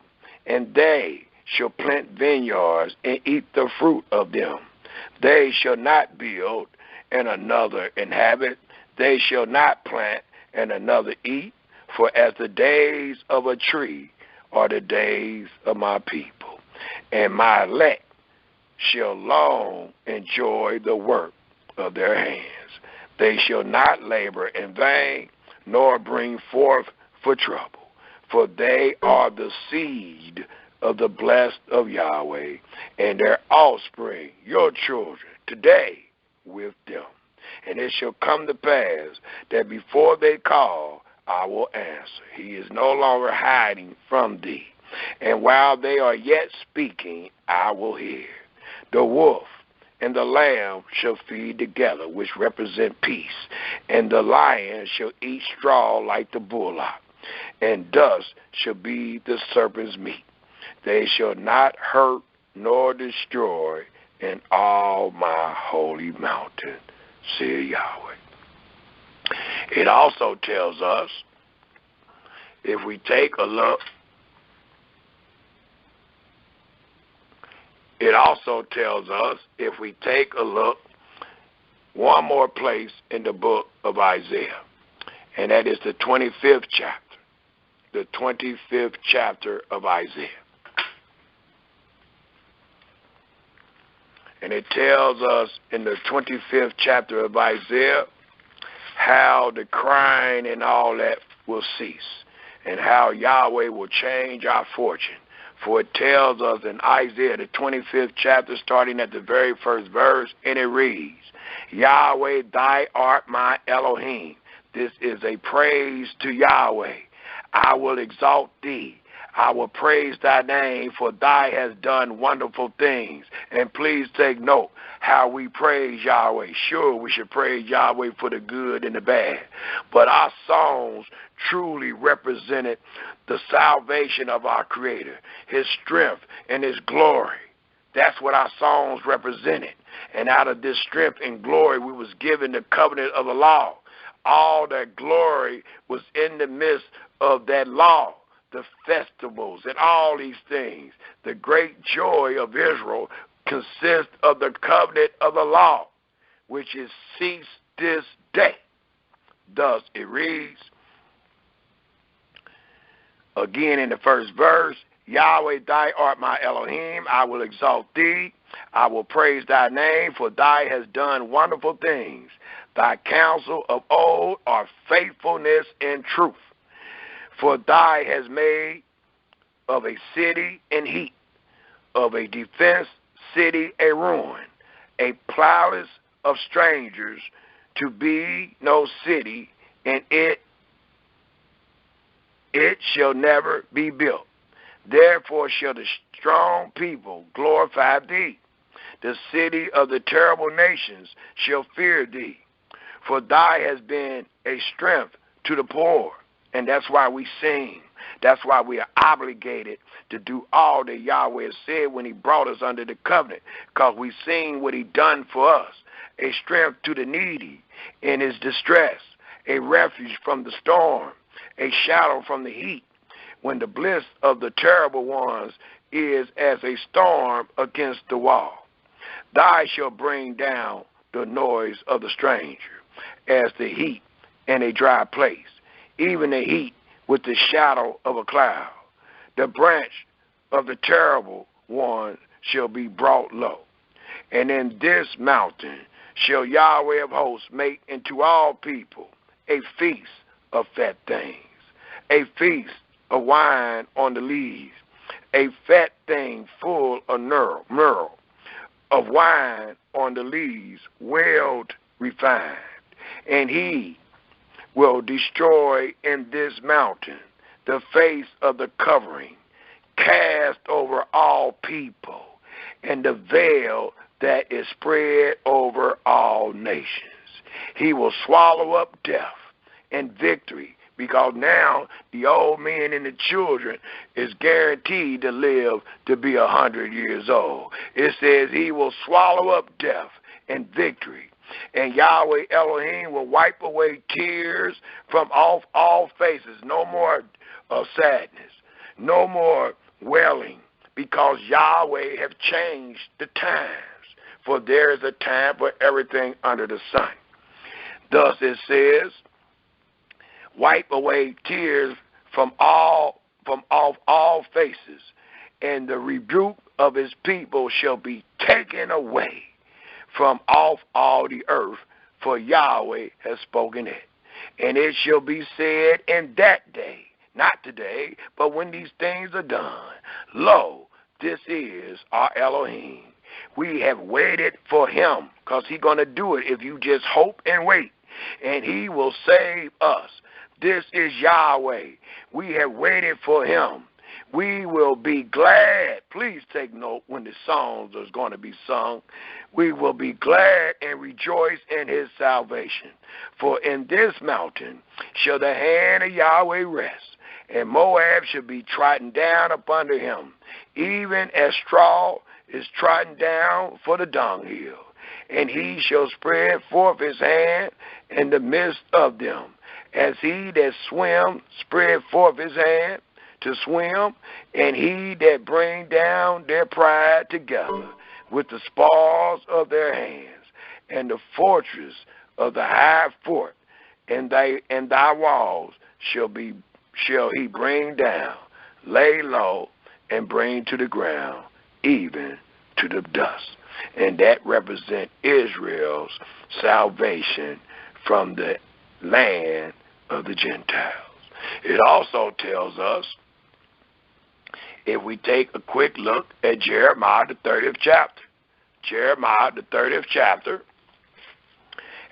and they shall plant vineyards and eat the fruit of them. They shall not build and another inhabit. They shall not plant and another eat. For as the days of a tree are the days of my people, and my elect shall long enjoy the work of their hands. They shall not labor in vain, nor bring forth for trouble. For they are the seed of the blessed of Yahweh, and their offspring, your children, today with them. And it shall come to pass that before they call, I will answer. He is no longer hiding from thee. And while they are yet speaking, I will hear. The wolf and the lamb shall feed together, which represent peace, and the lion shall eat straw like the bullock, and dust shall be the serpent's meat. They shall not hurt nor destroy in all my holy mountain, saith Yahweh. It also tells us, if we take a look, one more place in the book of Isaiah, and that is the 25th chapter. The 25th chapter of Isaiah. And it tells us in the 25th chapter of Isaiah how the crying and all that will cease, and how Yahweh will change our fortune. For it tells us in Isaiah, the 25th chapter, starting at the very first verse, and it reads, Yahweh, thy art my Elohim. This is a praise to Yahweh. I will exalt thee. I will praise thy name, for thy has done wonderful things. And please take note how we praise Yahweh. Sure, we should praise Yahweh for the good and the bad, but our songs truly represented the salvation of our Creator, his strength and his glory. That's what our songs represented. And out of this strength and glory, we was given the covenant of the law. All that glory was in the midst of that law, the festivals and all these things. The great joy of Israel consists of the covenant of the law, which is ceased this day. Thus it reads, again in the first verse, Yahweh, thy art my Elohim, I will exalt thee. I will praise thy name, for thy has done wonderful things. Thy counsel of old are faithfulness and truth. For thy has made of a city an heap, of a defense city a ruin, a palace of strangers to be no city, and it shall never be built. Therefore shall the strong people glorify thee. The city of the terrible nations shall fear thee. For thy has been a strength to the poor. And that's why we sing. That's why we are obligated to do all that Yahweh has said when he brought us under the covenant, because we sing what he done for us. A strength to the needy in his distress, a refuge from the storm, a shadow from the heat, when the bliss of the terrible ones is as a storm against the wall. Thou shalt bring down the noise of the stranger, as the heat in a dry place, even the heat with the shadow of a cloud. The branch of the terrible one shall be brought low. And in this mountain shall Yahweh of hosts make unto all people a feast of fat things, a feast of wine on the lees, a fat thing full of myrrh, of wine on the lees, well refined. And he will destroy in this mountain the face of the covering, cast over all people, and the veil that is spread over all nations. He will swallow up death and victory, because now the old men and the children is guaranteed to live to be 100 years old. It says he will swallow up death and victory. And Yahweh Elohim will wipe away tears from off all faces. No more sadness, no more wailing, because Yahweh have changed the times. For there is a time for everything under the sun. Thus it says, wipe away tears from off all faces, and the rebuke of his people shall be taken away from off all the earth, for Yahweh has spoken it. And it shall be said in that day, not today, but when these things are done, lo, this is our Elohim. We have waited for him, because he's going to do it if you just hope and wait. And he will save us. This is Yahweh. We have waited for him. We will be glad. Please take note when the songs are going to be sung. We will be glad and rejoice in his salvation. For in this mountain shall the hand of Yahweh rest, and Moab shall be trodden down up under him, even as straw is trodden down for the dunghill. And he shall spread forth his hand in the midst of them, as he that swim spread forth his hand to swim, and he that bring down their pride together with the spoils of their hands, and the fortress of the high fort, and thy walls shall he bring down, lay low, and bring to the ground, even to the dust. And that represents Israel's salvation from the land of the Gentiles. It also tells us, if we take a quick look at Jeremiah, the 30th chapter. Jeremiah, the 30th chapter.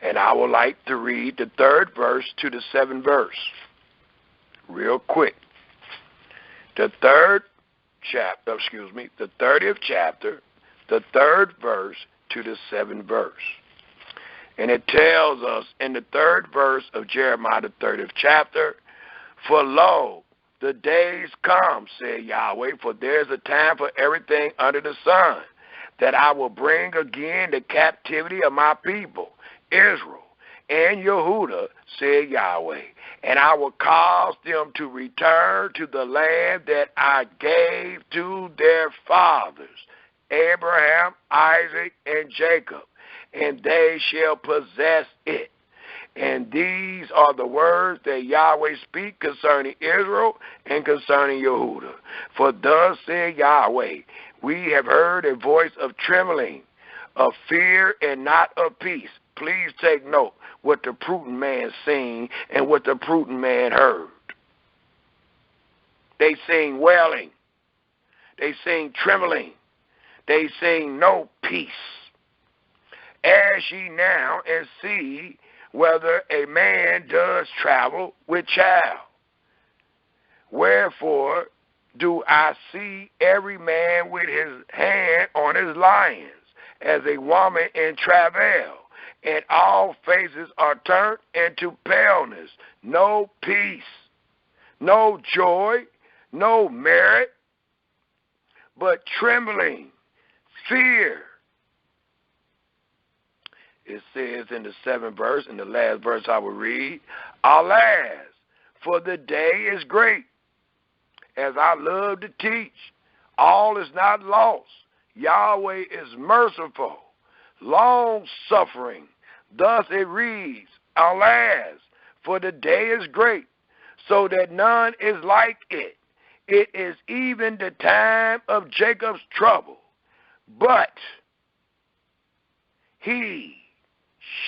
And I would like to read the 3rd verse to the 7th verse. Real quick. the 30th chapter, the 3rd verse to the 7th verse. And it tells us in the 3rd verse of Jeremiah, the 30th chapter, for lo, the days come, said Yahweh, for there is a time for everything under the sun, that I will bring again the captivity of my people, Israel, and Yehudah, said Yahweh, and I will cause them to return to the land that I gave to their fathers, Abraham, Isaac, and Jacob, and they shall possess it. And these are the words that Yahweh speak concerning Israel and concerning Yehudah. For thus said Yahweh, we have heard a voice of trembling, of fear, and not of peace. Please take note what the prudent man sing and what the prudent man heard. They sing wailing. They sing trembling. They sing no peace. Ask ye now and see whether a man does travel with child. Wherefore do I see every man with his hand on his lions, as a woman in travail, and all faces are turned into paleness, no peace, no joy, no merit, but trembling, fear. It says in the 7th verse, in the last verse I will read, alas, for the day is great. As I love to teach, all is not lost. Yahweh is merciful, long-suffering. Thus it reads, alas, for the day is great, so that none is like it. It is even the time of Jacob's trouble, but he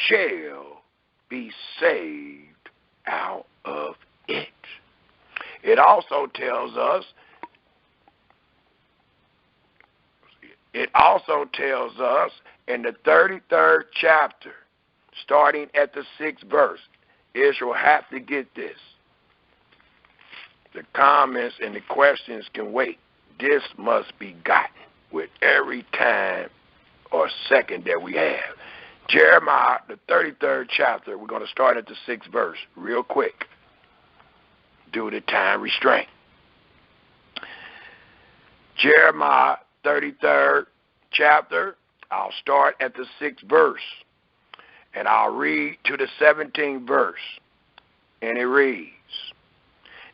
shall be saved out of it. It also tells us in the 33rd chapter, starting at the 6th verse, Israel have to get this. The comments and the questions can wait. This must be gotten with every time or second that we have. Jeremiah, the 33rd chapter, we're going to start at the 6th verse real quick due to time restraint. Jeremiah, 33rd chapter, I'll start at the 6th verse, and I'll read to the 17th verse, and it reads,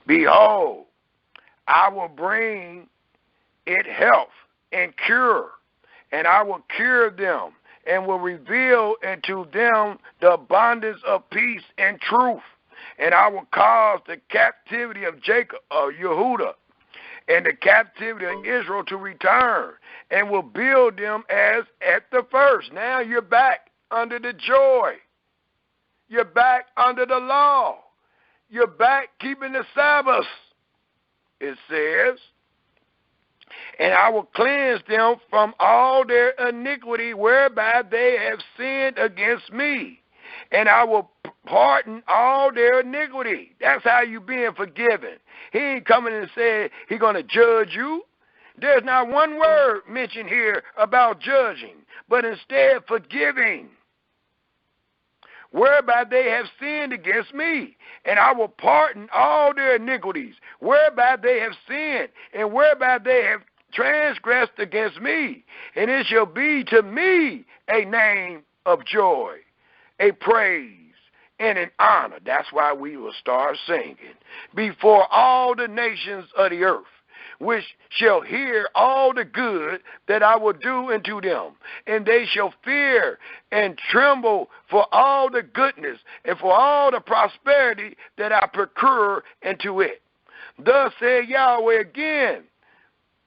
behold, I will bring it health and cure, and I will cure them, and will reveal unto them the abundance of peace and truth. And I will cause the captivity of Jacob, or Yehudah, and the captivity of Israel to return, and will build them as at the first. Now you're back under the joy. You're back under the law. You're back keeping the Sabbath. It says, and I will cleanse them from all their iniquity whereby they have sinned against me. And I will pardon all their iniquity. That's how you being forgiven. He ain't coming and saying he's going to judge you. There's not one word mentioned here about judging, but instead forgiving. Whereby they have sinned against me, and I will pardon all their iniquities, whereby they have sinned, and whereby they have transgressed against me, and it shall be to me a name of joy, a praise, and an honor. That's why we will start singing before all the nations of the earth, which shall hear all the good that I will do unto them, and they shall fear and tremble for all the goodness and for all the prosperity that I procure unto it. Thus said Yahweh again,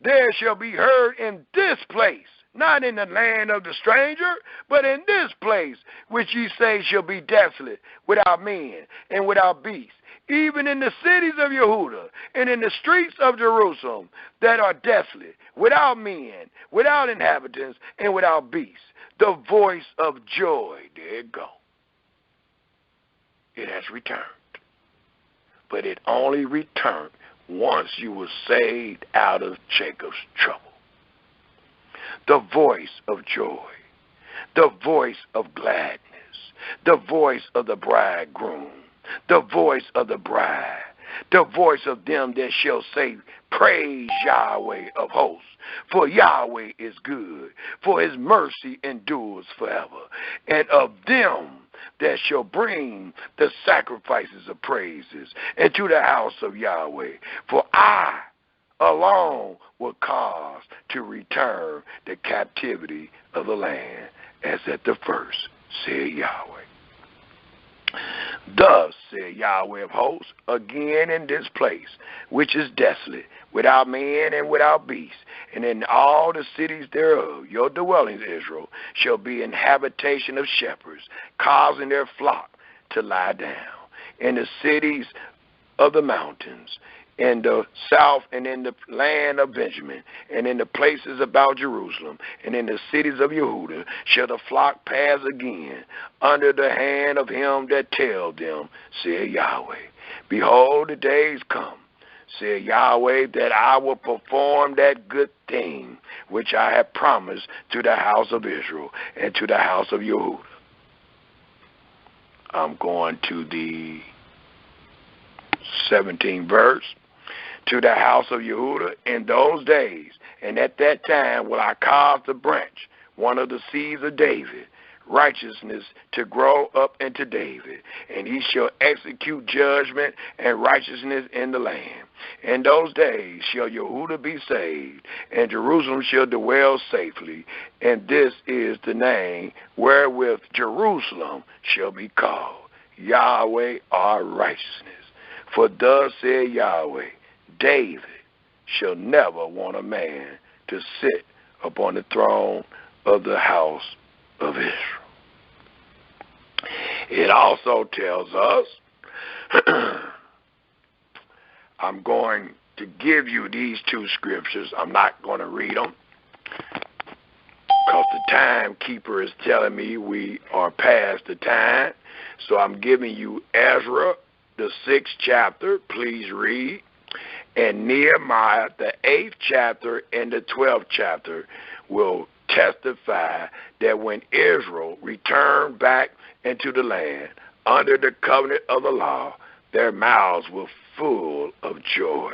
there shall be heard in this place, not in the land of the stranger, but in this place, which ye say shall be desolate, without men and without beasts, even in the cities of Yehudah and in the streets of Jerusalem that are desolate, without men, without inhabitants, and without beasts. The voice of joy, there it go. It has returned. But it only returned once you were saved out of Jacob's trouble. The voice of joy, the voice of gladness, the voice of the bridegroom, the voice of the bride, the voice of them that shall say, praise Yahweh of hosts, for Yahweh is good, for his mercy endures forever, and of them that shall bring the sacrifices of praises into the house of Yahweh, for I alone will cause to return the captivity of the land as at the first, said Yahweh. Thus said Yahweh of hosts, again in this place, which is desolate, without man and without beast, and in all the cities thereof, your dwellings, Israel, shall be an habitation of shepherds, causing their flock to lie down. In the cities of the mountains, in the south and in the land of Benjamin, and in the places about Jerusalem, and in the cities of Yehuda, shall the flock pass again under the hand of him that tell them, said Yahweh. Behold, the days come, said Yahweh, that I will perform that good thing which I have promised to the house of Israel and to the house of Yehuda. I'm going to the 17th verse. To the house of Yehuda in those days, and at that time will I cause the branch, one of the seeds of David, righteousness to grow up into David, and he shall execute judgment and righteousness in the land. In those days shall Yehuda be saved, and Jerusalem shall dwell safely, and this is the name wherewith Jerusalem shall be called, Yahweh our righteousness. For thus said Yahweh, David shall never want a man to sit upon the throne of the house of Israel. It also tells us, I'm going to give you these two scriptures. I'm not going to read them because the timekeeper is telling me we are past the time. So I'm giving you Ezra, the 6th chapter. Please read. And Nehemiah, the 8th chapter and the 12th chapter, will testify that when Israel returned back into the land under the covenant of the law, their mouths were full of joy.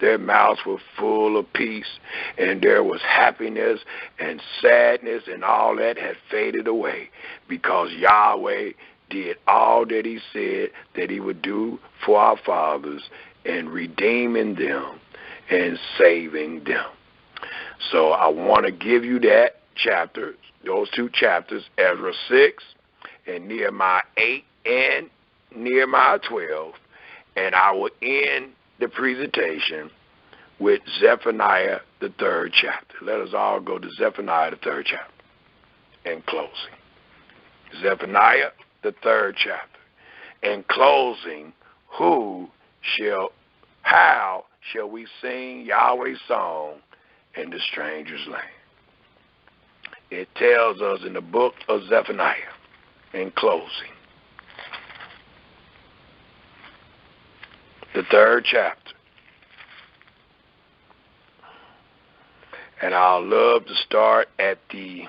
Their mouths were full of peace, and there was happiness and sadness, and all that had faded away because Yahweh did all that he said that he would do for our fathers in redeeming them and saving them. So I want to give you that chapter, those two chapters, Ezra 6 and Nehemiah 8 and Nehemiah 12, and I will end the presentation with Zephaniah, the 3rd chapter. Let us all go to Zephaniah, the 3rd chapter, in closing. Zephaniah, the 3rd chapter. In closing, how shall we sing Yahweh's song in the stranger's land? It tells us in the book of Zephaniah, in closing, the 3rd chapter. And I'll love to start at the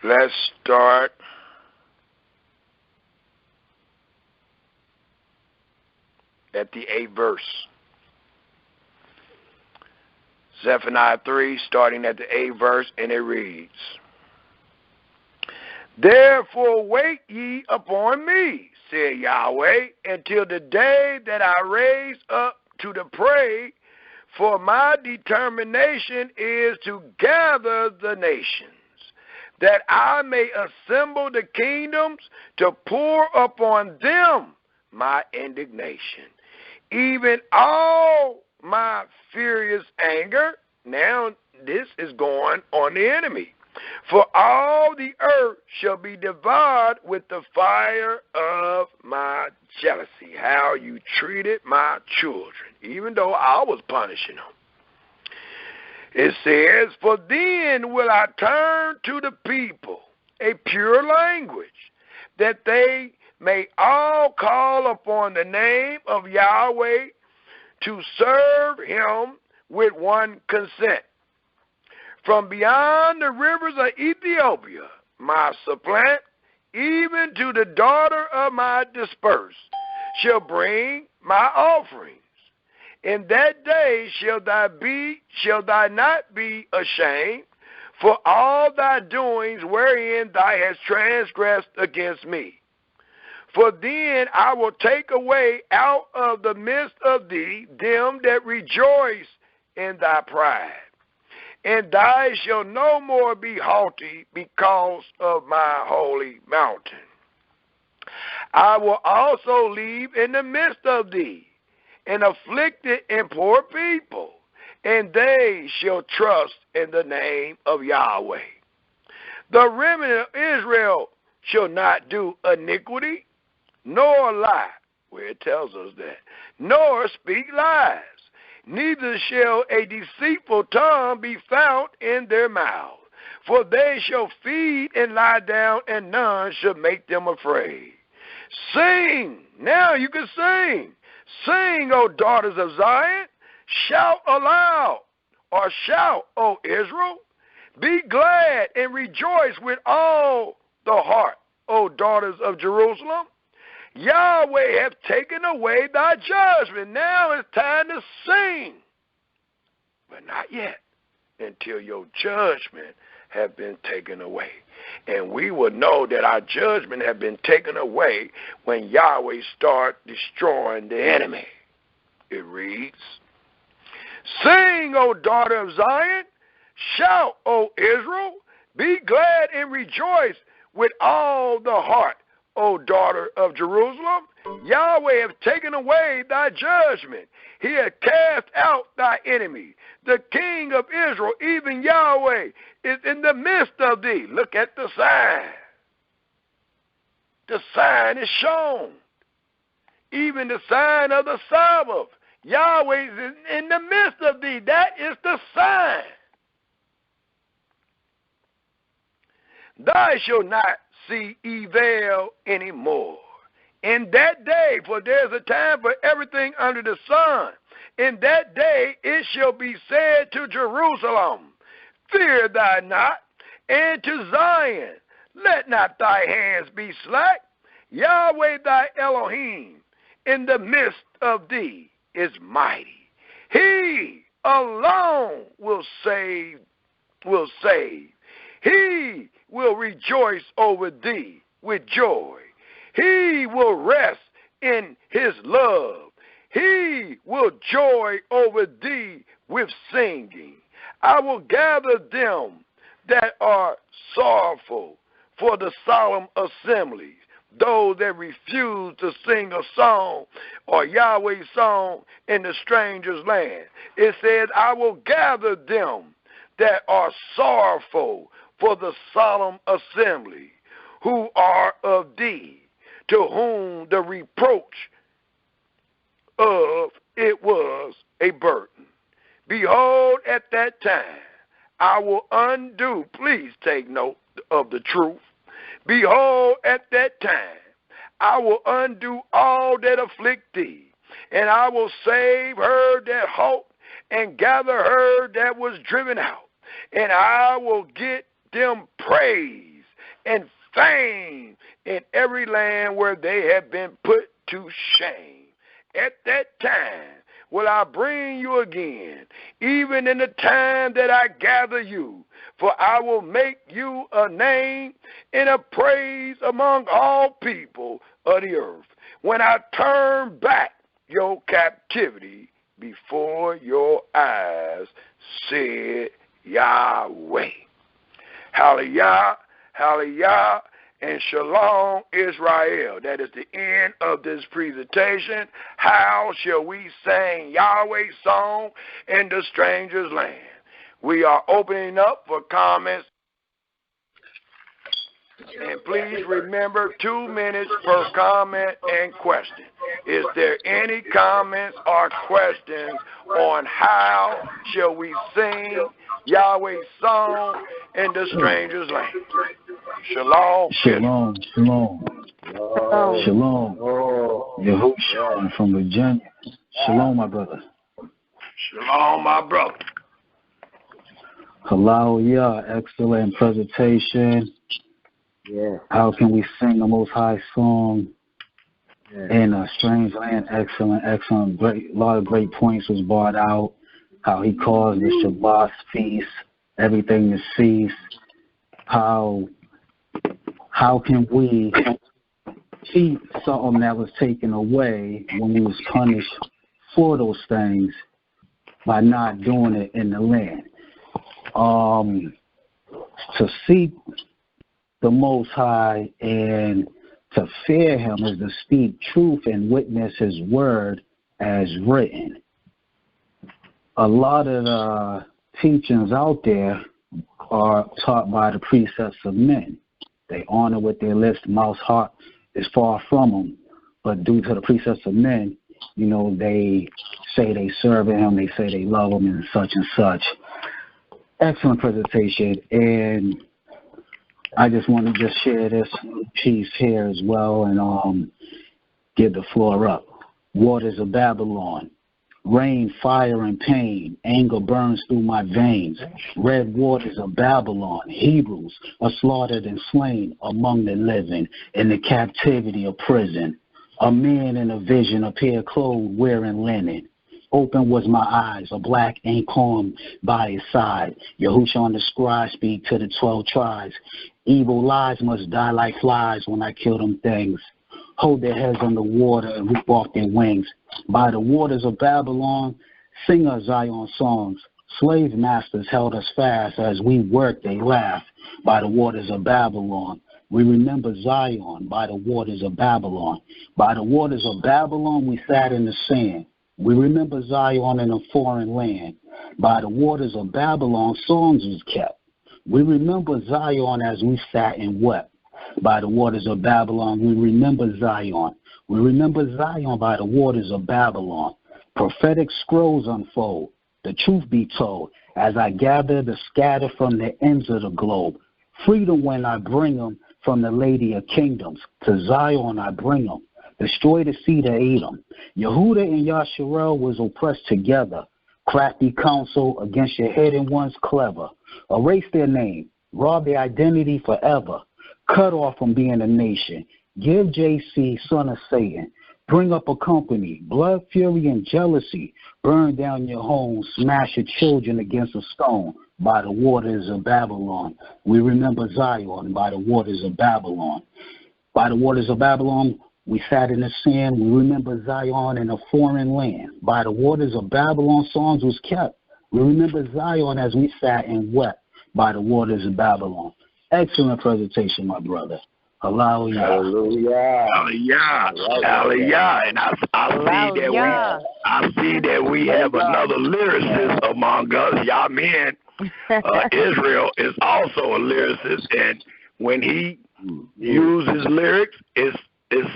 let's start at the 8th verse. Zephaniah 3, starting at the 8th verse, and it reads, Therefore wait ye upon me, said Yahweh, until the day that I raise up to the prey, for my determination is to gather the nations, that I may assemble the kingdoms to pour upon them my indignation, even all my furious anger. Now this is going on the enemy. For all the earth shall be devoured with the fire of my jealousy. How you treated my children, even though I was punishing them. It says, for then will I turn to the people a pure language, that they may all call upon the name of Yahweh to serve him with one consent. From beyond the rivers of Ethiopia, my supplant, even to the daughter of my dispersed, shall bring my offerings. In that day shall thou not be ashamed for all thy doings wherein thou hast transgressed against me. For then I will take away out of the midst of thee them that rejoice in thy pride, and thou shalt no more be haughty because of my holy mountain. I will also leave in the midst of thee an afflicted and poor people, and they shall trust in the name of Yahweh. The remnant of Israel shall not do iniquity, nor lie, where it tells us that, nor speak lies, neither shall a deceitful tongue be found in their mouth. For they shall feed and lie down, and none shall make them afraid. Sing, now you can sing. Sing, O daughters of Zion. Shout aloud, or shout, O Israel. Be glad and rejoice with all the heart, O daughters of Jerusalem. Yahweh hath taken away thy judgment. Now it's time to sing. But not yet, until your judgment have been taken away. And we will know that our judgment have been taken away when Yahweh start destroying the enemy. It reads, sing, O daughter of Zion. Shout, O Israel. Be glad and rejoice with all the heart, O daughter of Jerusalem. Yahweh hath taken away thy judgment. He hath cast out thy enemy. The King of Israel, even Yahweh, is in the midst of thee. Look at the sign. The sign is shown. Even the sign of the Sabbath. Yahweh is in the midst of thee. That is the sign. Thou shalt not see evil anymore. In that day, for there's a time for everything under the sun, in that day it shall be said to Jerusalem, fear thou not, and to Zion, let not thy hands be slack. Yahweh thy Elohim in the midst of thee is mighty. He alone will save. He will rejoice over thee with joy. He will rest in his love. He will joy over thee with singing. I will gather them that are sorrowful for the solemn assemblies, those that refuse to sing a song or Yahweh's song in the stranger's land. It says, I will gather them that are sorrowful for the solemn assembly, who are of thee, to whom the reproach of it was a burden. Behold, at that time, I will undo, please take note of the truth. Behold, at that time, I will undo all that afflict thee, and I will save her that hoped, and gather her that was driven out, and I will get them praise and fame in every land where they have been put to shame. At that time will I bring you again, even in the time that I gather you, for I will make you a name and a praise among all people of the earth, when I turn back your captivity before your eyes, said Yahweh. Hallelujah, hallelujah, and shalom, Israel. That is the end of this presentation. How shall we sing Yahweh's song in the stranger's land? We are opening up for comments. And please remember 2 minutes per comment and question. Is there any comments or questions on how shall we sing Yahweh's song in the stranger's land? Shalom. Shalom. Shalom. Shalom. Yahushua, I'm from Virginia. Shalom, my brother. Shalom, my brother. Hallelujah. Excellent presentation. Yeah. How can we sing the Most High song in a strange land? Excellent. Great, a lot of great points was brought out. How he caused the Shabbat feast, everything to cease. How can we keep something that was taken away when we was punished for those things by not doing it in the land? To seek the Most High and to fear him is to speak truth and witness his word as written. A lot of the teachings out there are taught by the precepts of men. They honor with their lips, mouth's heart is far from them. But due to the precepts of men, you know, they say they serve him, they say they love him and such. Excellent presentation. And I just want to just share this piece here as well and give the floor up. Waters of Babylon. Rain, fire, and pain. Anger burns through my veins. Red waters of Babylon. Hebrews are slaughtered and slain among the living in the captivity of prison. A man in a vision appeared clothed wearing linen. Open was my eyes, a black ink comb by his side. Yahushua the scribe speak to the 12 tribes. Evil lies must die like flies when I kill them things. Hold their heads on the water and rip off their wings. By the waters of Babylon, sing us Zion songs. Slave masters held us fast. As we worked, they laughed. By the waters of Babylon, we remember Zion. By the waters of Babylon. By the waters of Babylon, we sat in the sand. We remember Zion in a foreign land. By the waters of Babylon, songs was kept. We remember Zion as we sat and wept. By the waters of Babylon, we remember Zion. We remember Zion by the waters of Babylon. Prophetic scrolls unfold, the truth be told, as I gather the scatter from the ends of the globe. Freedom when I bring them from the Lady of Kingdoms. To Zion I bring them. Destroy the seed of Edom. Yehuda and Yasharel was oppressed together. Crafty counsel against your hidden ones clever. Erase their name. Rob their identity forever. Cut off from being a nation. Give JC, son of Satan. Bring up a company. Blood, fury, and jealousy. Burn down your homes. Smash your children against a stone. By the waters of Babylon. We remember Zion by the waters of Babylon. By the waters of Babylon, we sat in the sand. We remember Zion in a foreign land. By the waters of Babylon, songs was kept. We remember Zion as we sat and wept by the waters of Babylon. Excellent presentation, my brother. Hallelujah. Hallelujah. Hallelujah. And I see that we have another lyricist among us. Y'all men, Israel is also a lyricist, and when he uses lyrics, it's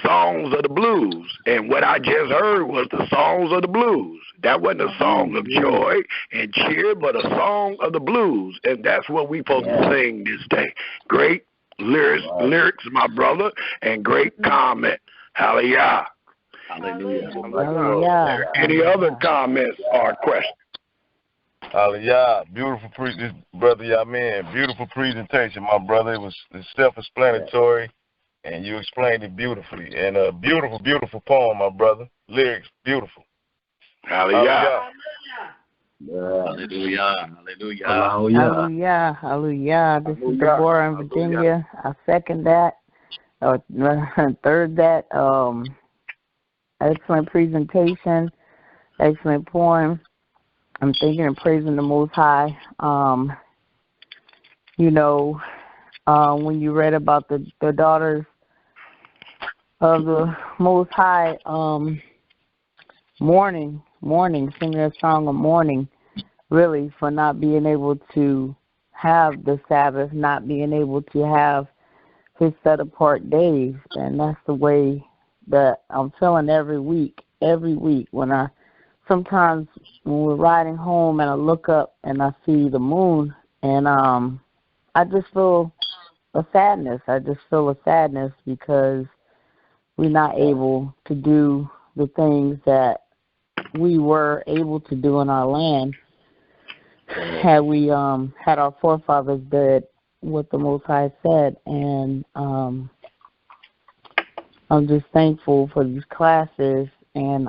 songs of the blues. And what I just heard was the songs of the blues. That wasn't a song of joy and cheer, but a song of the blues. And that's what we're supposed to sing this day. Great lyrics, my brother, and great comment. Hallelujah. Hallelujah. Any other comments or questions? Hallelujah. Beautiful brother Yamin. Beautiful presentation, my brother. It's self-explanatory, and you explained it beautifully. And a beautiful, beautiful poem, my brother. Lyrics, beautiful. Hallelujah. Hallelujah. Hallelujah. This is Deborah in Virginia. I second that. Third that. Excellent presentation. Excellent poem. I'm thinking and praising the Most High. When you read about the daughters of the Most High, mourning, singing a song of mourning, really, for not being able to have the Sabbath, not being able to have his set-apart days, and that's the way that I'm feeling every week. Every week, sometimes when we're riding home and I look up and I see the moon, and I just feel a sadness. I just feel a sadness because we're not able to do the things that we were able to do in our land had we had our forefathers did what the Most High said. And I'm just thankful for these classes. And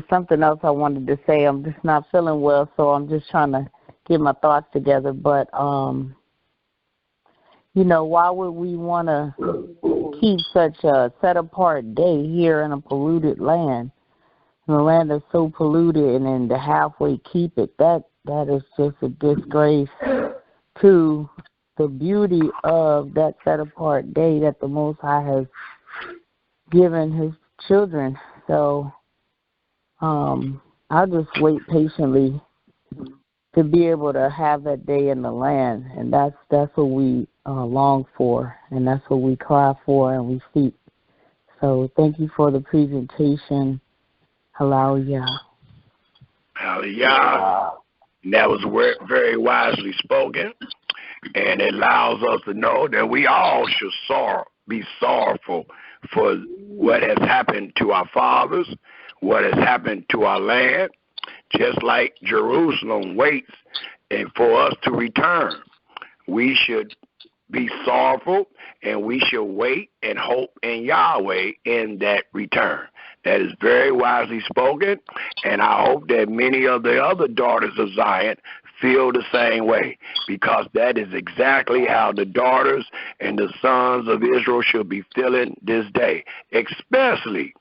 something else I wanted to say. I'm just not feeling well, so I'm just trying to get my thoughts together. But why would we want to keep such a set-apart day here in a polluted land? In a land that's so polluted, and then to halfway keep it, that is just a disgrace to the beauty of that set-apart day that the Most High has given his children. So I'll just wait patiently to be able to have that day in the land, and that's what we long for, and that's what we cry for and we seek. So thank you for the presentation. Hallelujah. Hallelujah. And that was very wisely spoken, and it allows us to know that we all should be sorrowful for what has happened to our fathers, what has happened to our land, just like Jerusalem waits and for us to return. We should be sorrowful, and we should wait and hope in Yahweh in that return. That is very wisely spoken, and I hope that many of the other daughters of Zion feel the same way, because that is exactly how the daughters and the sons of Israel should be feeling this day, especially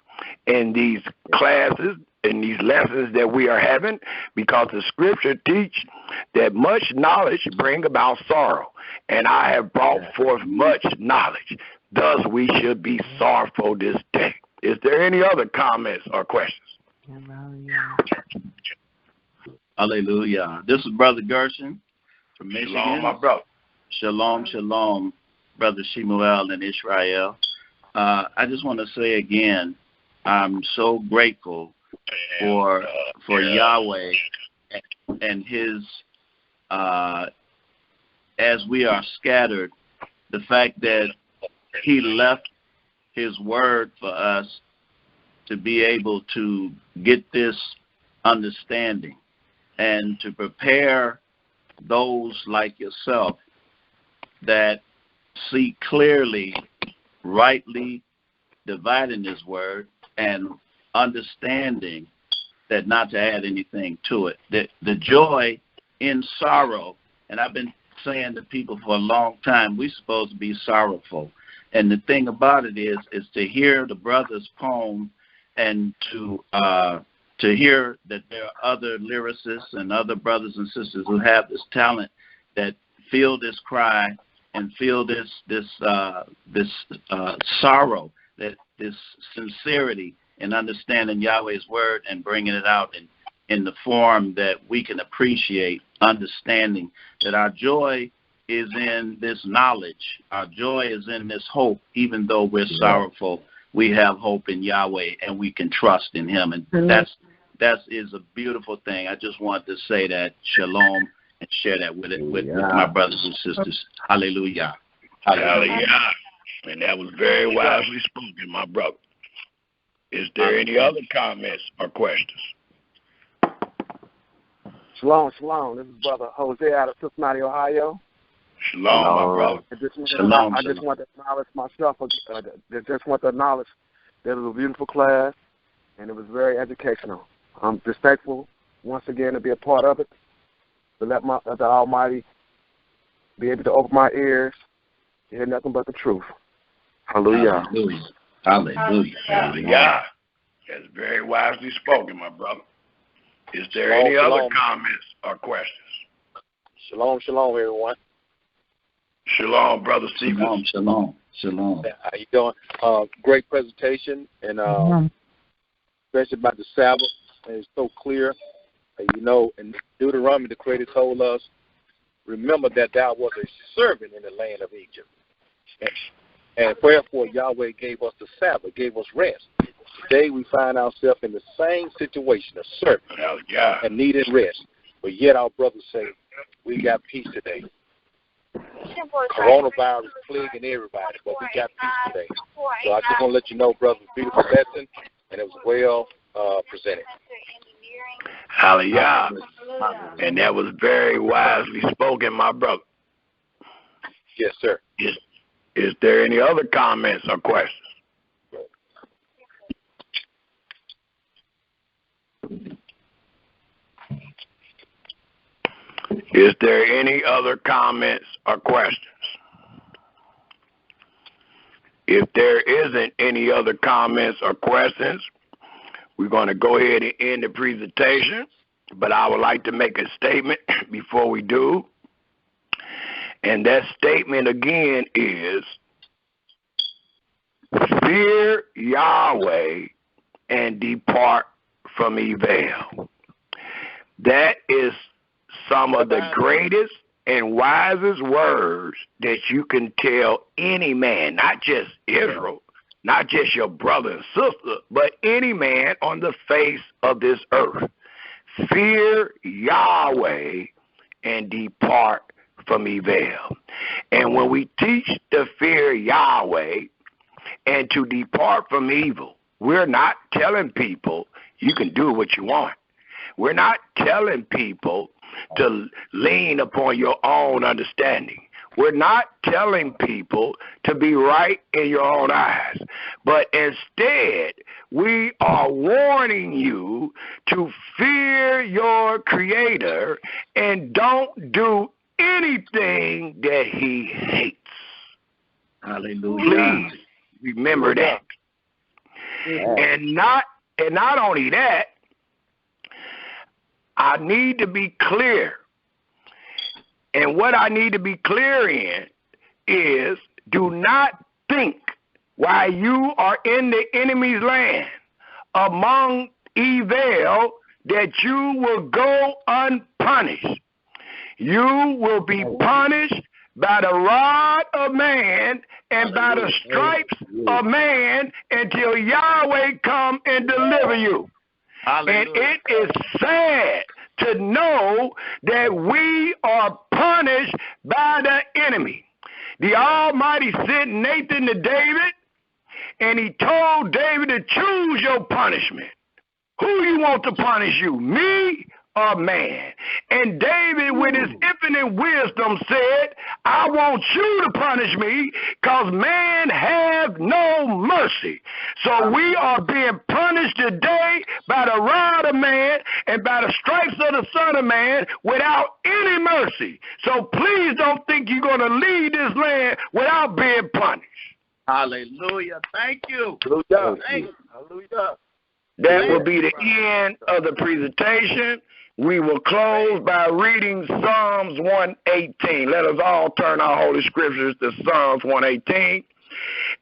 in these classes, in these lessons that we are having, because the scripture teach that much knowledge bring about sorrow, and I have brought forth much knowledge. Thus we should be sorrowful this day. Is there any other comments or questions? Hallelujah. This is Brother Gershon from Michigan. Shalom, my brother. Shalom, shalom, Brother Shemuel and Israel. I just want to say again, I'm so grateful for Yahweh and his, as we are scattered, the fact that he left his word for us to be able to get this understanding and to prepare those like yourself that see clearly, rightly dividing his word and understanding that not to add anything to it. The joy in sorrow, and I've been saying to people for a long time, we're supposed to be sorrowful. And the thing about it is to hear the brother's poem and to hear that there are other lyricists and other brothers and sisters who have this talent that feel this cry and feel this sorrow, that this sincerity in understanding Yahweh's word and bringing it out in the form that we can appreciate, understanding that our joy is in this knowledge. Our joy is in this hope. Even though we're sorrowful, we have hope in Yahweh and we can trust in him. And that is a beautiful thing. I just want to say that shalom and share that with my brothers and sisters. Hallelujah. Hallelujah. And that was very wisely spoken, my brother. Is there any other comments or questions? Shalom, shalom. This is Brother Jose out of Cincinnati, Ohio. Shalom, my brother. I just want to acknowledge myself. I just want to acknowledge that it was a beautiful class, and it was very educational. I'm just thankful once again to be a part of it, to let the Almighty be able to open my ears to hear nothing but the truth. Hallelujah. Hallelujah. Hallelujah. Hallelujah. That's very wisely spoken, my brother. Is there any other comments or questions? Shalom, shalom, everyone. Shalom, Brother Stephen. Shalom, shalom, shalom. How you doing? Great presentation, and especially about the Sabbath. And it's so clear. In Deuteronomy, the Creator told us remember that thou wast a servant in the land of Egypt. And wherefore Yahweh gave us the Sabbath, gave us rest. Today we find ourselves in the same situation, a servant and needing rest. But yet our brothers say, we got peace today. Coronavirus is plaguing everybody, but we got peace today. So I just want to let you know, brother, beautiful lesson, and it was well presented. Hallelujah. And that was very wisely spoken, my brother. Yes, sir. Is there any other comments or questions? Is there any other comments or questions? If there isn't any other comments or questions, we're going to go ahead and end the presentation. But I would like to make a statement before we do. And that statement again is, fear Yahweh and depart from evil. That is some of the greatest and wisest words that you can tell any man, not just Israel, not just your brother and sister, but any man on the face of this earth. Fear Yahweh and depart from evil. And when we teach to fear Yahweh and to depart from evil, we're not telling people you can do what you want. We're not telling people to lean upon your own understanding. We're not telling people to be right in your own eyes. But instead, we are warning you to fear your Creator and don't do anything that He hates. Hallelujah. Please remember that. And not only that, I need to be clear. And what I need to be clear in is, do not think while you are in the enemy's land among evil that you will go unpunished. You will be punished by the rod of man and by the stripes of man until Yahweh come and deliver you. Hallelujah. And it is sad to know that we are punished by the enemy. The Almighty sent Nathan to David, and he told David to choose your punishment. Who you want to punish you, me or man? And David, with his infinite wisdom, said, I want you to punish me because man have no mercy. So we are being punished today by the rod of man and by the stripes of the Son of Man without any mercy. So please don't think you're going to leave this land without being punished. Hallelujah. Thank you. Hallelujah. Thank you. Hallelujah. That will be the end of the presentation. We will close by reading Psalms 118. Let us all turn our Holy Scriptures to Psalms 118.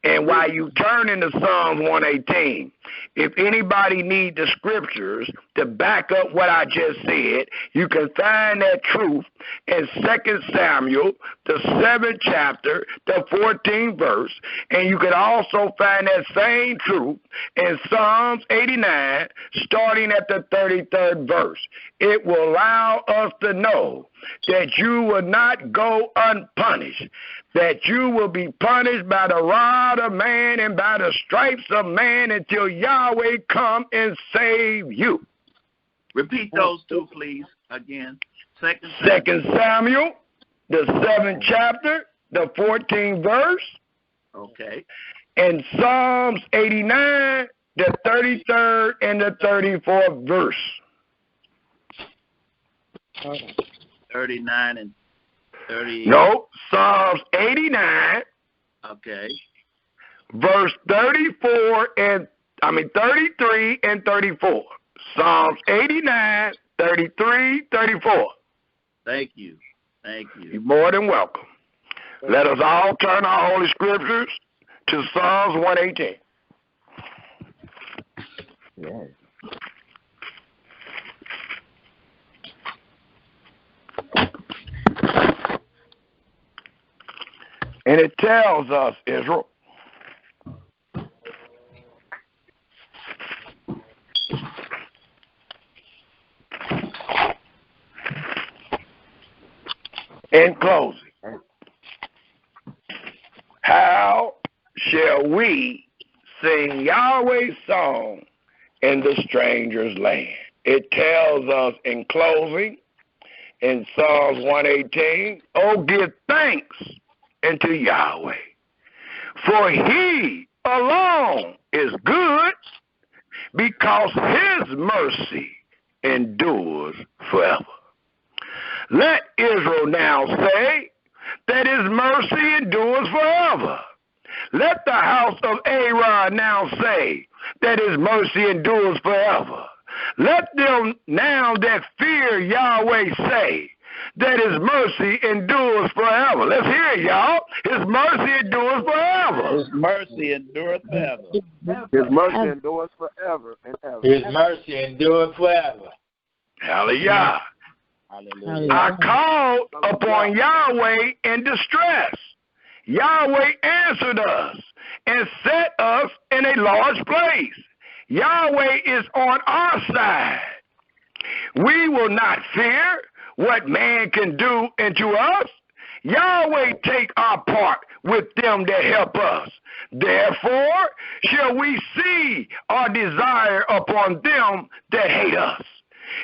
And while you turn into Psalms 118, if anybody needs the scriptures to back up what I just said, you can find that truth in 2 Samuel, the 7th chapter, the 14th verse. And you can also find that same truth in Psalms 89, starting at the 33rd verse. It will allow us to know that you will not go unpunished, that you will be punished by the rod of man and by the stripes of man until Yahweh come and save you. Repeat those two, please, again. 2 Samuel, the 7th chapter, the 14th verse. Okay. And Psalms 89, the 33rd and the 34th verse. 39 and 30. No, Psalms 89. Okay. Verse 33 and 34. Psalms 89, 33, 34. Thank you. Thank you. You're more than welcome. Let us all turn our Holy Scriptures to Psalms 118. Yes. And it tells us, Israel, in closing, how shall we sing Yahweh's song in the stranger's land? It tells us in closing, in Psalms 118, oh, give thanks unto Yahweh, for he alone is good, because his mercy endures forever. Let Israel now say that his mercy endures forever. Let the house of Aaron now say that his mercy endures forever. Let them now that fear Yahweh say that his mercy endures forever. Let's hear it, y'all. His mercy endures forever. His mercy endures forever. His mercy endures forever and ever. His mercy endures forever. Hallelujah. Hallelujah. I called upon Yahweh in distress. Yahweh answered us and set us in a large place. Yahweh is on our side. We will not fear what man can do unto us. Yahweh take our part with them that help us. Therefore shall we see our desire upon them that hate us.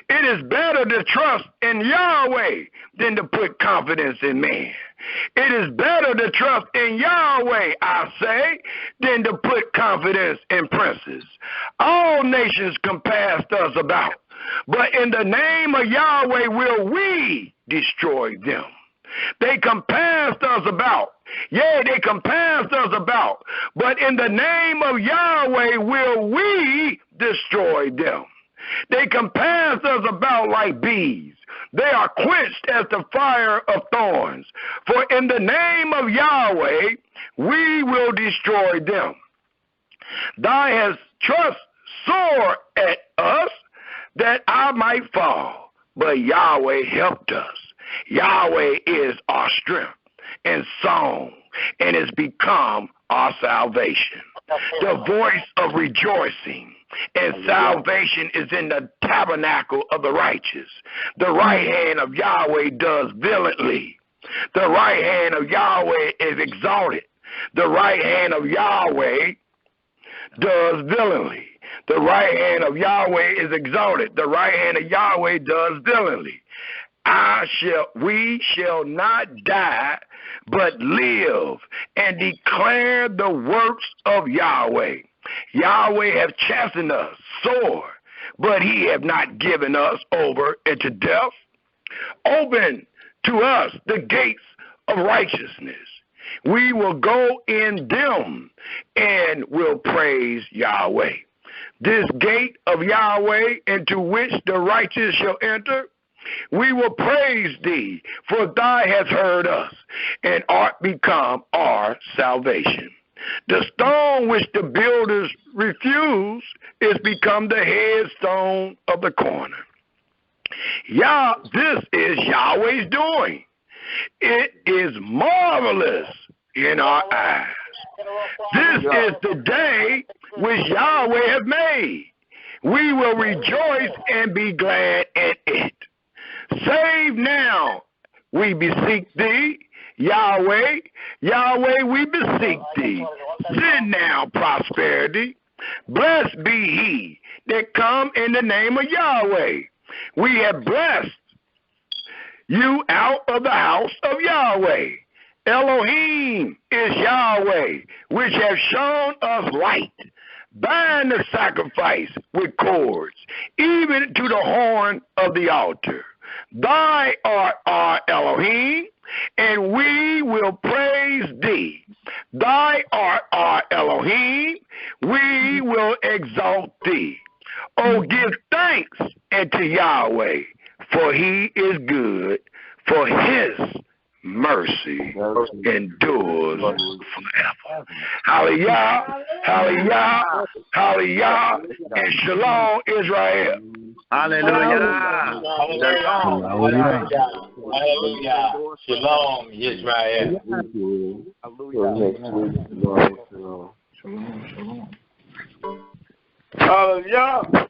It is better to trust in Yahweh than to put confidence in man. It is better to trust in Yahweh, I say, than to put confidence in princes. All nations compassed us about, but in the name of Yahweh will we destroy them. They compassed us about. Yea, they compassed us about, but in the name of Yahweh will we destroy them. They compassed us about like bees. They are quenched as the fire of thorns. For in the name of Yahweh we will destroy them. Thou hast thrust sore at us that I might fall, but Yahweh helped us. Yahweh is our strength and song, and has become our salvation. The voice of rejoicing and salvation is in the tabernacle of the righteous. The right hand of Yahweh does valiantly. The right hand of Yahweh is exalted. The right hand of Yahweh does valiantly. The right hand of Yahweh is exalted. The right hand of Yahweh does valiantly. We shall not die, but live and declare the works of Yahweh. Yahweh have chastened us sore, but he have not given us over into death. Open to us the gates of righteousness. We will go in them and will praise Yahweh. This gate of Yahweh into which the righteous shall enter, we will praise thee, for thou hast heard us, and art become our salvation. The stone which the builders refused is become the headstone of the corner. This is Yahweh's doing. It is marvelous in our eyes. This is the day which Yahweh hath made. We will rejoice and be glad in it. Save now, we beseech thee, Yahweh. Yahweh, we beseech thee. Send now prosperity. Blessed be he that come in the name of Yahweh. We have blessed you out of the house of Yahweh. Elohim is Yahweh, which have shown us light. Bind the sacrifice with cords, even to the horn of the altar. Thy art our Elohim, and we will praise thee. Thy art our Elohim, we will exalt thee. Oh, give thanks unto Yahweh, for he is good, for his mercy endures forever. Hallelujah, hallelujah, hallelujah, and shalom, Israel. Hallelujah. Hallelujah. Hallelujah. Shalom, Israel. Hallelujah. Hallelujah.